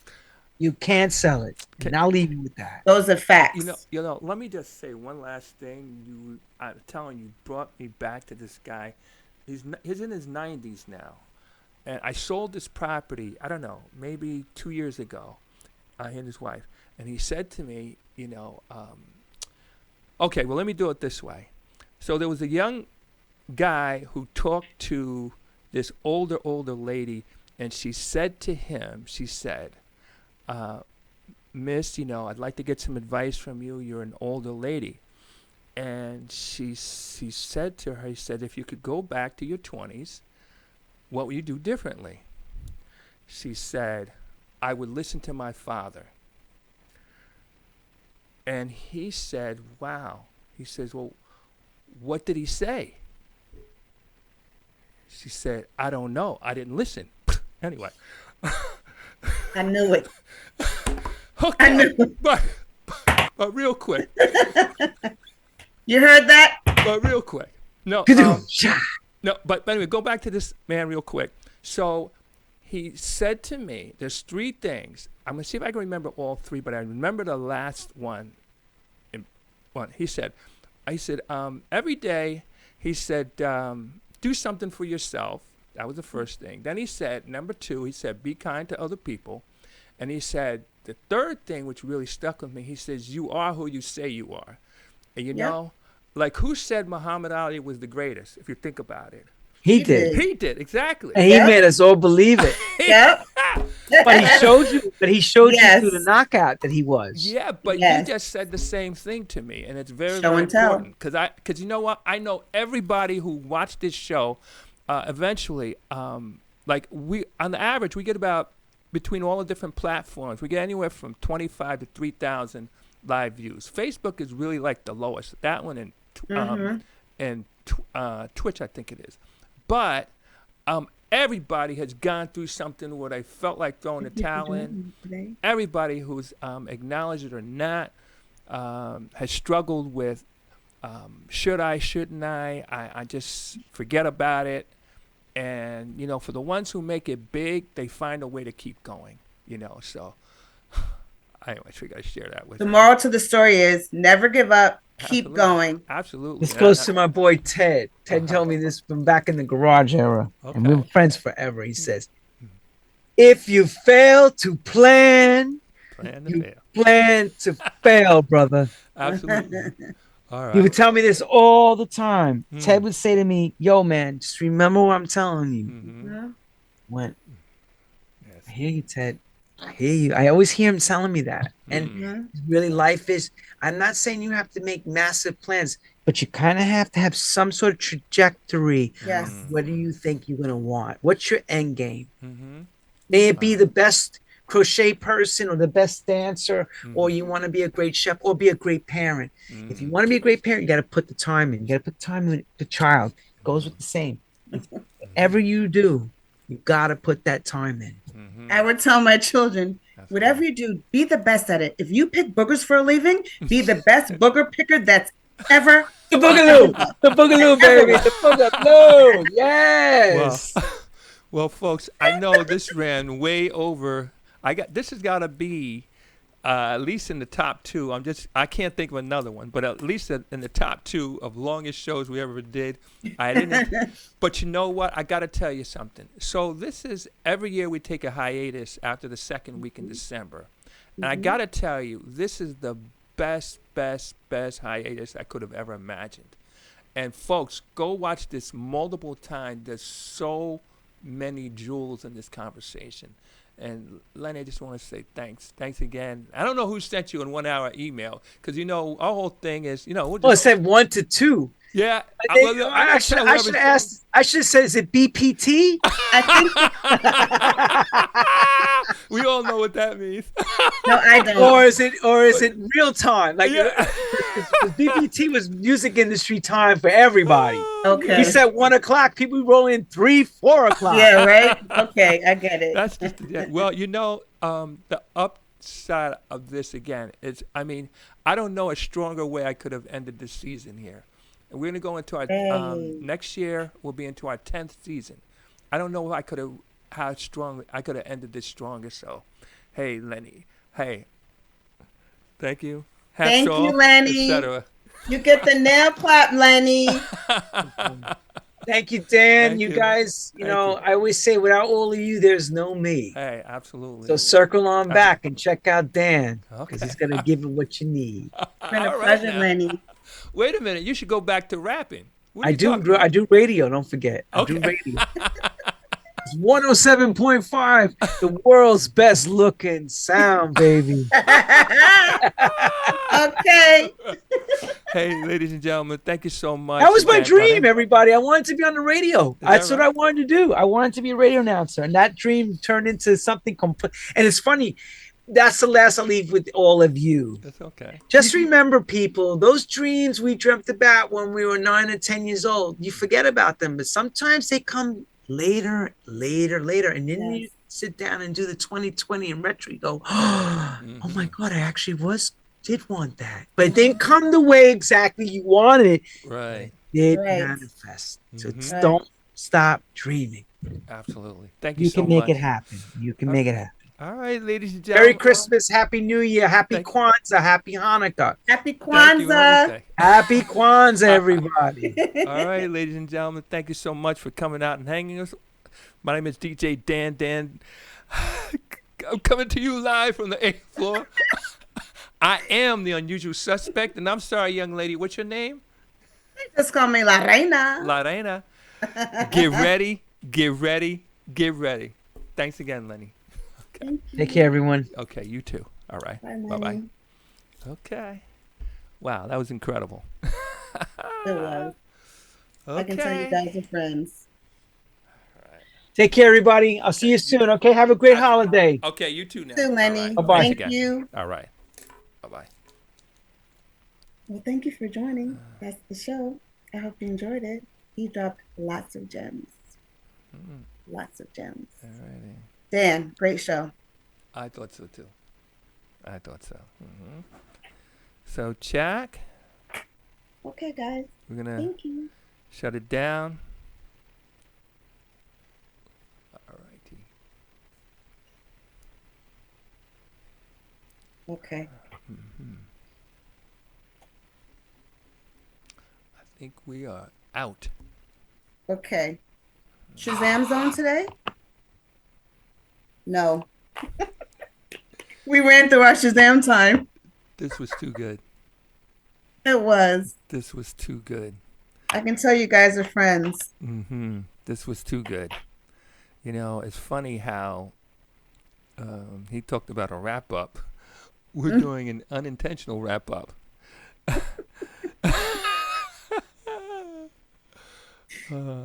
You can't sell it. And I'll leave you with that. Those are facts. Let me just say one last thing. I'm telling you, brought me back to this guy. He's in his 90s now, and I sold this property, I don't know, maybe 2 years ago, he and his wife, and he said to me, okay, well, let me do it this way. So there was a young guy who talked to this older lady, and she said to him, Miss, I'd like to get some advice from you. You're an older lady. And he said to her, he said, if you could go back to your 20s, what would you do differently? She said, I would listen to my father. And he said, wow. He says, well, what did he say? She said, I don't know. I didn't listen. Anyway. I knew it. Okay. I knew it. But real quick. You heard that? But real quick. No. No, but anyway, go back to this man real quick. So he said to me, there's 3 things. I'm going to see if I can remember all 3, but I remember the last one. He said, every day, he said, do something for yourself. That was the first thing. Then he said, number 2, he said, be kind to other people. And he said, the third thing, which really stuck with me, he says, you are who you say you are. And you know, like who said Muhammad Ali was the greatest, if you think about it? He did. He did, exactly. And he made us all believe it. Yep. But he showed you Yes. through the knockout that he was. Yeah, but you just said the same thing to me, and it's very, Show very and tell. important. Because you know what? I know everybody who watched this show, eventually, like we, on the average, we get about, between all the different platforms, we get anywhere from 25 to 3,000 live views. Facebook is really like the lowest. That one and Twitch, I think it is. But everybody has gone through something where they felt like throwing the towel in. Everybody who's acknowledged it or not has struggled with should I, shouldn't I just forget about it. And, you know, for the ones who make it big, they find a way to keep going, you know. So anyways, we got to share that with you. The moral to the story is never give up. Keep going. Absolutely. This goes to my boy Ted. Ted told me this from back in the garage era. And we were friends forever. He says, if you fail to plan to fail, brother. Absolutely. All right. He would tell me this all the time. Ted would say to me, yo, man, just remember what I'm telling you. Went, I hear you, Ted. I hear you. I always hear him telling me that. And really, life is, I'm not saying you have to make massive plans, but you kind of have to have some sort of trajectory. Yes. What do you think you're going to want? What's your end game? May it be the best crochet person or the best dancer, or you want to be a great chef or be a great parent. If you want to be a great parent, you got to put the time in. You got to put the time in the child. It goes with the same. Whatever you do, you got to put that time in. I would tell my children, whatever you do, be the best at it. If you pick boogers for a living, be the best booger picker that's ever. The boogaloo, baby. The boogaloo. Yes. Well, folks, I know this ran way over. This has got to be at least in the top 2. I can't think of another one, but at least in the top 2 of longest shows we ever did. I didn't. But you know what? I got to tell you something. So this is every year we take a hiatus after the second week in December, and I got to tell you, this is the best hiatus I could have ever imagined. And folks, go watch this multiple times. There's so many jewels in this conversation. And Lenny, I just want to say thanks. Thanks again. I don't know who sent you a 1-hour email, because, you know, our whole thing is, you know. Well, it said 1 to 2. Yeah. I should have asked. I should have said, is it BPT? We all know what that means. No, I don't. Or is it real time? Like BPT was music industry time for everybody. Okay. He said 1 o'clock. People roll in 3, 4 o'clock. Yeah, right. Okay, I get it. That's just well, you know, the upside of this again is, I mean, I don't know a stronger way I could have ended this season here. And we're going to go into our next year. We'll be into our 10th season. I don't know how strong I could have ended this stronger. So, hey, Lenny. Hey, thank you. Thank you, Lenny. You get the nail clap, Lenny. Thank you, Dan. You guys, you know, I always say, without all of you, there's no me. Hey, absolutely. So circle on back and check out Dan, because he's going to give you what you need. It's been a pleasure, Lenny. Wait a minute. You should go back to rapping. I do radio. Don't forget. I do radio. It's 107.5, the world's best looking sound, baby. Okay. Hey, ladies and gentlemen, thank you so much. That was my again, dream, brother. everybody. I wanted to be on the radio. That's that what right? I wanted to do. I wanted to be a radio announcer, and that dream turned into something complete. And it's funny. That's the last I leave with all of you. That's okay. Just remember, people, those dreams we dreamt about when we were 9 or 10 years old, you forget about them, but sometimes they come later. And then you sit down and do the 2020 in retro, you go, oh my God, I actually did want that. But it didn't come the way exactly you wanted it. Right. It manifest. So don't stop dreaming. Absolutely. Thank you You so can make much. it happen. You can make it happen. All right, ladies and gentlemen. Merry Christmas, Happy New Year, Happy Kwanzaa, Happy Hanukkah. Happy Thank you. Kwanzaa. Namaste. Happy Kwanzaa, everybody. All right, ladies and gentlemen, thank you so much for coming out and hanging us. My name is DJ Dan. I'm coming to you live from the 8th floor. I am the unusual suspect, and I'm sorry, young lady. What's your name? Just call me LaReina. LaReina. Get ready. Get ready. Get ready. Thanks again, Lenny. Okay. Take care, everyone. Okay, you too. All right. Bye, Bye-bye. Okay. Wow, that was incredible. It was. Okay. I can tell you guys are friends. Take care, everybody. I'll see you soon. Okay, have a great holiday. Okay, you too now. Too, Lenny. All right. Bye-bye. Thanks Thank again. you. All right. Bye-bye. Well, thank you for joining. That's the show. I hope you enjoyed it. He dropped lots of gems. Lots of gems. All righty. Dan, great show. I thought so too. So, Jack, Okay, guys. we're gonna Thank you. shut it down. All righty. Okay. I think we are out. Okay. Shazam's on today? No. We ran through our Shazam time. This was too good. It was. This was too good. I can tell you guys are friends. This was too good. You know, it's funny how he talked about a wrap up. We're doing an unintentional wrap up.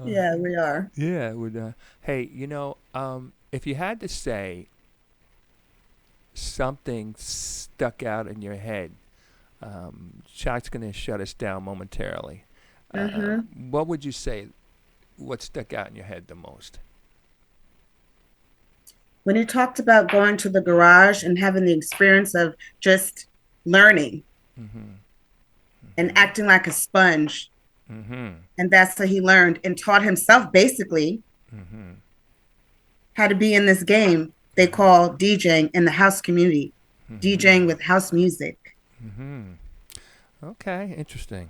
Yeah, we are. Yeah, we're done. Hey, you know, if you had to say something stuck out in your head, Chuck's going to shut us down momentarily. What would you say? What stuck out in your head the most? When you talked about going to the garage and having the experience of just learning and acting like a sponge. And that's how he learned and taught himself basically how to be in this game they call DJing in the house community, DJing with house music. Okay, interesting.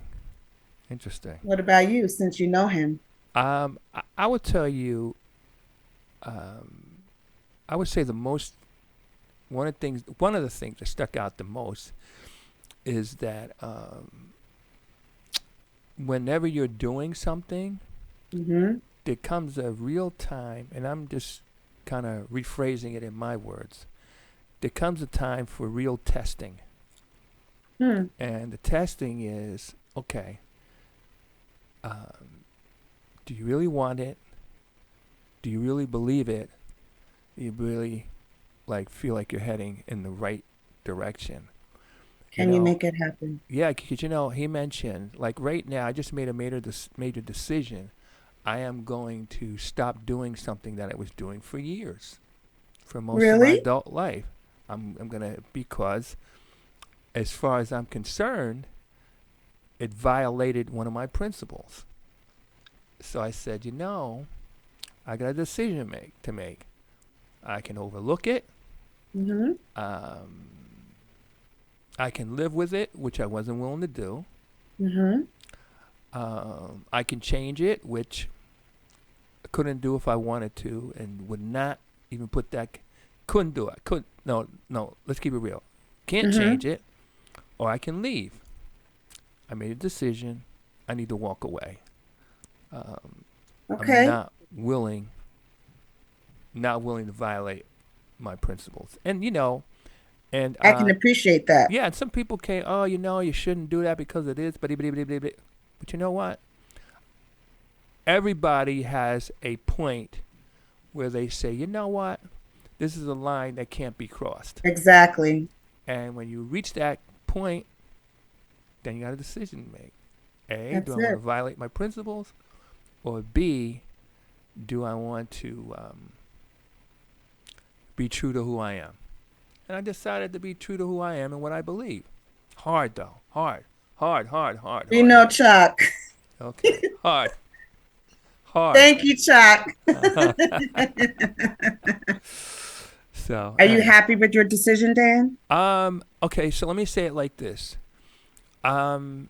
What about you, since you know him? I would tell you, I would say one of the things that stuck out the most is that whenever you're doing something, there comes a real time, and I'm just kind of rephrasing it in my words. There comes a time for real testing. And the testing is, okay, do you really want it? Do you really believe it? Do you really feel like you're heading in the right direction? Can you make it happen? Yeah, because he mentioned, right now, I just made a major decision. I am going to stop doing something that I was doing for years, for most of my adult life. I'm gonna, because as far as I'm concerned, it violated one of my principles. So I said, I got a decision to make. I can overlook it. I can live with it, which I wasn't willing to do. I can change it, which I couldn't do if I wanted to, and would not even couldn't do it. No, let's keep it real. Can't change it, or I can leave. I made a decision. I need to walk away. Okay. I'm not willing to violate my principles. And, And I can appreciate that. yeah, and some people can, oh, you shouldn't do that because it is, but you know what? Everybody has a point where they say, you know what? This is a line that can't be crossed. Exactly. And when you reach that point, then you got a decision to make. A, That's do I want to it. violate my principles? Or B, do I want to be true to who I am? And I decided to be true to who I am and what I believe. Hard, though. Hard. You know, Chuck. Okay. Hard. Thank you, Chuck. So. Are you happy with your decision, Dan? Okay, so let me say it like this. I'm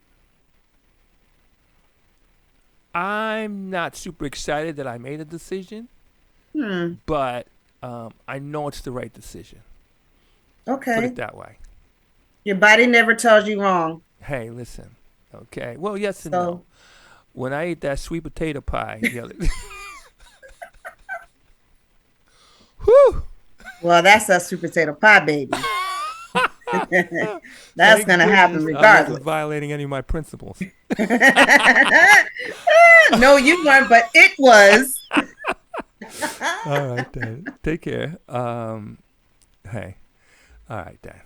not super excited that I made a decision, but I know it's the right decision. Okay. Put it that way. Your body never tells you wrong. Hey, listen. Okay. Well, yes and no. When I ate that sweet potato pie the other Whew. Well, that's a sweet potato pie, baby. That's going to happen regardless. I wasn't violating any of my principles. No, you weren't, but it was. All right, then. Take care. Hey. All right, Dan.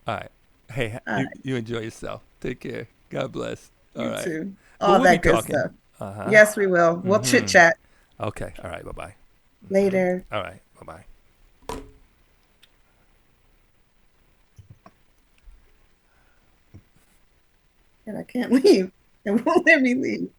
All right. Hey, you enjoy yourself. Take care. God bless. All right. You too. But All we'll that good talking. stuff. Uh-huh. Yes, we will. We'll chit chat. Okay. All right. Bye-bye. Later. All right. Bye-bye. And I can't leave. It won't let me leave.